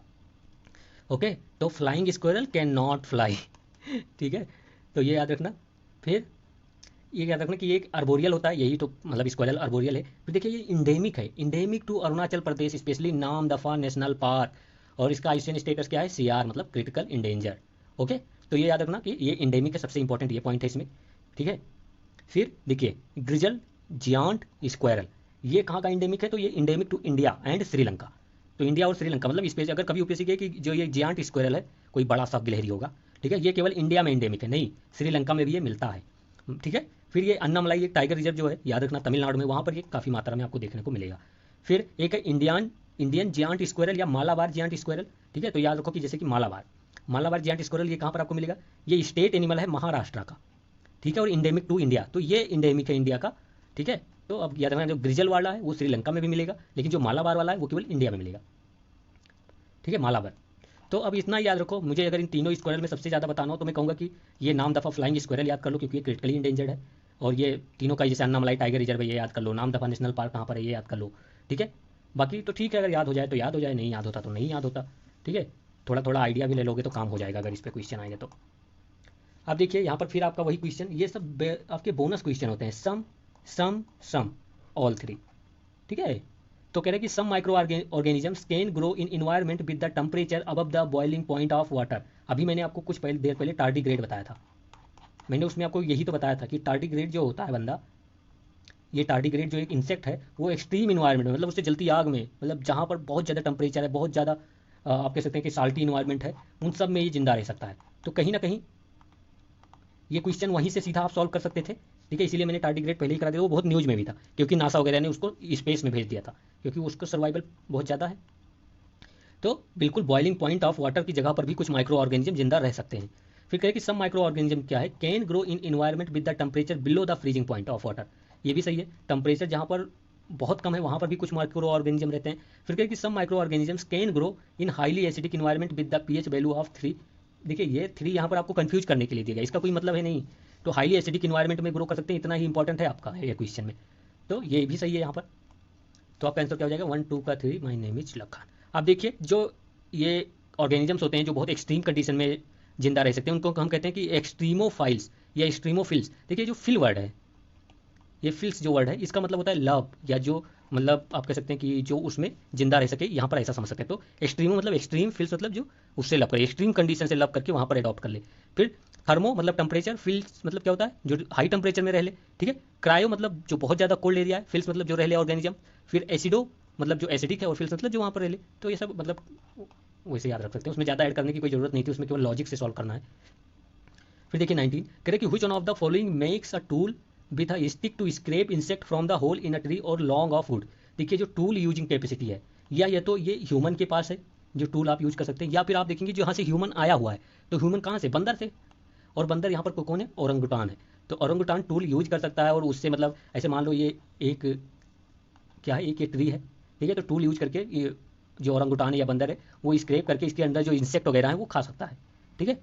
ओके, तो flying squirrel can not fly. ठीक है, तो ये याद रखना। फिर ये याद रखना कि ये एक अर्बोरियल होता है, यही तो मतलब स्क्वायरल अर्बोरियल है। फिर देखिए ये इंडेमिक है, endemic to Arunachal Pradesh, specially Namdapha national park, और इसका आईसीएन स्टेटस क्या है, सीआर, मतलब क्रिटिकल इंडेंजर। ओके, तो ये याद रखना कि ये इंडेमिक है, सबसे इंपॉर्टेंट ये पॉइंट है इसमें। ठीक है, फिर देखिए ग्रिजल जियांट स्क्वायरल, ये कहाँ का इंडेमिक है, तो ये endemic to India and Sri Lanka. तो इंडिया और श्रीलंका, मतलब इस पे अगर कभी यूपीएससी के कि जो ये जियांट स्क्वायरल है, कोई बड़ा सा गिलहरी होगा, ठीक है, ये केवल इंडिया में इंडेमिक है, नहीं श्रीलंका में भी ये मिलता है। ठीक है, फिर ये अन्नामलाई एक टाइगर रिजर्व जो है, याद रखना तमिलनाडु में, वहाँ पर ये काफ़ी मात्रा में आपको देखने को मिलेगा। फिर एक है इंडियन जियांट स्क्वायरल या मालाबार जियांट स्क्वायरल। ठीक है, तो याद रखो कि जैसे कि मालाबार जियांट स्क्वायरल ये कहाँ पर आपको मिलेगा, ये स्टेट एनिमल है महाराष्ट्र का। ठीक है, और इंडेमिक टू इंडिया, तो ये इंडेमिक है इंडिया का। ठीक है, तो अब याद रखना जो ग्रिजल वाला है वो श्रीलंका में भी मिलेगा, लेकिन जो मालाबार वाला है वो केवल इंडिया में मिलेगा। ठीक है, मालाबार। तो अब इतना याद रखो, मुझे अगर इन तीनों स्क्वायरल में सबसे ज़्यादा बताना हो तो मैं कहूँगा कि ये नाम दफ़ा फ्लाइंग स्क्वायरल याद कर लो, क्योंकि ये क्रिटिकली इंडेंजर्ड है। और ये तीनों का जैसे अन्नामलाई टाइगर रिजर्व है, ये याद कर लो, नाम दफ़ा नेशनल पार्क कहाँ पर है ये याद कर लो। ठीक है, बाकी तो ठीक है, अगर याद हो जाए तो याद हो जाए, नहीं याद होता तो नहीं याद होता। ठीक है, थोड़ा थोड़ा आइडिया भी ले लोगे तो काम हो जाएगा अगर इस पर क्वेश्चन आएंगे तो। अब देखिए यहाँ पर फिर आपका वही क्वेश्चन, ये सब आपके बोनस क्वेश्चन होते हैं, सम सम सम ऑल थ्री। ठीक है, तो कह रहे हैं कि some micro organisms can grow in environment with the temperature above the boiling point of water. अभी मैंने आपको कुछ देर पहले टार्डिग्रेड बताया था, मैंने उसमें आपको यही तो बताया था कि टार्डिग्रेड जो होता है बंदा, ये टार्डिग्रेड जो एक इंसेक्ट है वो एक्सट्रीम इन्वायरमेंट में, मतलब उससे जलती आग में, मतलब जहाँ पर बहुत ज़्यादा टेम्परेचर है, बहुत ज़्यादा आप कह सकते हैं कि साल्टी इन्वायरमेंट है, उन सब में ये जिंदा रह सकता है। तो कहीं ना कहीं ये क्वेश्चन वहीं से सीधा आप सॉल्व कर सकते थे। ठीक है, इसीलिए मैंने टार्डिग्रेड पहले ही करा दिया, वो बहुत न्यूज़ में भी था, क्योंकि नासा वगैरह ने उसको स्पेस में भेज दिया था, क्योंकि उसका सर्वाइवल बहुत ज़्यादा है। तो बिल्कुल बॉइलिंग पॉइंट ऑफ वाटर की जगह पर भी कुछ माइक्रो ऑर्गेनिज्म जिंदा रह सकते हैं। फिर कहे कि सब माइक्रो ऑर्गेनिज्म क्या है, can grow in environment with the temperature below the freezing point of water. ये भी सही है, टेम्परेचर जहाँ पर बहुत कम है वहाँ पर भी कुछ माइक्रो ऑर्गेनिज्म रहते हैं। फिर कहे कि सब micro organisms can grow in highly acidic environment with the pH value of 3। देखिए ये 3 यहाँ पर आपको कंफ्यूज करने के लिए दिया गया, इसका कोई मतलब है नहीं। तो हाईली एसिडिक इन्वायरमेंट में ग्रो कर सकते हैं, इतना ही इंपॉर्टेंट है आपका ये क्वेश्चन में, तो ये भी सही है यहाँ पर। तो आपका आंसर क्या हो जाएगा, 1 2 का 3, माई नेम इज लखान। अब देखिए जो ये ऑर्गेनिजम्स होते हैं जो बहुत एक्सट्रीम कंडीशन में जिंदा रह सकते हैं, उनको हम कहते हैं कि एक्सट्रीमोफाइल्स या एक्सट्रीमोफिल्स। देखिए जो फिल वर्ड है, ये फिल्स जो वर्ड है, इसका मतलब होता है लव, या जो मतलब आप कह सकते हैं कि जो उसमें जिंदा रह सके, यहाँ पर ऐसा समझ सकते हैं। तो एक्सट्रीमो मतलब एक्सट्रीम, फिल्स मतलब जो उससे लव करे, एक्सट्रीम कंडीशन से लव करके वहाँ पर अडॉप्ट कर ले। फिर थर्मो मतलब टेम्परेचर, फिल्स मतलब क्या होता है जो हाई टेम्परेचर में रह ले। ठीक है, क्रायो मतलब जो बहुत ज़्यादा कोल्ड एरिया है, फिल्स मतलब जो रह ले ऑर्गेनिज्म। फिर एसिडो मतलब जो एसिडिक है, और फिल्स मतलब जो वहाँ पर रह ले। तो ये सब मतलब वैसे याद रख सकते हैं, उसमें ज़्यादा ऐड करने की कोई जरूरत नहीं थी, उसमें केवल लॉजिक से सॉल्व करना है। फिर देखिए 19 कह रहे कि which one of the following makes a tool with a stick to scrape insect from the hole in a tree और लॉन्ग ऑफ वुड। देखिए जो टूल यूजिंग कैपेसिटी है, या ये तो ये ह्यूमन के पास है जो टूल आप यूज कर सकते हैं, या फिर आप देखेंगे जो यहाँ से ह्यूमन आया हुआ है, तो ह्यूमन कहाँ से, बंदर से, और बंदर यहाँ पर कौन है, औरंगुटान है। तो औरंगुटान टूल यूज कर सकता है, और उससे मतलब ऐसे मान लो ये एक क्या है, एक ये ट्री है। ठीक है, तो टूल यूज करके ये जो औरंगुटान है या बंदर है वो स्क्रैप करके इसके अंदर जो इंसेक्ट वगैरह है वो खा सकता है। ठीक है,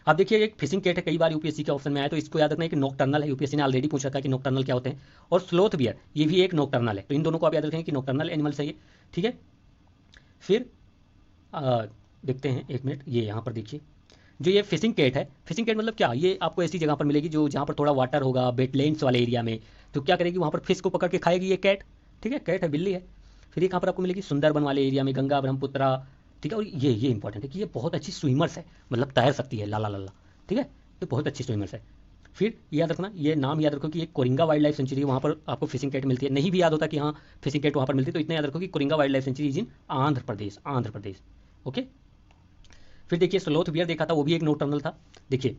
अब देखिए एक फिशिंग कैट है, कई बार यूपीएससी के ऑप्शन में आया, तो इसको याद रखना है कि नॉकटर्नल है, यूपीएससी ने ऑलरेडी पूछ रखा है कि नॉकटर्नल क्या होते हैं। और स्लोथ बियर ये भी एक नॉकटर्नल है, तो इन दोनों को आप याद रखें कि नॉकटर्नल एनिमल्स है ये। ठीक है, फिर देखते हैं, एक मिनट, ये यहाँ पर देखिए जो ये फिशिंग कैट है, फिशिंग कैट मतलब क्या, ये आपको ऐसी जगह पर मिलेगी जो जहाँ पर थोड़ा वाटर होगा, वेटलैंड्स वाले एरिया में, तो क्या करेगी वहाँ पर फिश को पकड़ के खाएगी ये कैट। ठीक है, कैट है, बिल्ली है। फिर ये कहाँ पर आपको मिलेगी, सुंदरबन वाले एरिया में, गंगा ब्रह्मपुत्रा, ठीक है। और ये इंपॉर्टेंट है कि ये बहुत अच्छी स्विमर्स है, मतलब तैर सकती है, लाला लल्ला, ठीक है, तो बहुत अच्छी स्विमर्स है। फिर याद रखना, ये नाम याद रखो कि एक कोरिंगा वाइल्ड लाइफ सेंचुरी, वहाँ पर आपको फिशिंग कैट मिलती है। नहीं भी याद होता कि हाँ फिशिंग कैट वहाँ पर मिलती है, तो इतना याद रखो कि Coringa wild life sanctuary is in Andhra Pradesh, Andhra Pradesh, okay. फिर देखिए स्लोथ बियर देखा था, वो भी एक नोटर्नल था। देखिए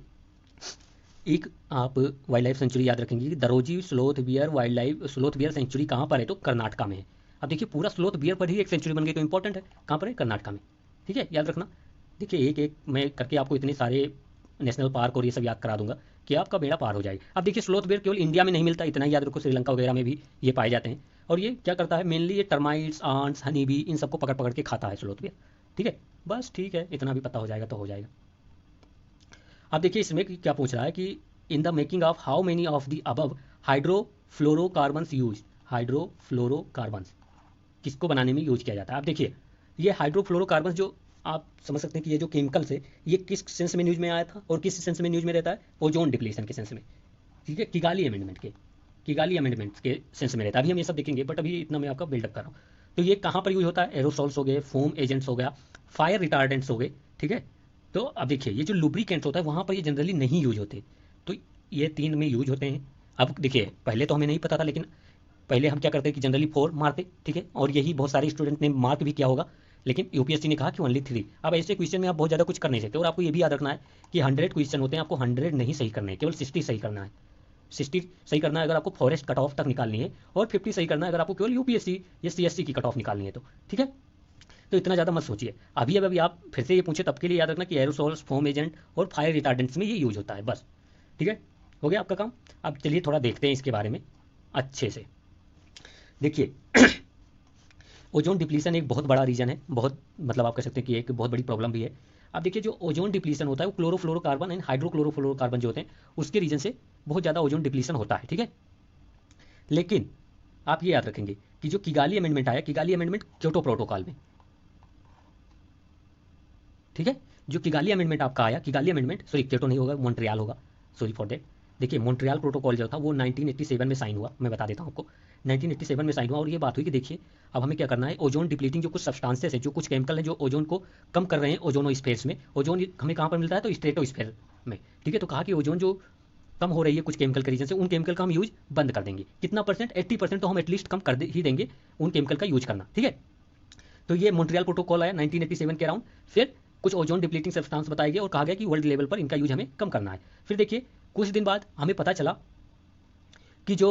एक आप वाइल्ड लाइफ सेंचुरी याद रखेंगे कि दरोजी स्लोथ बियर सेंचुरी कहाँ पर है, तो कर्नाटका में है। अब देखिए पूरा स्लोथ बियर पर ही एक सेंचुरी बन गई, तो इंपॉर्टेंट है, कहाँ पर है, कर्नाटका में, ठीक है, याद रखना। देखिए एक एक मैं करके आपको इतने सारे नेशनल पार्क और ये सब याद करा दूंगा कि आपका बेड़ा पार हो जाएगा। अब देखिए स्लोथ बियर केवल इंडिया में नहीं मिलता, इतना ही याद रखो, श्रीलंका वगैरह में भी ये पाए जाते हैं। और ये क्या करता है, मेनली ये टर्माइट्स, आंट्स, हनी बी, इन सबको पकड़ पकड़ के खाता है स्लोथ बियर, ठीक है। बस ठीक है, इतना भी पता हो जाएगा तो हो जाएगा। अब देखिए इसमें क्या पूछ रहा है कि in the making of how many of the above hydrofluorocarbons use, hydrofluorocarbons किसको बनाने में यूज किया जाता है। अब देखिए ये हाइड्रोफ्लोरोकार्बन्स जो आप समझ सकते हैं कि ये जो केमिकल्स है, ये किस सेंस में न्यूज में आया था और किस सेंस में न्यूज में रहता है, ओजोन डिप्लीशन के सेंस में, ठीक है, किगाली अमेंडमेंट के सेंस में रहता है। अभी हम ये सब देखेंगे, बट अभी इतना मैं आपका बिल्डअप कर रहा हूँ। तो ये कहाँ पर यूज होता है, एरोसॉल्स हो गए, फोम एजेंट्स हो गया, फायर रिटार्डेंट्स हो गए, ठीक है। तो अब देखिए ये जो लुब्रिकेंट्स होता है वहाँ पर ये जनरली नहीं यूज होते, तो ये 3 में यूज होते हैं। अब देखिए पहले तो हमें नहीं पता था, लेकिन पहले हम क्या करते हैं कि जनरली 4 मारते, ठीक है, और यही बहुत सारे स्टूडेंट ने मार्क भी किया होगा, लेकिन यूपीएससी ने कहा कि ओनली 3। अब ऐसे क्वेश्चन में आप बहुत ज़्यादा कुछ कर नहीं सकते, और आपको ये भी याद रखना है कि 100 क्वेश्चन होते हैं, आपको 100 नहीं सही करना है, केवल 60 सही करना है। 60 सही करना है अगर आपको फॉरेस्ट कट ऑफ तक निकालनी है, और 50 सही करना है अगर आपको केवल यूपीएससी या सीएससी की कट ऑफ निकालनी है, तो ठीक है। तो इतना ज़्यादा मत सोचिए। अभी आप फिर से ये पूछे तब के लिए याद रखना कि एरोसॉल्स, फोम एजेंट और फायर रिटार्डेंट्स में ये यूज होता है, बस, ठीक है, हो गया आपका काम। अब चलिए थोड़ा देखते हैं इसके बारे में अच्छे से। देखिए ओजोन डिप्लीशन एक बहुत बड़ा रीजन है, बहुत मतलब आप कह सकते हैं कि एक बहुत बड़ी प्रॉब्लम भी है। अब देखिए जो ओजोन डिप्लीशन होता है वो क्लोरोफ्लोरोकार्बन एंड हाइड्रोक्लोरोफ्लोरोकार्बन जो होते हैं उसके रीजन से बहुत ज़्यादा ओजोन डिप्लीशन होता है, ठीक है। लेकिन आप ये याद रखेंगे कि जो किगाली अमेंडमेंट आया, किगाली अमेंडमेंट क्योटो प्रोटोकॉल में, ठीक है, जो किगाली अमेंडमेंट आपका आया, किगाली अमेंडमेंट सॉरी क्योटो नहीं होगा, मॉन्ट्रियल होगा, सॉरी फॉर दैट। देखिए मॉन्ट्रियल प्रोटोकॉल जो था वो 1987 में साइन हुआ, मैं बता देता हूँ आपको, 1987 में साइन हुआ। और ये बात हुई कि देखिए अब हमें क्या करना है, ओजोन डिप्लीटिंग जो कुछ सब्सटेंसेस है, जो कुछ केमिकल है जो ओजोन को कम कर रहे हैं ओजोनोस्फेयर में, ओजोन हमें कहाँ पर मिलता है, तो स्ट्रेटोस्फेयर में, ठीक है। तो कहा कि ओजोन जो कम हो रही है कुछ केमिकल के रीजन से, उन केमिकल का हम यूज बंद कर देंगे। कितना परसेंट, 80% तो हम एटलीस्ट कम कर ही देंगे उन केमिकल का यूज करना, ठीक है। तो ये मॉन्ट्रियल प्रोटोकॉल आया 1987 के अराउंड। फिर कुछ ओजोन डिप्लीटिंग सब्सटेंस बताए गए और कहा गया कि वर्ल्ड लेवल पर इनका यूज हमें कम करना है। फिर देखिए कुछ दिन बाद हमें पता चला कि जो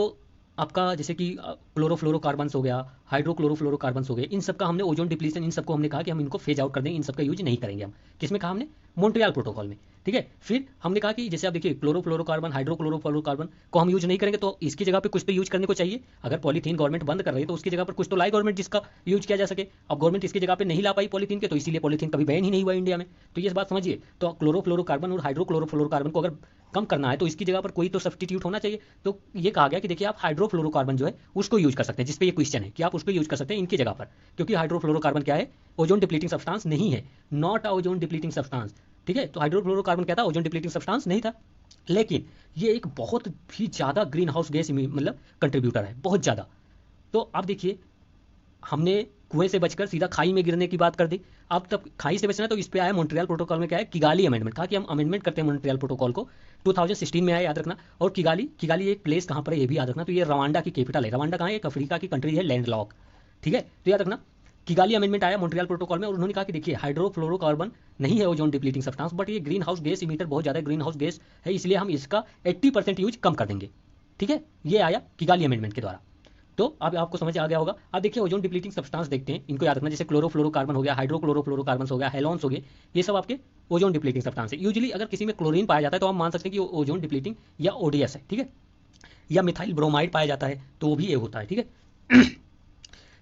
आपका जैसे कि क्लोरोफ्लोरोकार्बन्स हो गया, हाइड्रोक्लोरोफ्लोरोकार्बन्स हो गए, इन सब का हमने ओजोन डिप्लीशन, इन सबको हमने कहा कि हम इनको फेज आउट कर देंगे, इन सब का यूज नहीं करेंगे हम। किसमें कहा हमने, मॉन्ट्रियल प्रोटोकॉल में, ठीक है। फिर हमने कहा कि जैसे आप देखिए क्लोरोफ्लोरोकार्बन, हाइड्रोक्लोरोफ्लोरोकार्बन को हम यूज नहीं करेंगे, तो इसकी जगह पे कुछ तो यूज करने को चाहिए। अगर पॉलीथीन गवर्नमेंट बंद कर रही है तो उसकी जगह पर कुछ तो लाई गवर्नमेंट जिसका यूज किया जा सके। अब गवर्नमेंट इसकी जगह पे नहीं ला पाई पॉलीथीन के, तो इसीलिए पॉलीथीन कभी बैन ही नहीं हुआ इंडिया में। तो ये बात समझिए। तो क्लोरोफ्लोरोकार्बन और हाइड्रोक्लोरोफ्लोरोकार्बन को अगर कम करना है तो इसकी जगह पर कोई तो सब्सटीट्यूट होना चाहिए। तो ये कहा गया कि देखिए आप हाइड्रोफ्लोरोकार्बन जो है उसको यूज कर सकते हैं, जिसपे ये क्वेश्चन है कि आप उसको यूज कर सकते हैं इनकी जगह पर, क्योंकि हाइड्रोफ्लोरोकार्बन क्या है, ओजोन डिप्लीटिंग सब्सटेंस नहीं है, not a ozone depleting substance, ठीक है। तो हाइड्रोफ्लोरोकार्बन क्या था, ओजोन डिप्लीटिंग सब्सटेंस नहीं था, लेकिन ये एक बहुत ही ज़्यादा ग्रीन हाउस गैस मतलब कंट्रीब्यूटर है, बहुत ज़्यादा। तो अब देखिए हमने कुएं से बचकर सीधा खाई में गिरने की बात कर दी। अब तब खाई से बचना, तो इस पे आया मॉन्ट्रियल प्रोटोकॉल में क्या है, किगाली अमेंडमेंट, कहा कि हम अमेंडमेंट करते हैं मॉन्ट्रियल प्रोटोकॉल को, 2016 में आया, याद रखना। और किगाली एक प्लेस कहाँ पर है ये भी याद रखना, तो ये रवांडा की कैपिटल है। रवांडा कहाँ है, एक अफ्रीका की कंट्री है, लैंडलॉक, ठीक है। तो याद रखना किगाली अमेंडमेंट आया मॉन्ट्रियल प्रोटोकॉल में, और उन्होंने कहा कि देखिए हाइड्रोफ्लोरोकार्बन नहीं है ओजोन डिप्लीटिंग सब्सटेंस, बट ये ग्रीन हाउस गैस इमीटर, बहुत ज़्यादा ग्रीन हाउस गैस है, इसलिए हम इसका 80% यूज कम कर देंगे, ठीक है। ये आया किगाली अमेंडमेंट के द्वारा। तो अब आपको समझ आ गया होगा। अब देखिए ओजोन डिप्लीटिंग सब्सटेंस देखते हैं, इनको याद रखना, जैसे क्लोरोफ्लोरोकार्बन हो गया, हाइड्रोक्लोरोफ्लोरोकार्बन हो गया, हेलोन्स हो गए, ये सब आपके ओजोन डिप्लीटिंग सब्सटेंस है। यूजुअली अगर किसी में क्लोरीन पाया जाता है तो हम मान सकते हैं कि ओजोन डिप्लीटिंग या ओडीएस है, ठीक है। या मिथाइल ब्रोमाइड पाया जाता है तो वो भी ये होता है, ठीक है।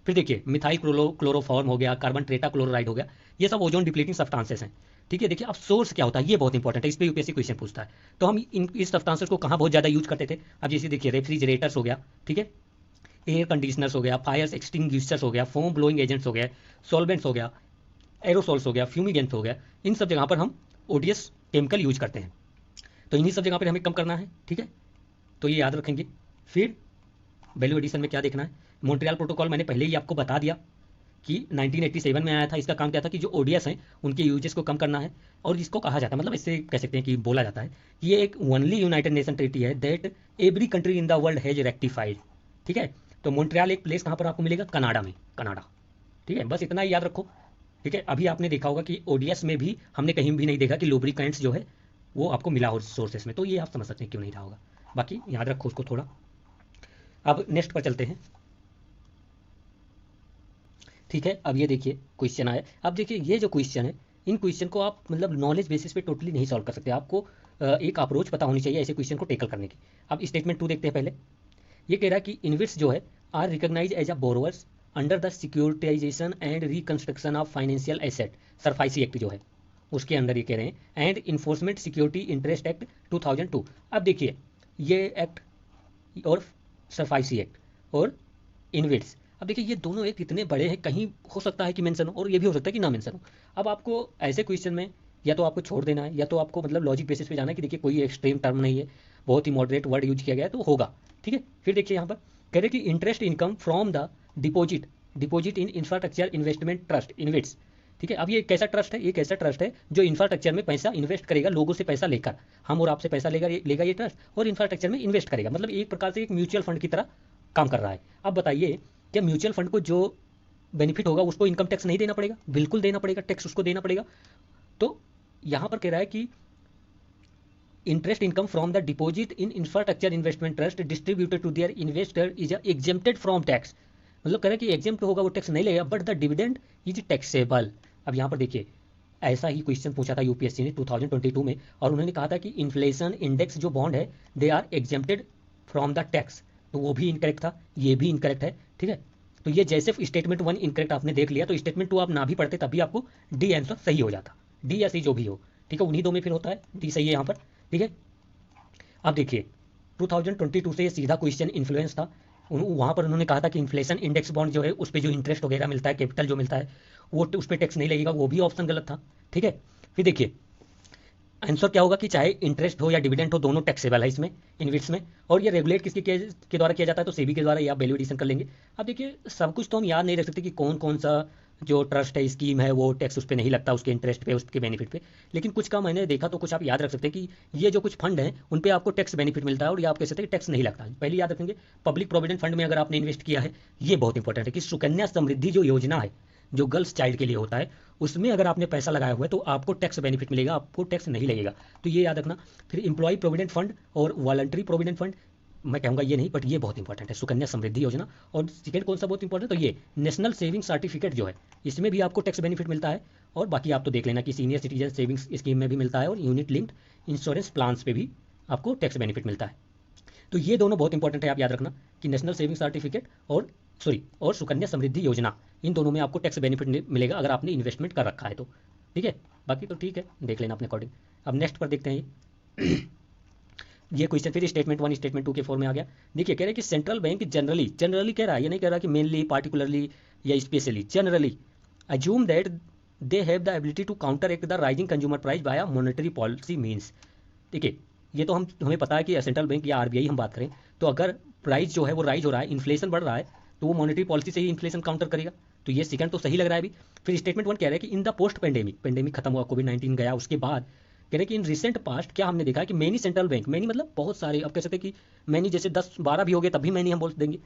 फिर देखिए मिथाइल क्लोरोफॉर्म हो गया, कार्बन टेट्रा क्लोराइड हो गया, ये सब ओजोन डिप्लीटिंग सब्सटेंसेस हैं, ठीक है। देखिए अब सोर्स क्या होता है, ये बहुत इंपॉर्टेंट है, इस पर यूपीएससी क्वेश्चन पूछता है। तो हम इस सब्सटेंसेस को कहाँ बहुत ज़्यादा यूज करते थे। अब जैसे देखिए रेफ्रिजरेटर्स हो गया, ठीक है, एयर कंडीशनर्स हो गया, फायर एक्सटिंग्विशर्स हो गया, फोम ब्लोइंग एजेंट्स हो गया, सॉल्वेंट्स हो गया, एरोसॉल्स हो गया, फ्यूमिगेंट्स हो गया, इन सब जगह पर हम ओडीएस केमिकल यूज करते हैं। तो इन्हीं सब जगह पर हमें कम करना है, ठीक है, तो ये याद रखेंगे। फिर वैल्यू एडिशन में क्या देखना है मॉन्ट्रियल प्रोटोकॉल मैंने पहले ही आपको बता दिया कि 1987 में आया था। इसका काम क्या था कि जो ओडीएस हैं उनके यूजेस को कम करना है, और इसको कहा जाता है, मतलब इससे कह सकते हैं कि बोला जाता है कि ये एक ओनली यूनाइटेड नेशन ट्रीटी है that every country in the world has rectified. ठीक है, तो मॉन्ट्रियल एक प्लेस कहाँ पर आपको मिलेगा, कनाडा में, कनाडा। ठीक है, बस इतना ही याद रखो। ठीक है, अभी आपने देखा होगा कि ओडीएस में भी हमने कहीं भी नहीं देखा कि लुब्रिकेंट्स जो है वो आपको मिला हो सोर्सेस में, तो ये आप समझ सकते हैं क्यों नहीं रहा होगा। बाकी याद रखो उसको थोड़ा। अब नेक्स्ट पर चलते हैं। ठीक है, अब ये देखिए क्वेश्चन आया। अब देखिए ये जो क्वेश्चन है, इन क्वेश्चन को आप मतलब नॉलेज बेसिस पे टोटली नहीं सॉल्व कर सकते, आपको एक अप्रोच पता होनी चाहिए ऐसे क्वेश्चन को टेकल करने की। अब स्टेटमेंट 2 देखते हैं पहले। ये कह रहा है कि इन्वेस्ट जो है are recognise as a borrowers under the securitisation and reconstruction of financial asset, SARFAESI act जो है उसके अंदर ये कह रहे हैं, and enforcement security interest act 2002। अब देखिए ये एक्ट और सरफाइसी एक्ट और इन्वेट्स, अब देखिए ये दोनों एक इतने बड़े हैं, कहीं हो सकता है कि मेंशन हो और ये भी हो सकता है कि ना मेंशन हो। अब आपको ऐसे क्वेश्चन में या तो आपको छोड़ देना है या तो आपको मतलब लॉजिक बेसिस पे जाना है कि देखिए कोई एक्सट्रीम टर्म नहीं है, बहुत ही मॉडरेट वर्ड यूज किया गया है तो होगा। ठीक है, फिर देखिए यहाँ पर कह रहे कि interest income from the deposit in infrastructure investment trust, InvITs. ठीक है, अब ये कैसा ट्रस्ट है, एक ऐसा ट्रस्ट है जो इंफ्रास्ट्रक्चर में पैसा इन्वेस्ट करेगा, लोगों से पैसा लेकर, हम और आपसे पैसा लेगा ये ट्रस्ट और इंफ्रास्ट्रक्चर में इन्वेस्ट करेगा, मतलब एक प्रकार से एक म्यूचुअल फंड की तरह काम कर रहा है। अब बताइए क्या म्यूचुअल फंड को जो बेनिफिट होगा उसको इनकम टैक्स नहीं देना पड़ेगा? बिल्कुल देना पड़ेगा, टैक्स उसको देना पड़ेगा। तो यहां पर कह रहा है कि interest income from the deposit in infrastructure investment trust distributed to their investor is exempted from tax, मतलब कह रहा है कि एग्जेम्प्ट होगा, वो टैक्स नहीं लगेगा, but the dividend is taxable. अब यहां पर देखिए ऐसा ही क्वेश्चन पूछा था यूपीएससी ने 2022 में, और उन्होंने कहा था कि इन्फ्लेशन इंडेक्स जो बॉन्ड है they are exempted from the tax, तो वो भी इनकरेक्ट था, ये भी इनकरेक्ट है। ठीक है, तो ये जैसे स्टेटमेंट 1 इनकरेक्ट आपने देख लिया, तो स्टेटमेंट 2 आप ना भी पढ़ते तब भी आपको डी आंसर सही हो जाता, डी या सी जो भी हो। ठीक है, उन्हीं दो में फिर होता है, डी सही है यहाँ पर। ठीक है, अब देखिए 2022 से ये सीधा क्वेश्चन इन्फ्लुएंस था, वहाँ पर उन्होंने कहा था कि इन्फ्लेशन इंडेक्स बॉन्ड जो है उस पर जो इंटरेस्ट वगैरह मिलता है, कैपिटल जो मिलता है वो उस पर टैक्स नहीं लगेगा, वो भी ऑप्शन गलत था। ठीक है, फिर देखिए आंसर क्या होगा कि चाहे इंटरेस्ट हो या डिविडेंड हो दोनों टैक्सेबल है इसमें, इन्वेट्स में, और ये रेगुलेट किसके के द्वारा किया जाता है, तो सेबी के द्वारा, या वैल्यू एडिशन कर लेंगे। अब देखिए सब कुछ तो हम याद नहीं रख सकते कि कौन कौन सा जो ट्रस्ट है, स्कीम है, वो टैक्स उस पर नहीं लगता, उसके इंटरेस्ट पे, उसके बेनिफिट पे, लेकिन कुछ का मैंने देखा तो कुछ आप याद रख सकते हैं कि ये जो कुछ फंड है उन पे आपको टैक्स बेनिफिट मिलता है, और ये आप कह सकते हैं टैक्स नहीं लगता है। पहले याद रखेंगे पब्लिक प्रोविडेंट फंड में अगर आपने इन्वेस्ट किया है, ये बहुत इंपॉर्टेंट है कि सुकन्या समृद्धि जो योजना है जो गर्ल्स चाइल्ड के लिए होता है, उसमें अगर आपने पैसा लगाया हुआ है तो आपको टैक्स बेनिफिट मिलेगा, आपको टैक्स नहीं लगेगा, तो ये याद रखना। फिर एम्प्लॉय प्रोविडेंट फंड और वॉलंटरी प्रोविडेंट फंड, मैं कहूँगा ये नहीं, बट ये बहुत इंपॉर्टेंट है, सुकन्या समृद्धि योजना। और सेकंड कौन सा बहुत इंपॉर्टेंट, तो ये नेशनल सेविंग सर्टिफिकेट जो है, इसमें भी आपको टैक्स बेनिफिट मिलता है। और बाकी आप तो देख लेना कि सीनियर सिटीजन सेविंग्स स्कीम में भी मिलता है, और यूनिट लिंक्ड इंश्योरेंस प्लान्स पे भी आपको टैक्स बेनिफिट मिलता है। तो ये दोनों बहुत इंपॉर्टेंट है, आप याद रखना कि नेशनल सेविंग सर्टिफिकेट और सुकन्या समृद्धि योजना, इन दोनों में आपको टैक्स बेनिफिट मिलेगा अगर आपने इन्वेस्टमेंट कर रखा है तो। ठीक है, बाकी तो ठीक है, देख लेना अपने अकॉर्डिंग। अब नेक्स्ट पर देखते हैं ये क्वेश्चन फिर स्टेटमेंट 1 स्टेटमेंट 2 के फॉर्म में आ गया। देखिए कह रहे हैं कि सेंट्रल बैंक जनरली कह रहा है, ये नहीं कह रहा कि मेनली, पार्टिकुलरली या specially, generally assume that they have the ability to counteract the rising consumer price by monetary policy means. देखिए ये तो हमें पता है कि सेंट्रल बैंक या आरबीआई हम बात करें तो अगर प्राइस जो है वो राइज हो रहा है, इन्फ्लेशन बढ़ रहा है, तो वो मॉनेटरी पॉलिसी से ही इन्फ्लेशन काउंटर करेगा, तो ये सेकंड तो सही लग रहा है अभी। फिर स्टेटमेंट 1 कह रहा है कि इन द पोस्ट पेंडेमिक खत्म हुआ, कोविड-19 गया, उसके बाद कह रहे हैं कि इन रिसेंट पास्ट क्या हमने देखा है कि मेनी सेंट्रल बैंक, मेनी मतलब बहुत सारे, अब कह सकते हैं कि मेनी जैसे 10-12 भी हो गए तब भी मेनी हम बोल देंगे,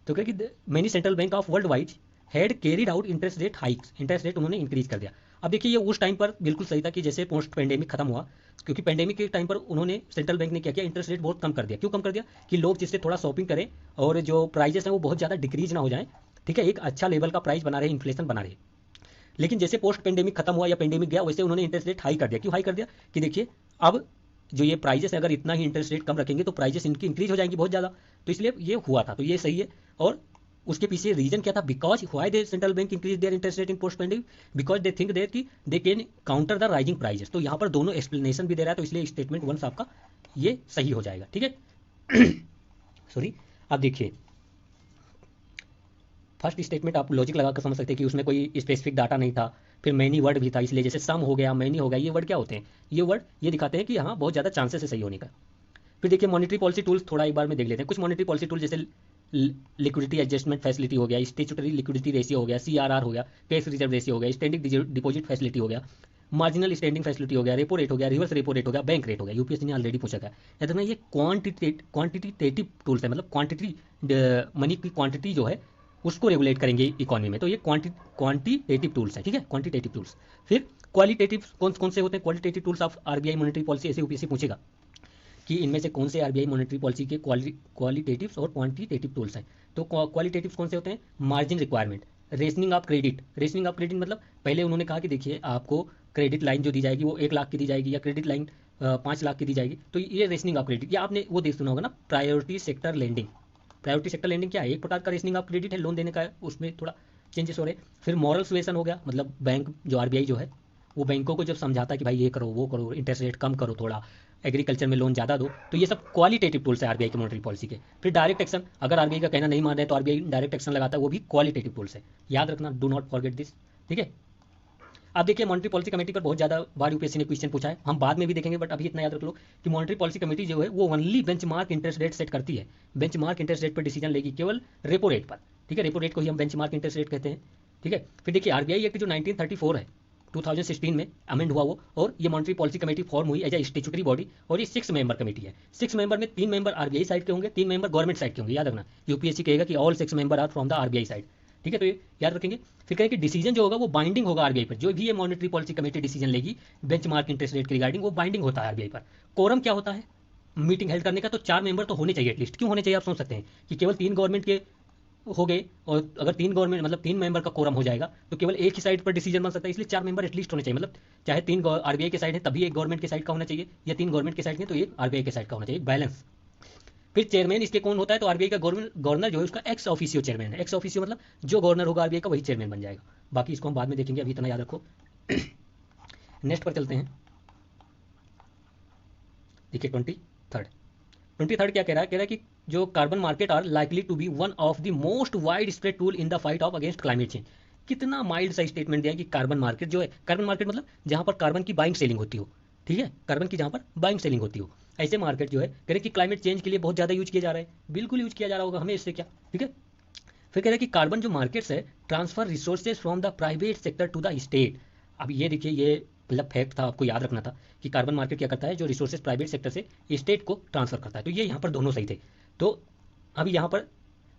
तो कह रहे कि many central bank of world wide had carried out interest rate hikes, interest rate उन्होंने इंक्रीज कर दिया। अब देखिए ये उस टाइम पर बिल्कुल सही था कि जैसे पोस्ट पेंडेमिक खत्म हुआ, क्योंकि पेंडेमिक के टाइम पर उन्होंने सेंट्रल बैंक ने क्या किया, इंटरेस्ट रेट बहुत कम कर दिया। क्यों कम कर दिया, कि लोग जिससे थोड़ा शॉपिंग करें और जो प्राइजेस हैं वो बहुत ज़्यादा डिक्रीज ना हो जाए। ठीक है, एक अच्छा लेवल का प्राइस बना रहे, इन्फ्लेशन बना रहे। लेकिन जैसे पोस्ट पेंडेमिक खत्म हुआ या पेंडेमिक गया, वैसे उन्होंने इंटरेस्ट रेट हाई कर दिया। क्यों हाई कर दिया, कि देखिए अब जो ये प्राइजेस है, अगर इतना ही इंटरेस्ट रेट कम रखेंगे तो प्राइजेस इनकी इंक्रीज हो जाएंगी बहुत ज़्यादा, तो इसलिए ये हुआ था, तो ये सही है। और उसके पीछे रीजन क्या था, because why they central bank increase their interest rate in post pandemic, because they think their कि they can counter the rising prices. तो यहाँ पर दोनों एक्सप्लेनेशन भी दे रहा है, तो इसलिए स्टेटमेंट 1 आपका ये सही हो जाएगा। ठीक है सॉरी, अब देखिए फर्स्ट स्टेटमेंट आप लॉजिक लगा कर समझ सकते हैं कि उसमें कोई स्पेसिफिक डाटा नहीं था, फिर मैनी वर्ड भी था, इसलिए जैसे सम हो गया, मैनी हो गया, ये वर्ड क्या होते हैं, ये वर्ड ये दिखाते हैं कि हाँ बहुत ज़्यादा चांसेस है सही होने का। फिर देखिए मॉनेटरी पॉलिसी टूल्स, थोड़ा एक बार में देख लेते हैं कुछ मॉनेटरी पॉलिसी टूल, जैसे लिक्विडिटी एडजस्टमेंट फैसिलिटी हो गया, स्टेचुटरी लिक्विडिटी रेशियो हो गया, CRR हो गया, कैश रिजर्व रेशियो हो गया, स्टैंडिंग डिपॉजिट फैसिलिटी हो गया, मार्जिनल स्टैंडिंग फैसिलिटी हो गया, रेपो रेट हो गया, रिवर्स रेपो रेट हो गया, बैंक रेट हो गया। यूपीएससी ने ऑलरेडी पूछा था। याद रखना, ये क्वांटिटेटिव टूल्स है, मतलब क्वांटिटी मनी की क्वांटिटी जो है उसको रेगुलेट करेंगे इकोनॉमी में। तो ये क्वांटिटेटिव टूल्स है, ठीक है, क्वांटिटेटिव टूल्स। फिर क्वालिटेटिव कौन कौन से होते हैं? Qualitative tools of RBI monetary policy, ऐसे यूपीएससी पूछेगा कि इनमें से कौन से आरबीआई मॉनेटरी पॉलिसी के क्वालिटेटिव और क्वांटिटेटिव टूल्स हैं। तो क्वालिटेटिव कौन से होते हैं? Margin requirement, rationing of credit. Rationing of credit मतलब पहले उन्होंने कहा कि देखिए आपको क्रेडिट लाइन जो दी जाएगी वो 1 लाख की दी जाएगी या क्रेडिट लाइन 5 लाख की दी जाएगी। तो ये रेशनिंग ऑफ क्रेडिट, या आपने वो देख सुना होगा ना, priority sector lending. Priority sector lending क्या है? एक प्रकार का रेशनिंग ऑफ क्रेडिट है, लोन देने का है, उसमें थोड़ा चेंजेस हो रहे हैं। फिर मॉरल सुएसन हो गया, मतलब बैंक जो आरबीआई जो है वो बैंकों को जब समझाता है कि भाई ये करो वो करो, इंटरेस्ट रेट कम करो, थोड़ा एग्रीकल्चर में लोन ज़्यादा दो। तो ये सब क्वालिटेटिव टूल्स है आरबीआई की मॉनेटरी पॉलिसी के। फिर डायरेक्ट एक्शन, अगर आरबीआई का कहना नहीं मान रहे तो आरबीआई डायरेक्ट एक्शन लगाता है, वो भी क्वालिटेटिव टूल्स है। याद रखना, डू नॉट फॉरगेट दिस, ठीक है। अब देखिए मॉनेटरी पॉलिसी कमेटी पर बहुत ज़्यादा बार यूपीएससी ने क्वेश्चन पूछा है, हम बाद में भी देखेंगे, बट अभी इतना याद रख लो कि मॉनेटरी पॉलिसी कमेटी जो है वो only benchmark interest rate set करती है। बेंचमार्क इंटरेस्ट रेट पर डिसीजन लेगी, केवल रेपो रेट पर, ठीक है। रेपो रेट को ही हम बेंचमार्क इंटरेस्ट रेट कहते हैं, ठीक है। फिर देखिए आरबीआई एक्ट जो 1934 है, 2016 में अमेंड हुआ वो, और ये मॉनेटरी पॉलिसी कमेटी फॉर्म हुई एज ए स्टेचुटरी बॉडी, और ये 6 मेंबर कमेटी है। 6 मेंबर में 3 मेंबर आरबीआई साइड के होंगे, 3 मेंबर गवर्नमेंट साइड के होंगे। याद रखना, यूपीएससी कहेगा कि all 6 member are from the RBI side, ठीक है। तो ये याद रखेंगे। फिर कहें कि डिसीजन जो होगा वो बाइंडिंग होगा आरबीआई पर, जो भी ये मॉनेटरी पॉलिसी कमेटी डिसीजन लेगी बेंचमार्क इंटरेस्ट रेट के रिगार्डिंग, वो बाइंडिंग होता है आरबीआई पर। कोरम क्या होता है मीटिंग हेल्ड करने का? तो 4 मेंबर तो होने चाहिए एटलीस्ट। क्यों होने चाहिए आप सोच सकते हैं कि केवल 3 गवर्नमेंट के हो गए, और अगर 3 गवर्नमेंट मतलब 3 मेंबर का कोरम हो जाएगा तो केवल एक ही साइड पर डिसीजन बन सकता है, इसलिए 4 मेंबर एटलीस्ट होने चाहिए। मतलब चाहे 3 आरबीआई के साइड है तभी एक गवर्नमेंट के साइड का होना चाहिए, या 3 गवर्नमेंट के साइड है तो एक आरबीआई के साइड का होना चाहिए, बैलेंस। फिर चेयरमैन इसके कौन होता है? तो आरबीआई का गवर्नर जो है उसका एक्स ऑफिशियो चेयरमैन है। एक्स ऑफिशियो मतलब जो गवर्नर होगा आरबीआई का वही चेयरमैन बन जाएगा। बाकी इसको हम बाद में देखेंगे, अभी इतना याद रखो। नेक्स्ट पर चलते हैं। देखिए 23rd क्या कह रहा है? कह रहा है कि जो carbon market are likely to be one of the most widespread tool in the fight of against climate change. कितना माइल्ड सा स्टेटमेंट दिया है कि कार्बन मार्केट जो है, कार्बन मार्केट मतलब जहां पर कार्बन की बाइंग सेलिंग होती हो, ठीक है, कार्बन की जहां पर बाइंग सेलिंग होती हो, ऐसे मार्केट जो है कह रहे कि क्लाइमेट चेंज के लिए बहुत ज़्यादा यूज किया जा रहा है। बिल्कुल यूज किया जा रहा होगा, हमें इससे क्या, ठीक है। फिर कह रहे कि कार्बन जो मार्केट्स है transfer resources from the private sector to the state. अब ये देखिए, ये मतलब फैक्ट था, आपको याद रखना था कि कार्बन मार्केट क्या करता है, जो रिसोर्सेज प्राइवेट सेक्टर से स्टेट को ट्रांसफर करता है। तो ये यहाँ पर दोनों सही थे। तो अभी यहाँ पर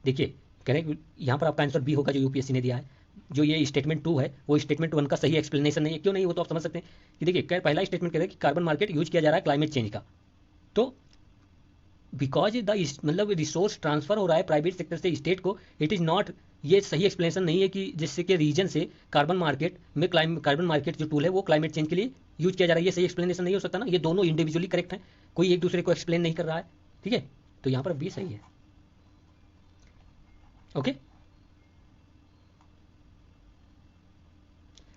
देखिए कह रहे हैं कि यहाँ पर आपका आंसर बी होगा जो यूपीएससी ने दिया है। जो ये स्टेटमेंट 2 है वो स्टेटमेंट 1 का सही एक्सप्लेनेशन नहीं है। क्यों नहीं? वो तो आप समझ सकते हैं कि देखिए पहला स्टेटमेंट कह रहे हैं कि कार्बन मार्केट यूज किया जा रहा है क्लाइमेट चेंज का, तो बिकॉज द मतलब रिसोर्स ट्रांसफर हो रहा है प्राइवेट सेक्टर से स्टेट को, इट इज़ नॉट, ये सही एक्सप्लेनेशन नहीं है कि जिससे कि रीजन से कार्बन मार्केट में कार्बन मार्केट जो टूल है वो क्लाइमेट चेंज के लिए यूज किया जा रहा है। ये सही एक्सप्लेनेशन नहीं हो सकता ना, ये दोनों इंडिविजुअली करेक्ट हैं, कोई एक दूसरे को एक्सप्लेन नहीं कर रहा है, ठीक है। तो यहाँ पर बी सही है, ओके।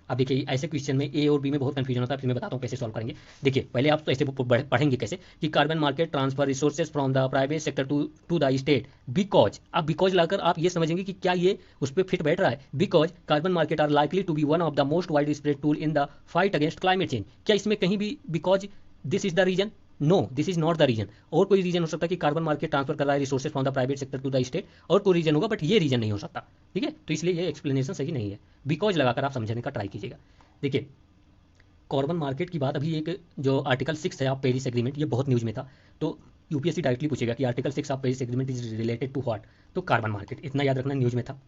अब देखिए ऐसे क्वेश्चन में ए और बी में बहुत कंफ्यूजन होता है, फिर मैं बताता हूँ कैसे सॉल्व करेंगे। देखिए पहले आप तो ऐसे पढ़ेंगे कैसे कि carbon market transfer resources from the private sector to the state because. अब बिकॉज लाकर आप ये समझेंगे कि क्या ये उस पर फिट बैठ रहा है। Because carbon market are likely to be one of the most widespread tool in the fight against climate change. क्या इसमें कहीं भी because this is the reason? No, this is not the reason. और कोई रीजन हो सकता है कि कार्बन मार्केट ट्रांसफर कर रहा है resources from the private sector to the state, और कोई रीजन होगा, बट ये रीजन नहीं हो सकता, ठीक है। तो इसलिए ये एक्सप्लेनेशन सही नहीं है, बिकॉज लगाकर आप समझने का ट्राई कीजिएगा। देखिए कार्बन मार्केट की बात, अभी एक जो आर्टिकल 6 है आप पेरिस एग्रीमेंट, ये बहुत न्यूज़ में था, तो यूपीएससी डायरेक्टली पूछेगा कि article 6 of Paris agreement is related to what, तो कार्बन मार्केट, इतना याद रखना, न्यूज़ में था।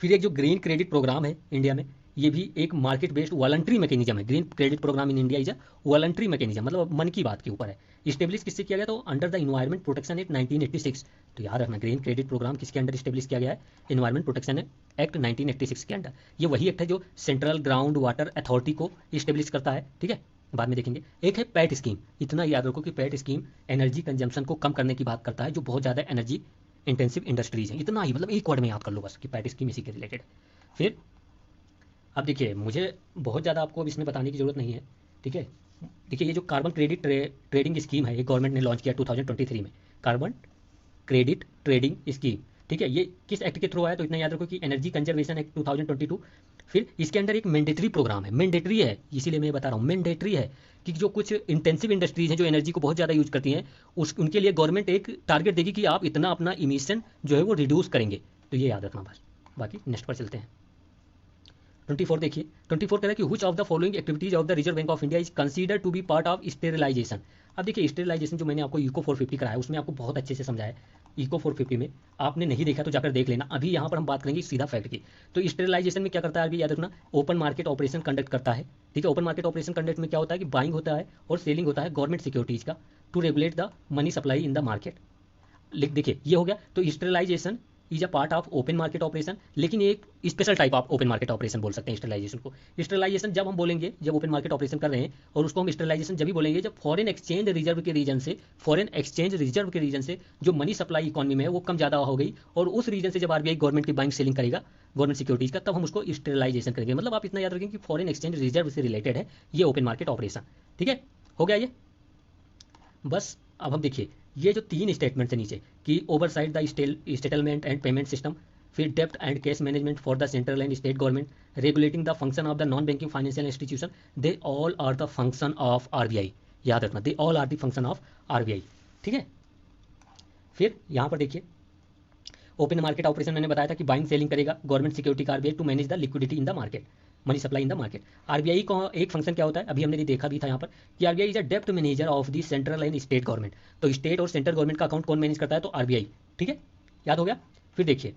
फिर एक जो ग्रीन क्रेडिट प्रोग्राम है इंडिया में, ये भी एक मार्केट बेस्ड वॉलंटरी मैकेनिज्म है। Green credit program in India is a voluntary mechanism, मतलब मन की बात के ऊपर है। इस्टेब्लिश किससे किया गया? तो under the environment protection act 1986। तो याद रखना ग्रीन क्रेडिट प्रोग्राम किसके अंडर इस्टेब्लिश किया गया है? इन्वायरमेंट प्रोटेक्शन एक्ट 1986 के अंडर। ये वही एक्ट है जो सेंट्रल ग्राउंड वाटर अथॉरिटी को इस्टेब्लिश करता है, ठीक है, बाद में देखेंगे। एक है पैट स्कीम, इतना याद रखो कि पैट स्कीम एनर्जी कंजम्पशन को कम करने की बात करता है, जो बहुत ज़्यादा एनर्जी इंटेंसिव इंडस्ट्रीज है। इतना ही, मतलब एक वर्ड में याद कर लो बस कि पैट स्कीम इसी के रिलेटेड। फिर अब देखिए मुझे बहुत ज़्यादा आपको अब इसमें बताने की ज़रूरत नहीं है, ठीक है। देखिए ये जो कार्बन क्रेडिट ट्रेडिंग स्कीम है, ये गवर्नमेंट ने लॉन्च किया 2023 में, कार्बन क्रेडिट ट्रेडिंग स्कीम, ठीक है। ये किस एक्ट के थ्रू आया? तो इतना याद रखो कि एनर्जी कंजर्वेशन एक्ट 2022 फिर इसके अंदर एक मैंडेटरी प्रोग्राम है, मैंडेटरी है, इसीलिए मैं बता रहा हूँ मैंडेटरी है कि जो कुछ इंटेंसिव इंडस्ट्रीज हैं जो एनर्जी को बहुत ज़्यादा यूज करती हैं, उस उनके लिए गवर्नमेंट एक टारगेट देगी कि आप इतना अपना इमिशन जो है वो रिड्यूस करेंगे। तो ये याद रखना बस। बाकी नेक्स्ट पर चलते हैं। 24 देखिए, 24 कह रहा है कि which of the following activities of the Reserve Bank of India is consider to be part of sterilisation. अब देखिए स्टेरिलाइजेशन जो मैंने आपको इको 450 कराया उसमें आपको बहुत अच्छे से समझाया है। इको 450 में आपने नहीं देखा तो जाकर देख लेना। अभी यहाँ पर हम बात करेंगे सीधा फैक्ट की। तो स्टेरिलाइजेशन में क्या करता है, अभी याद रखना, ओपन मार्केट ऑपरेशन कंडक्ट करता है। ठीक है, ओपन मार्केट ऑपरेशन कंडक्ट में क्या होता है कि बाइंग होता है और सेलिंग होता है गवर्नमेंट सिक्योरिटीज का to regulate the money supply in the market. लिख देखिए ये हो गया। तो sterilisation is a part of open market operation, लेकिन एक special type of open market operation बोल सकते हैं स्टेरिलाइजेशन को। स्टेरिलाइजेशन जब हम बोलेंगे जब ओपन मार्केट ऑपरेशन कर रहे हैं, और उसको हम स्टेरिलाइजेशन जब भी बोलेंगे जब फॉरेन एक्सचेंज रिजर्व के रीजन से, फॉरेन एक्सचेंज रिजर्व के रीजन से जो मनी सप्लाई इकोनॉमी में है वो कम ज़्यादा हो गई, और उस रीजन से जब आरबीआई गवर्नमेंट की बाइंग सेलिंग करेगा गवर्नमेंट सिक्योरिटीज का, तब हम उसको स्टेरिलाइजेशन करेंगे। मतलब आप इतना याद रखें कि फॉरेन एक्सचेंज रिजर्व से रिलेटेड है ये ओपन मार्केट ऑपरेशन। ठीक है, हो गया ये बस। अब हम देखिए ये जो तीन स्टेटमेंट है नीचे कि oversee the settlement and payment system, फिर डेप्ट and cash management for the central and state government, regulating the function of the non banking financial institution, they all are the function of RBI. याद रखना, they all are the function of RBI. ठीक है, फिर यहाँ पर देखिए ओपन मार्केट ऑपरेशन मैंने बताया था कि बाइंग सेलिंग करेगा गवर्नमेंट सिक्योरिटी का RBI to manage the liquidity in the market, money supply in the market. RBI का एक फंक्शन क्या होता है, अभी हमने देखा भी था यहाँ पर कि आरबीआई इज अ डेप्ट manager of the central and state government. तो स्टेट और सेंट्रल गवर्नमेंट का अकाउंट कौन मैनेज करता है, तो आरबीआई। ठीक है, याद हो गया। फिर देखिए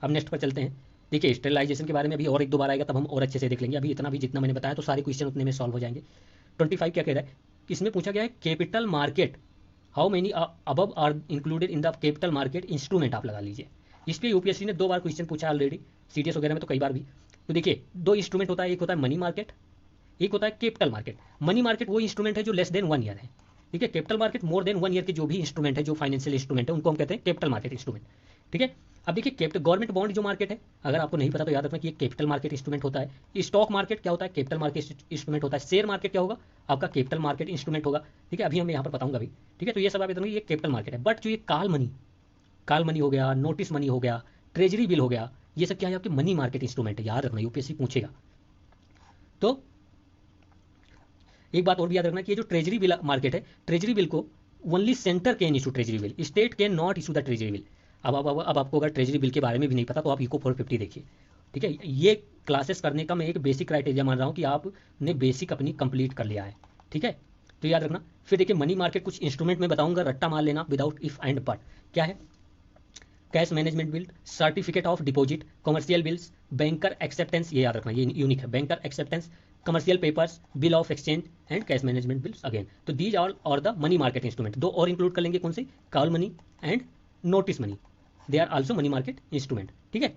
अब नेक्स्ट पर चलते हैं। देखिए स्टेरिलाइजेशन के बारे में अभी और एक दो बार आएगा तब हम और अच्छे से देख लेंगे। अभी इतना भी जितना मैंने बताया तो सारे क्वेश्चन उतने में सॉल्व हो जाएंगे। 25 क्या कह रहा है, इसमें पूछा गया है capital market, how many above are included in the capital market instrument, आप लगा लीजिए। इस पर यूपीएससी ने 2 बार क्वेश्चन पूछा ऑलरेडी, सीडीएस वगैरह में तो कई बार भी। तो देखिए 2 इंस्ट्रूमेंट होता है, एक होता है मनी मार्केट, एक होता है कैपिटल मार्केट। मनी मार्केट वो इंस्ट्रूमेंट है जो लेस देन 1 ईयर है। ठीक है, capital market more than 1 year के जो भी इंस्ट्रूमेंट है, जो फाइनेंशियल इंस्ट्रूमेंट है, उनको हम कहते हैं कैपिटल मार्केट इंस्ट्रूमेंट। ठीक है, अब देखिए कैपिटल गवर्नमेंट बॉन्ड जो मार्केट है, अगर आपको नहीं पता तो याद रखना कि ये कैपिटल मार्केट इंस्ट्रूमेंट होता है। स्टॉक मार्केट क्या होता है, कैपिटल मार्केट इंस्ट्रूमेंट होता है। शेयर मार्केट क्या होगा, आपका कैपिटल मार्केट इंस्ट्रूमेंट होगा। ठीक है, अभी हम यहाँ पर बताऊंगा अभी। ठीक है, तो ये सब आप बताऊंगे ये कैपिटल मार्केट है। बट जो ये काल मनी हो गया, नोटिस मनी हो गया, ट्रेजरी बिल हो गया, ये सब क्या है आपके मनी मार्केट इंस्ट्रूमेंट है। याद रखना, यूपीएससी पूछेगा। तो एक बात और भी याद रखना कि ये जो ट्रेजरी बिल मार्केट है, ट्रेजरी बिल को only centre can issue treasury bill, state can not issue the treasury bill. अब आपको अगर ट्रेजरी बिल के बारे में भी नहीं पता तो आप इको 450 देखिए। ठीक है, ये क्लासेस करने का मैं एक बेसिक क्राइटेरिया मान रहा हूँ कि आपने बेसिक अपनी कंप्लीट कर लिया है। ठीक है, तो याद रखना। फिर देखिए मनी मार्केट कुछ इंस्ट्रूमेंट में बताऊंगा, रट्टा मार लेना विदाउट इफ एंड बट। क्या है, cash management bill, certificate of deposit, commercial bills, banker acceptance, ये याद रखना ये यूनिक है, banker acceptance, commercial papers, bill of exchange and cash management bills again. तो these all are the money market instrument. 2 और इंक्लूड कर लेंगे, कौन से, call money and notice money, they are also money market instrument. ठीक है,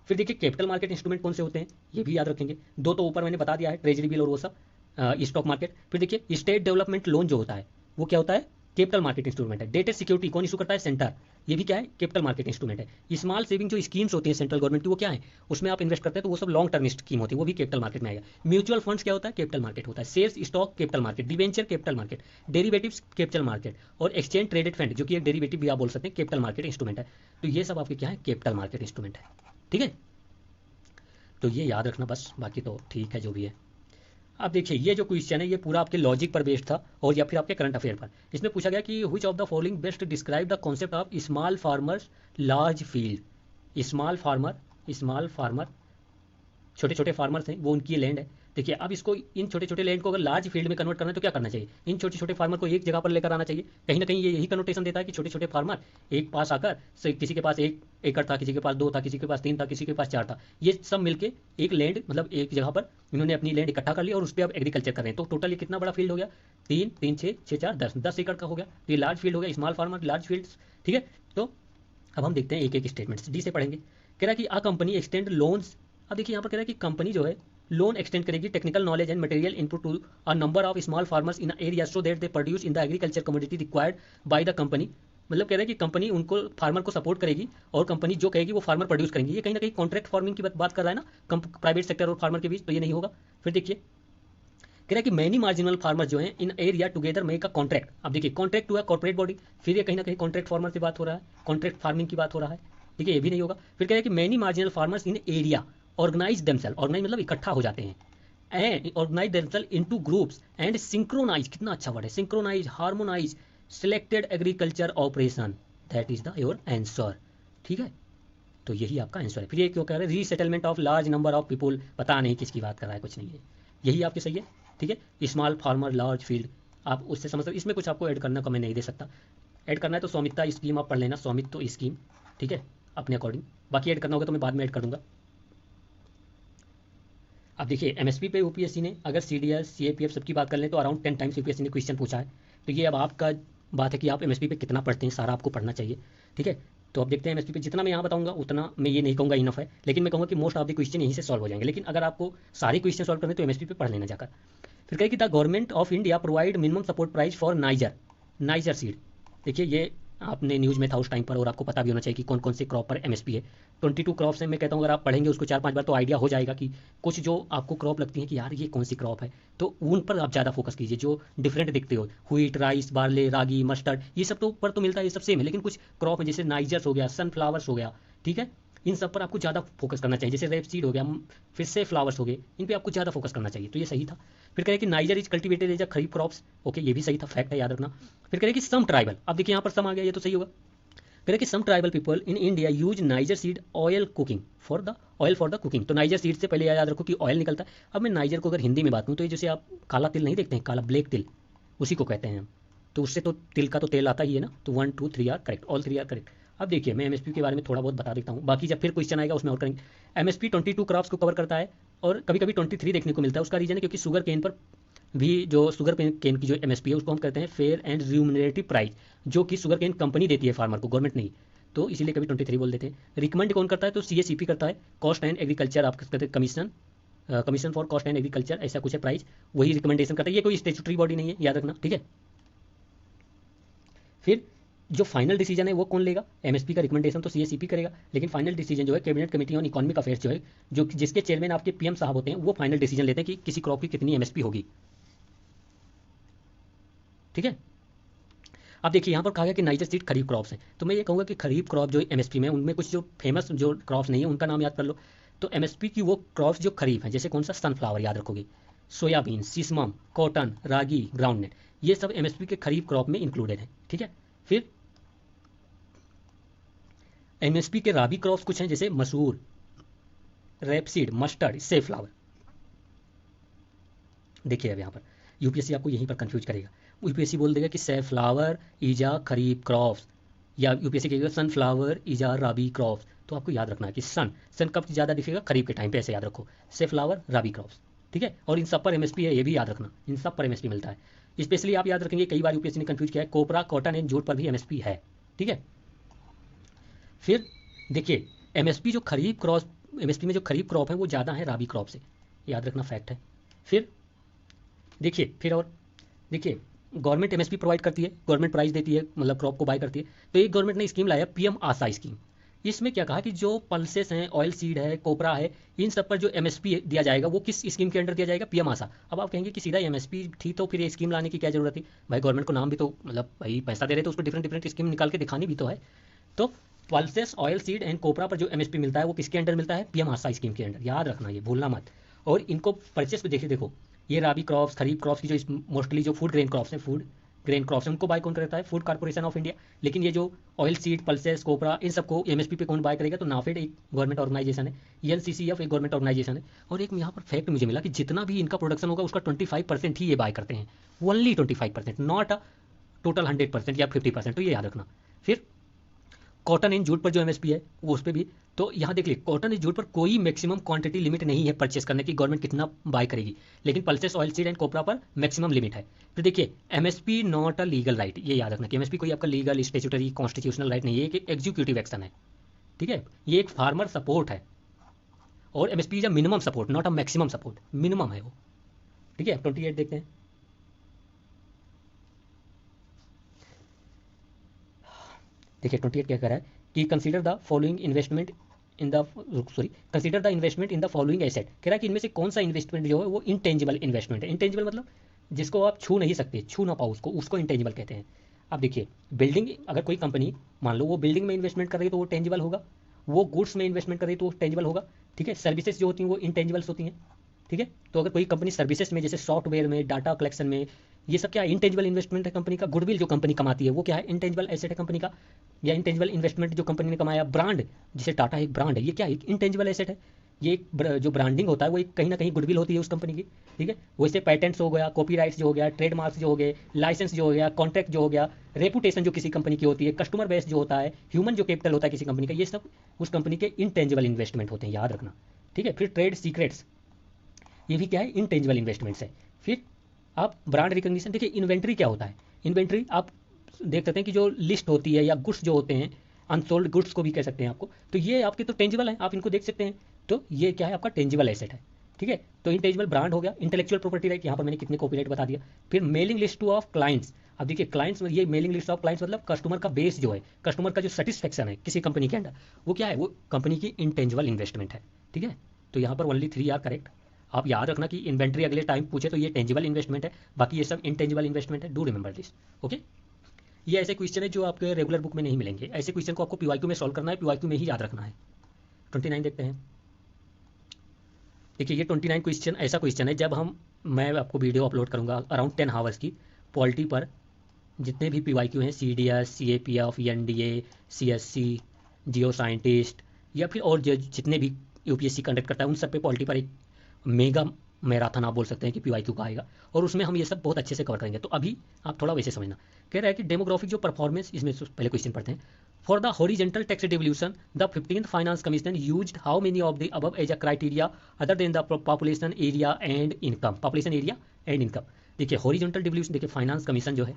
फिर देखिए कैपिटल मार्केट इंस्ट्रूमेंट कौन से होते हैं ये भी याद रखेंगे। 2 तो ऊपर मैंने बता दिया है, ट्रेजरी बिल और वो सब, स्टॉक मार्केट। फिर देखिए स्टेट डेवलपमेंट लोन जो होता है वो क्या होता है, कैपिटल मार्केट इंस्ट्रूमेंट है। डेटेड सिक्योरिटी कौन इशू करता है, सेंटर, ये भी क्या है, कैपिटल मार्केट इंस्ट्रूमेंट है। स्मॉल सेविंग जो स्कीम्स होती है सेंट्रल गवर्नमेंट की, वो क्या है, उसमें आप इन्वेस्ट करते हैं तो वो सब लॉन्ग टर्म स्कीम होती है, वो भी कैपिटल मार्केट में आएगा। म्यूचुअल फंड्स क्या होता है, कैपिटल मार्केट होता है। Shares stock capital market, debenture capital market, derivatives capital market, और एक्सचेंज ट्रेडेड फंड जो कि एक डेरिवेटिव भी आप बोल सकते हैं, कैपिटल मार्केट इंस्ट्रूमेंट है। तो ये सब आपके क्या है, कैपिटल मार्केट इंस्ट्रूमेंट है। ठीक है, तो ये याद रखना बस, बाकी तो ठीक है जो भी है। अब देखिए ये जो क्वेश्चन है ये पूरा आपके लॉजिक पर बेस्ड था और या फिर आपके करंट अफेयर पर। इसमें पूछा गया कि which of the following best describe the concept of small farmers large field. Small farmer छोटे छोटे फार्मर्स हैं, वो उनकी लैंड है। देखिए अब इसको, इन छोटे छोटे लैंड को अगर लार्ज फील्ड में कन्वर्ट करना है तो क्या करना चाहिए, इन छोटे छोटे फार्मर को एक जगह पर लेकर आना चाहिए। कहीं ना कहीं ये यही कनोटेशन देता है कि छोटे छोटे फार्मर एक पास आकर से, किसी के पास 1 एकड़ था, किसी के पास 2 था, किसी के पास 3 था, किसी के पास 4 था, ये सब मिलके एक लैंड, मतलब एक जगह पर इन्होंने अपनी लैंड इकट्ठा कर लिया और उस पर अब एग्रीकल्चर कर रहे हैं। तो टोटल ये कितना बड़ा फील्ड हो गया, 3 3 6 6 4 10 एकड़ का हो गया। तो ये लार्ज फील्ड हो गया, स्मॉल फार्मर लार्ज फील्ड। ठीक है, तो अब हम देखते हैं एक एक स्टेटमेंट डी से पढ़ेंगे। कह रहा है कि आ कंपनी एक्सटेंड लोन्स। अब देखिए यहाँ पर कह रहा है कि कंपनी जो है लोन एक्सटेंड करेगी technical knowledge and material input to a number of small farmers in area so that they produce in the agriculture commodity required by the company. मतलब कह रहा है कि कंपनी उनको फार्मर को सपोर्ट करेगी और कंपनी जो कहेगी वो फार्मर प्रोड्यूस करेंगे। ये कहीं ना कहीं कॉन्ट्रैक्ट फार्मिंग की बात कर रहा है ना, प्राइवेट सेक्टर और फार्मर के बीच, तो ये नहीं होगा। फिर देखिए कह रहा है कि मैनी मार्जिनल फार्मर जो हैं in area together make a contract. अब देखिए कॉन्ट्रैक्ट हुआ कॉर्पोरेट बॉडी, फिर ये कहीं ना कहीं कॉन्ट्रैक्ट फार्मर से बात हो रहा है, कॉन्ट्रैक्ट फार्मिंग की बात हो रहा है। ठीक है, ये भी नहीं होगा। फिर कह रहा है कि many marginal farmers in area, organise themselves, organise मतलब इकट्ठा हो जाते हैं, and organise themselves into groups and synchronise, कितना अच्छा वर्ड है, synchronise, harmonise selected agriculture operation, that is the your answer. ठीक है, तो यही आपका आंसर है। फिर ये क्यों कह रहे हैं resettlement of large number of people, पता नहीं किसकी बात कर रहा है, कुछ नहीं है, यही आपके सही है। ठीक है, स्मॉल फार्मर लार्ज फील्ड, आप उससे समझ सकते, इसमें कुछ आपको ऐड करने को मैं नहीं दे सकता, ऐड करना है तो स्वामित्व स्कीम आप पढ़ लेना, स्वामित्व स्कीम, ठीक है, अपने अकॉर्डिंग, बाकी ऐड करना होगा तो मैं बाद में ऐड कर दूंगा। अब देखिए एमएसपी पे यूपीएससी ने अगर सीडीएस सीएपीएफ सबकी बात कर लें तो अराउंड 10 टाइम्स यूपीएससी ने क्वेश्चन पूछा है। तो ये अब आपका बात है कि आप एमएसपी पे कितना पढ़ते हैं, सारा आपको पढ़ना चाहिए। ठीक है, तो अब देखते हैं एमएसपी पे जितना मैं यहाँ बताऊंगा उतना मैं ये नहीं कहूँगा इनफ है, लेकिन मैं कहूँगा कि मोस्ट ऑफ द क्वेश्चन यहीं से सॉल्व हो जाएंगे। लेकिन अगर आपको सारे क्वेश्चन सॉल्व करने तो एमएसपी पे पढ़ लेना जाकर। फिर कहे कि the government of India provide minimum support price for niger seed. देखिए ये आपने न्यूज़ में था उस टाइम पर, और आपको पता भी होना चाहिए कि कौन कौन से क्रॉप पर एमएसपी है। 22 क्रॉप्स हैं, मैं कहता हूँ अगर आप पढ़ेंगे उसको 4-5 बार तो आइडिया हो जाएगा कि कुछ जो आपको क्रॉप लगती है कि यार ये कौन सी क्रॉप है, तो उन पर आप ज़्यादा फोकस कीजिए जो डिफरेंट दिखते हो, व्हीट, राइस, बार्ले, रागी, मस्टर्ड, ये सब तो ऊपर तो मिलता है, ये सब सेम है, लेकिन कुछ क्रॉप है जैसे नाइजर्स हो गया, सनफ्लावर्स हो गया, ठीक है, इन सब पर आपको ज़्यादा फोकस करना चाहिए, जैसे रेप सीड हो गया, फिर से फ्लावर्स हो गए, इन पे आपको ज़्यादा फोकस करना चाहिए, तो ये सही था। फिर कहे कि niger is cultivated as a kharif crops, okay ये भी सही था, फैक्ट है, याद रखना। फिर कहे कि सम ट्राइबल, अब देखिए यहाँ पर सम आ गया, ये तो सही होगा। कह कि some tribal people in India use niger seed oil cooking for the cooking, तो नाइजर सीड से पहले याद रखो कि ऑयल निकलता है। अब मैं नाइजर को अगर हिंदी में बात करूँ तो ये जैसे आप काला तिल नहीं देखते हैं, काला ब्लैक तिल, उसी को कहते हैं हम, तो उससे तो तिल का तो तेल आता ही है ना, तो 1 2 3 are correct, all 3 are correct. अब देखिए मैं एमएसपी के बारे में थोड़ा बहुत बता देता हूँ, बाकी जब फिर क्वेश्चन आएगा उसमें और करेंगे। एमएसपी 22 क्रॉप्स को कवर करता है, और कभी कभी 23 देखने को मिलता है। उसका रीजन है क्योंकि शुगर केन पर भी, जो शुगर केन की जो एमएसपी है उसको हम कहते हैं फेयर एंड रिम्यूनरेटिव प्राइस, जो कि शुगर केन कंपनी देती है फार्मर को, गवर्नमेंट नहीं, तो इसीलिए कभी 23 बोल देते हैं। रिकमेंड कौन करता है, तो सीएसीपी करता है, कॉस्ट एंड एग्रीकल्चर आप कहते हैं commission for cost and agriculture, ऐसा कुछ है प्राइस, वही रिकमेंडेशन करता है, ये कोई स्टेचुटरी बॉडी नहीं है, याद रखना, ठीक है। फिर जो फाइनल डिसीजन है वो कौन लेगा, एमएसपी का रिकमेंडेशन तो सीएसीपी करेगा, लेकिन फाइनल डिसीजन जो है cabinet committee on economic affairs जो है, जो जिसके चेयरमैन आपके पीएम साहब होते हैं, वो फाइनल डिसीजन लेते हैं कि किसी क्रॉप की कितनी एमएसपी होगी, ठीक है। अब देखिए यहाँ पर कहा गया कि नाइजर सीड खरीफ क्रॉप्स हैं, तो मैं ये कहूँगा कि खरीफ क्रॉप जो एमएसपी में उनमें कुछ जो फेमस जो क्रॉप्स नहीं है उनका नाम याद कर लो। तो एमएसपी की वो क्रॉप्स जो खरीफ हैं, जैसे कौन सा, सनफ्लावर याद रखोगे, सोयाबीन, सीसमम, कॉटन, रागी, ग्राउंडनट, ये सब एमएसपी के खरीफ क्रॉप में इंक्लूडेड है, ठीक है। फिर एमएसपी के राबी क्रॉप्स कुछ हैं जैसे मसूर, रेपसीड, मस्टर्ड, सेफ्लावर। देखिए अब यहाँ पर यूपीएससी आपको यहीं पर कंफ्यूज करेगा, यूपीएससी बोल देगा कि safflower is a kharif crops, या यूपीएससी कहेगा sunflower is a rabi crops. तो आपको याद रखना है कि सन कब ज़्यादा दिखेगा, खरीफ के टाइम पे, ऐसे याद रखो, सेफ्लावर, राबी क्रॉप्स, ठीक है। और इन सब पर एमएसपी है, ये भी याद रखना, इन सब पर एमएसपी मिलता है। स्पेशली आप याद रखेंगे, कई बार यूपीएससी ने कंफ्यूज किया है, कोपरा, कॉटन एंड जूट पर भी एमएसपी है, ठीक है। फिर देखिए एमएसपी जो खरीफ क्रॉप, एमएसपी में जो खरीफ क्रॉप है वो ज़्यादा है राबी क्रॉप से, याद रखना, फैक्ट है। फिर देखिए, फिर और देखिए गवर्नमेंट एमएसपी प्रोवाइड करती है, गवर्नमेंट प्राइस देती है, मतलब क्रॉप को बाय करती है। तो एक गवर्नमेंट ने स्कीम लाया पीएम आशा स्कीम, इसमें क्या कहा कि जो पल्सेस हैं, ऑयल सीड है, कोपरा है, इन सब पर जो एमएसपी दिया जाएगा वो किस स्कीम के अंडर दिया जाएगा, पीएम आशा। अब आप कहेंगे कि सीधा एमएसपी थी तो फिर ये स्कीम लाने की क्या जरूरत थी, भाई गवर्नमेंट को नाम भी तो, मतलब भाई पैसा दे रहे तो उसको डिफरेंट डिफरेंट स्कीम निकाल के दिखानी भी तो है। तो पल्सेस, ऑयल सीड एंड कोपरा पर जो एमएसपी मिलता है वो किसके अंडर मिलता है, पीएम आशा स्कीम के अंडर, याद रखना, ये भूलना मत। और इनको परचेस पे देखिए, देखो ये राबी क्रॉप्स, खरीफ क्रॉप्स की जो मोस्टली जो फूड ग्रेन क्रॉप्स हैं, फूड ग्रेन क्रॉप्स, उनको बाय कौन करता है, फूड कॉर्पोरेशन ऑफ इंडिया। लेकिन ये जो ऑयल सीड, पल्सेस, कोपरा, इन सबको एमएसपी पे कौन बाय करेगा, तो नाफेड एक गवर्नमेंट ऑर्गेनाइजेशन है, एनसीसीएफ एक गवर्नमेंट ऑर्गेनाइजेशन है। और एक यहाँ पर फैक्ट मुझे मिला कि जितना भी इनका प्रोडक्शन होगा उसका 25% ही ये बाय करते हैं, ओनली 25%, नॉट अ टोटल 100% या 50%, तो ये याद रखना। फिर कॉटन एंड जूट पर जो एमएसपी है वो उस पर भी, तो यहाँ देख लीजिए कॉटन एंड जूट पर कोई मैक्सिमम क्वांटिटी लिमिट नहीं है परचेस करने की, गवर्नमेंट कितना बाय करेगी, लेकिन पल्सेस, ऑयल सीड एंड कोपरा पर मैक्सिमम लिमिट है। फिर देखिए MSP not a legal right, ये याद रखना कि एमएसपी कोई आपका लीगल, स्टेचुटरी, कॉन्स्टिट्यूशनल राइट नहीं है, एक एग्जीक्यूटिव एक्शन है, ठीक है। ये एक फार्मर सपोर्ट है, और MSP is a minimum support, not a maximum support, minimum है वो, ठीक है। 28 देखते हैं। देखिए 28 क्या कह रहा है कि consider the following investment in the, sorry, consider the investment in the following asset, कह रहा है कि इनमें से कौन सा इन्वेस्टमेंट जो है वो इंटेंजिबल इन्वेस्टमेंट है। इंटेंजिबल मतलब जिसको आप छू नहीं सकते, छू ना पाओ उसको इंटेंजिबल कहते हैं। अब देखिए बिल्डिंग, अगर कोई कंपनी मान लो वो बिल्डिंग में इन्वेस्टमेंट कर रही है तो वो टेंजिबल होगा, वो गुड्स में इन्वेस्टमेंट कर रही है तो वो टेंजिबल होगा, ठीक है। सर्विसेज जो होती हैं वो इंटेंजिबल्स होती हैं, ठीक है। तो अगर कोई कंपनी सर्विसेज में, जैसे सॉफ्टवेयर में, डाटा कलेक्शन में, ये सब क्या है, इंटेंजिबल इन्वेस्टमेंट है कंपनी का। गुडविल जो कंपनी कमाती है वो क्या है, इंटेंजिबल एसेट है कंपनी का, या इंटेंजिबल इन्वेस्टमेंट जो कंपनी ने कमाया। ब्रांड, जैसे टाटा एक ब्रांड है, ये क्या है, एक इंटेंजिबल एसेट है। ये एक जो ब्रांडिंग होता है वो एक कहीं ना कहीं गुडविल होती है उस कंपनी की, ठीक है। वैसे पेटेंट्स हो गया, कॉपीराइट्स जो हो गया, ट्रेडमार्क्स जो हो गए, लाइसेंस जो हो गया, कॉन्ट्रैक्ट जो हो गया, रेपुटेशन जो किसी कंपनी की होती है, कस्टमर बेस जो होता है, ह्यूमन जो कैपिटल होता है किसी कंपनी का, ये सब उस कंपनी के इंटेंजिबल इन्वेस्टमेंट होते हैं, याद रखना, ठीक है। फिर ट्रेड सीक्रेट्स, ये भी क्या है, इंटेंजिबल इन्वेस्टमेंट्स है। फिर आप ब्रांड रिकग्निशन, देखिए इन्वेंट्री क्या होता है। इन्वेंट्री आप देख सकते हैं कि जो लिस्ट होती है या गुड्स जो होते हैं, अनसोल्ड गुड्स को भी कह सकते हैं आपको, तो ये आपके तो टेंजिबल है, आप इनको देख सकते हैं। तो ये क्या है, आपका टेंजिबल एसेट है, ठीक है। तो इंटेंजिबल ब्रांड हो गया। इंटेलेक्चुअल प्रॉपर्टी राइट, यहाँ पर मैंने कितने कॉपीराइट बता दिया। फिर mailing list two of clients, अब देखिए क्लाइंट्स, ये मेलिंग लिस्ट ऑफ क्लाइंट्स मतलब कस्टमर का बेस जो है, कस्टमर का जो सेटिस्फेक्शन है किसी कंपनी के अंदर, वो क्या है, वो कंपनी की इंटेंजिबल इन्वेस्टमेंट है, ठीक है। तो यहाँ पर ओनली 3 आर करेक्ट। आप याद रखना कि इन्वेंट्री अगले टाइम पूछे तो ये टेंजिबल इन्वेस्टमेंट है, बाकी ये सब इंटेंजिबल इन्वेस्टमेंट है। Do remember this, okay. ये ऐसे क्वेश्चन है जो आपके रेगुलर बुक में नहीं मिलेंगे, ऐसे क्वेश्चन को आपको पीवाईक्यू में सॉल्व करना है, पीवाईक्यू में ही याद रखना है। 29 देखते हैं। देखिए ये 29 क्वेश्चन ऐसा क्वेश्चन है, जब मैं आपको वीडियो अपलोड करूंगा अराउंड 10 आवर्स की पॉलिटी पर, जितने भी पीवाईक्यू हैं, CDS, CAPF, NDA, CSC, जियो साइंटिस्ट, या फिर और जितने भी UPSC कंडक्ट करता है, उन सब पे पॉलिटी पर एक मेगा मैराथन आप बोल सकते हैं कि पीवाईक्यू का आएगा, और उसमें हम ये सब बहुत अच्छे से कवर करेंगे। तो अभी आप थोड़ा वैसे समझना। कह रहा है कि डेमोग्राफिक जो परफॉर्मेंस, इसमें पहले क्वेश्चन पढ़ते हैं। For the horizontal tax devolution the 15th finance commission used how many of the above as a criteria other than the population area and income. Population area and income, देखिए हॉरिजेंटल डिवल्यूशन, देखिए फाइनेंस कमीशन जो है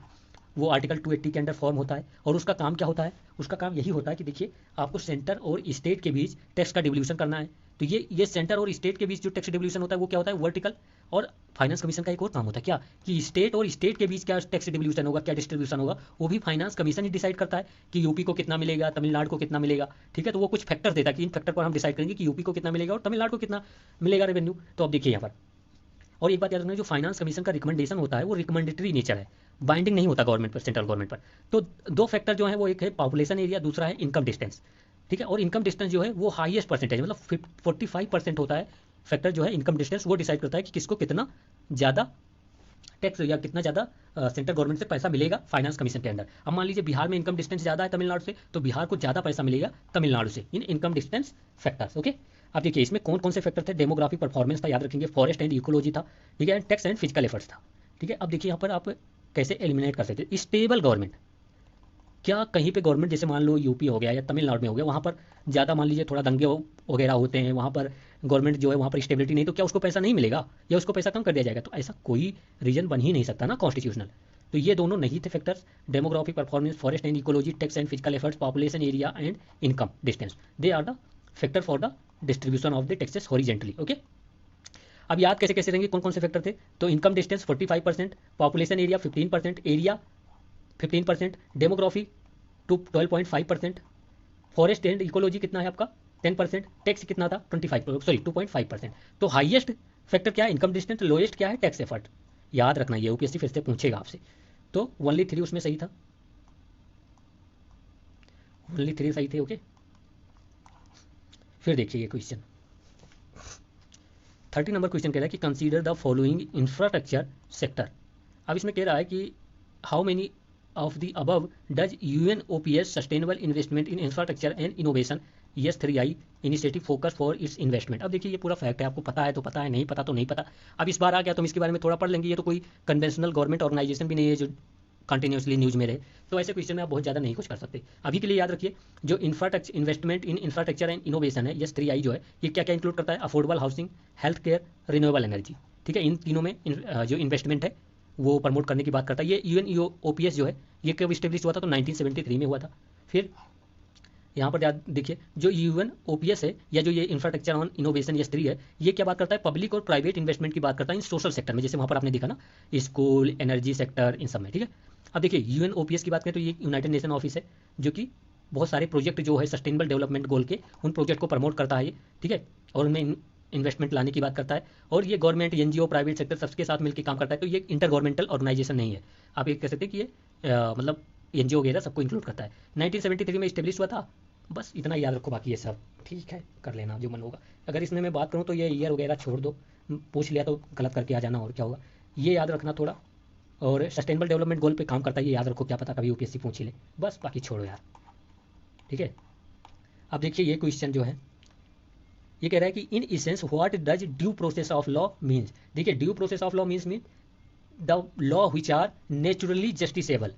वो आर्टिकल 280 के अंडर फॉर्म होता है, और उसका काम क्या होता है, उसका काम यही होता है कि देखिए आपको सेंटर और स्टेट के बीच टैक्स का डिवल्यूशन करना है। तो ये सेंटर और स्टेट के बीच जो टैक्स डिवल्यूशन होता है वो क्या होता है, वर्टिकल। और फाइनेंस कमीशन का एक और काम होता है क्या, कि स्टेट और स्टेट के बीच क्या टैक्स डिवल्यूशन होगा, क्या डिस्ट्रीब्यूशन होगा, वो भी फाइनेंस कमीशन ही डिसाइड करता है कि यूपी को कितना मिलेगा, तमिलनाडु को कितना मिलेगा, ठीक है। तो वो कुछ फैक्टर देता है कि इन फैक्टर पर हम डिसाइड करेंगे कि यूपी को कितना मिलेगा और तमिलनाडु को कितना मिलेगा रेवेन्यू। तो अब देखिए यहाँ पर, और एक बात याद रखना, जो फाइनेंस कमीशन का रिकमेंडेशन होता है वो रिकमेंडेटरी नेचर है, बाइंडिंग नहीं होता गवर्नमेंट पर, सेंट्रल गवर्नमेंट पर। तो 2 फैक्टर जो है वो, एक है पॉपुलेशन एरिया, दूसरा है इनकम डिस्टेंस, ठीक है। और इनकम डिस्टेंस जो है वो हाईएस्ट परसेंटेज, मतलब 45% होता है फैक्टर जो है इनकम डिस्टेंस, वो डिसाइड करता है कि किसको कितना ज़्यादा टैक्स या कितना ज़्यादा सेंट्रल गवर्नमेंट से पैसा मिलेगा फाइनेंस कमीशन के अंदर। अब मान लीजिए बिहार में इनकम डिस्टेंस ज़्यादा है तमिलनाडु से, तो बिहार को ज़्यादा पैसा मिलेगा तमिलनाडु से, इन इनकम डिस्टेंस फैक्टर्स, ओके। अब देखिए इसमें कौन कौन से फैक्टर थे, डेमोग्राफिक परफॉर्मेंस था, याद रखेंगे, फॉरेस्ट एंड इकोलॉजी था, ठीक है, टैक्स एंड फिजिकल एफर्ट्स था, ठीक है। अब देखिए यहाँ पर आप कैसे एलिमिनेट कर सकते हैं। स्टेबल गवर्नमेंट, क्या कहीं पे गवर्नमेंट, जैसे मान लो यूपी हो गया या तमिलनाडु में हो गया, वहाँ पर ज़्यादा मान लीजिए थोड़ा दंगे वगैरह होते हैं, वहाँ पर गवर्नमेंट जो है वहाँ पर स्टेबिलिटी नहीं, तो क्या उसको पैसा नहीं मिलेगा या उसको पैसा कम कर दिया जाएगा, तो ऐसा कोई रीजन बन ही नहीं सकता ना कॉन्स्टिट्यूशनल। तो ये दोनों नहीं थे factors, demographic performance, forest and ecology, tax and physical efforts, population area and income distance, they are the factor for the distribution of the taxes horizontally, okay. अब याद कैसे कैसे रहेंगे, कौन कौन से फैक्टर थे, तो income distance 45%, population area 15%, area 15%, demography 12.5%, forest and ecology कितना है आपका 10%, टैक्स कितना था 2.5%। तो हाईएस्ट फैक्टर क्या है, इनकम डिस्टेंस, लोएस्ट क्या है, टैक्स एफर्ट। याद रखना, ये यूपीएससी फिर से पूछेगा आपसे। तो ओनली 3 उसमें सही था, ओनली 3 सही थे, ओके। फिर देखिए ये क्वेश्चन 30 नंबर क्वेश्चन कह रहा है कि consider the following infrastructure sector. अब इसमें कह रहा है कि how many of the above does UNOPS sustainable investment in infrastructure and innovation ES3I initiative focus for its investment. अब देखिए ये पूरा फैक्ट है, आपको पता है तो पता है, नहीं पता तो नहीं पता। अब इस बार आ गया तो हम इसके बारे में थोड़ा पढ़ लेंगे, ये तो कोई कन्वेंशनल गवर्नमेंट ऑर्गेनाइजेशन भी नहीं है जो कंटिन्यूसली न्यूज में रहे, तो ऐसे क्वेश्चन में आप बहुत ज़्यादा नहीं कुछ कर सकते। अभी के लिए याद रखिए, जो infrastructure investment in infrastructure and innovation है ES3I जो है, ये क्या क्या इंक्लूड करता है, affordable housing, health care, renewable energy, ठीक है। इन तीनों में जो इन्वेस्टमेंट है वो प्रमोट करने की बात करता है। ये UNOPS जो है ये कब इस्टेब्लिश हुआ था, तो 1973 में हुआ था। फिर यहाँ पर याद देखिए, जो UNOPS है या जो ये इंफ्रास्ट्रक्चर ऑन इनोवेशन ES3 है, ये क्या बात करता है, पब्लिक और प्राइवेट इन्वेस्टमेंट की बात करता है इन सोशल सेक्टर में, जैसे वहाँ पर आपने देखा ना, स्कूल, एनर्जी सेक्टर, इन सब में, ठीक है। अब देखिए UNOPS की बात करें तो ये यूनाइटेड नेशन ऑफिस है जो कि बहुत सारे प्रोजेक्ट जो है सस्टेनेबल डेवलपमेंट गोल के, उन प्रोजेक्ट को प्रमोट करता है ये, ठीक है, और उनमें इन्वेस्टमेंट लाने की बात करता है। और ये गवर्नमेंट, NGO, प्राइवेट सेक्टर सबके साथ मिलकर काम करता है, तो ये इंटर गवर्नमेंटल ऑर्गेनाइजेशन नहीं है। आप ये कह सकते हैं कि ये मतलब NGO वगैरह सबको इंक्लूड करता है। 1973 में इस्टेब्लिश हुआ था, बस इतना याद रखो, बाकी ये सब ठीक है, कर लेना जो मन होगा। अगर इसमें मैं बात करूँ तो ये ईयर वगैरह छोड़ दो, पूछ लिया तो गलत करके आ जाना, और क्या होगा, ये याद रखना थोड़ा। और सस्टेनेबल डेवलपमेंट गोल पे काम करता है, ये याद रखो, क्या पता कभी यूपीएससी पूछ ही ले, बस बाकी छोड़ो यार, ठीक है। अब देखिए ये क्वेश्चन जो है, ये कह रहा है कि in essence what does due process of law means. देखिए due process of law means the law which are naturally justiciable,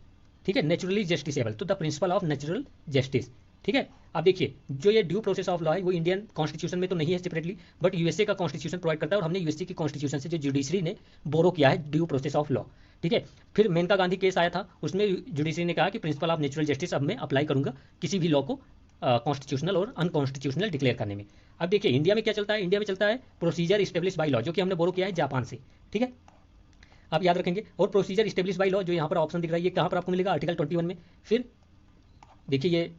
ठीक है, नेचुरली जस्टिसेबल, तो the principle of natural justice, ठीक है। अब देखिए जो ये ड्यू प्रोसेस ऑफ लॉ है वो इंडियन कॉन्स्टिट्यूशन में तो नहीं है सेपरेटली, बट यूएसए का कॉन्स्टिट्यूशन प्रोवाइड करता है, और हमने यूएसए की कॉन्स्टिट्यूशन से जो जुडिशरी ने बोरो किया है ड्यू प्रोसेस ऑफ लॉ, ठीक है। फिर मेनका गांधी केस आया था, उसमें जुडिशरी ने कहा कि प्रिंसिपल ऑफ नेचुरल जस्टिस अब मैं अप्लाई करूंगा किसी भी लॉ को कॉन्स्टिट्यूशनल और अनकॉन्स्टिट्यूशनल डिक्लेयर करने में। अब देखिए इंडिया में क्या चलता है, इंडिया में चलता है प्रोसीजर स्टेब्लिश बाई लॉ, जो कि हमने बोरो किया है जापान से, ठीक है, आप याद रखेंगे। और प्रोसीजर स्टेब्लिश बाई लॉ जो यहाँ पर ऑप्शन दिख रहा है, ये कहाँ पर आपको मिलेगा, आर्टिकल 21 में। फिर देखिए ये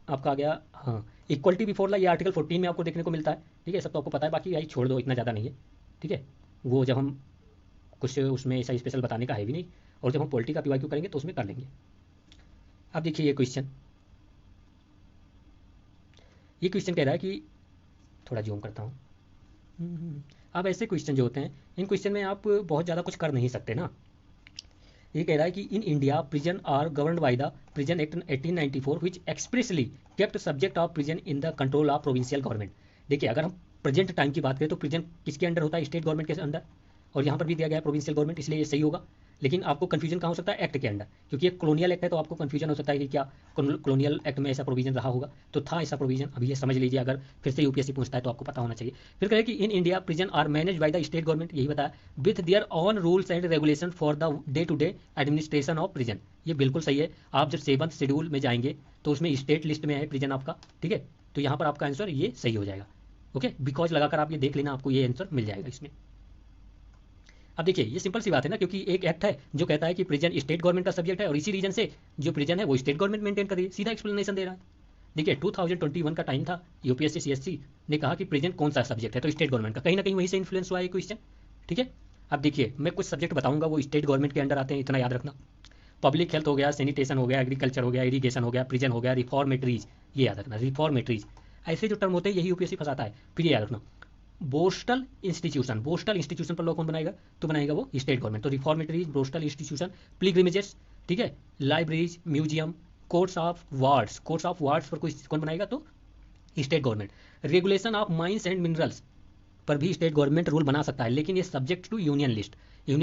आपका आ गया, हाँ, इक्वलिटी बिफोर लॉ, ये आर्टिकल 14 में आपको देखने को मिलता है, ठीक है, सब तो आपको पता है, बाकी यही छोड़ दो, इतना ज़्यादा नहीं है, ठीक है। वो जब हम कुछ उसमें ऐसा स्पेशल बताने का है भी नहीं, और जब हम पॉलिटी का पीवाईक्यू करेंगे तो उसमें कर लेंगे। अब देखिए ये क्वेश्चन कह रहा है कि, थोड़ा जूम करता हूँ। अब ऐसे क्वेश्चन जो होते हैं, इन क्वेश्चन में आप बहुत ज़्यादा कुछ कर नहीं सकते ना। ये कह रहा है कि in India prison are governed by the prison act 1894 which expressly kept subject of prison in the control of provincial government. देखिए अगर हम प्रेजेंट टाइम की बात करें तो प्रिजन किसके अंडर होता है, स्टेट गवर्नमेंट के अंदर, और यहाँ पर भी दिया गया है प्रोविंशियल गवर्नमेंट, इसलिए ये सही होगा। लेकिन आपको कन्फ्यूजन कहाँ हो सकता है, एक्ट के अंडर, क्योंकि ये कॉलोनियल एक्ट है, तो आपको कन्फ्यूजन हो सकता है कि क्या कॉलोनियल एक्ट में ऐसा प्रोविजन रहा होगा, तो था ऐसा प्रोविजन, अभी ये समझ लीजिए, अगर फिर से यूपीएससी पूछता है तो आपको पता होना चाहिए। फिर कहे कि in India prison are manage by the state government, यही बताया, with their own rules and regulation for the day to day administration of prison. ये बिल्कुल सही है, आप जब 7th शेड्यूल में जाएंगे तो उसमें स्टेट लिस्ट में है प्रिजन आपका, ठीक है, तो यहाँ पर आपका आंसर ये सही हो जाएगा, ओके, बिकॉज लगाकर आप ये देख लेना, आपको ये आंसर मिल जाएगा इसमें। अब देखिए ये सिंपल सी बात है ना, क्योंकि एक एक्ट है जो कहता है कि प्रिजन स्टेट गवर्नमेंट का सब्जेक्ट है, और इसी रीजन से जो प्रिजन है वो स्टेट गवर्नमेंट मेंटेन कर रही है, सीधा एक्सप्लेनेशन दे रहा है। देखिए 2021 का टाइम था, यूपीएससी सीएससी ने कहा कि प्रिजन कौन सा सब्जेक्ट है, तो स्टेट गवर्नमेंट का, कहीं ना कहीं वहीं से इन्फ्लुएंस हुआ है क्वेश्चन, ठीक है। अब देखिए मैं कुछ सब्जेक्ट बताऊंगा वो स्टेट गवर्नमेंट के अंडर आते हैं, इतना याद रखना। पब्लिक हेल्थ हो गया, सैनिटेशन हो गया, एग्रीकल्चर हो गया, इरीगेशन हो गया, प्रिजन हो गया, रिफॉर्मेटरीज, ये याद रखना, रिफॉर्मेटरीज, ऐसे जो टर्म होते हैं यही यूपीएससी फंसाता है। फिर ये याद रखना, बोस्टल इंस्टीट्यूशन पर लॉ कौन बनाएगा, तो बनाएगा वो स्टेट गवर्नमेंट, तो रिफॉर्मेटरीज, बोस्टल इंस्टीट्यूशन, पिलग्रिमेजेस, ठीक है, libraries, museum, courts of wards पर कौन बनाएगा, तो state government. Regulation of mines and minerals पर भी स्टेट गवर्नमेंट रूल बना सकता है, लेकिन ये सब्जेक्ट टू यूनियन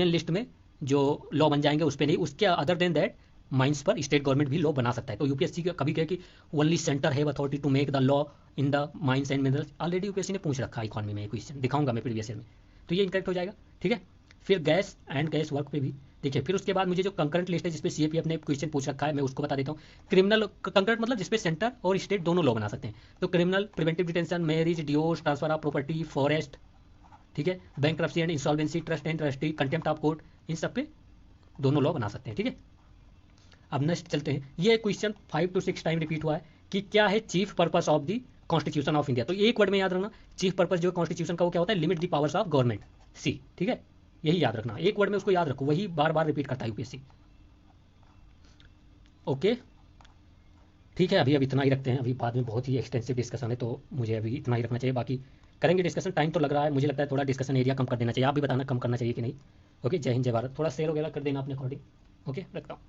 लिस्ट में जो लॉ बन जाएंगे उस पर नहीं, उसके अदर देन दैट माइंस पर स्टेट गवर्नमेंट भी लॉ बना सकता है। तो यूपीएससी का कभी कहे कि only centre have authority to make the law in the mines and minerals, already UPSC ने पूछ रखा है इकॉनमी में, क्वेश्चन दिखाऊंगा मैं प्रीवियस ईयर में, तो ये इनकरेक्ट हो जाएगा, ठीक है। फिर गैस एंड गैस वर्क पे भी देखिए, फिर उसके बाद मुझे जो कंकरेंट लिस्ट है जिसपे सीएपीएफ ने क्वेश्चन पूछ रखा है, मैं उसको बता देता हूँ। क्रिमिनल कंकरेंट मतलब जिसपे सेंटर और स्टेट दोनों लॉ बना सकते हैं, तो criminal, preventive detention, marriage, divorce, transfer of property, forest, ठीक है, bankruptcy and insolvency, trust and trustee, contempt of court, इन सब पे दोनों लॉ बना सकते हैं, ठीक है। अब नेक्स्ट चलते हैं, ये क्वेश्चन 5 to 6 टाइम रिपीट हुआ है कि क्या है chief purpose of the constitution of India, तो एक वर्ड में याद रखना, चीफ पर्पस जो कॉन्स्टिट्यूशन का वो क्या होता है, limit the powers of government, see, ठीक है, यही याद रखना, एक वर्ड में उसको याद रखो, वही बार बार रिपीट करता है यूपीएससी, ओके, ठीक है। अभी इतना ही रखते हैं, अभी बाद में बहुत ही एक्सटेंसिव डिस्कशन है, तो मुझे अभी इतना ही रखना चाहिए, बाकी करेंगे डिस्कशन, टाइम तो लग रहा है, मुझे लगता है थोड़ा डिस्कशन एरिया कम कर देना चाहिए, आप भी बताना कम करना चाहिए कि नहीं, ओके। जय हिंद जय भारत, थोड़ा शेयर वगैरह कर देना अपने अकॉर्डिंग, ओके, रखता हूँ।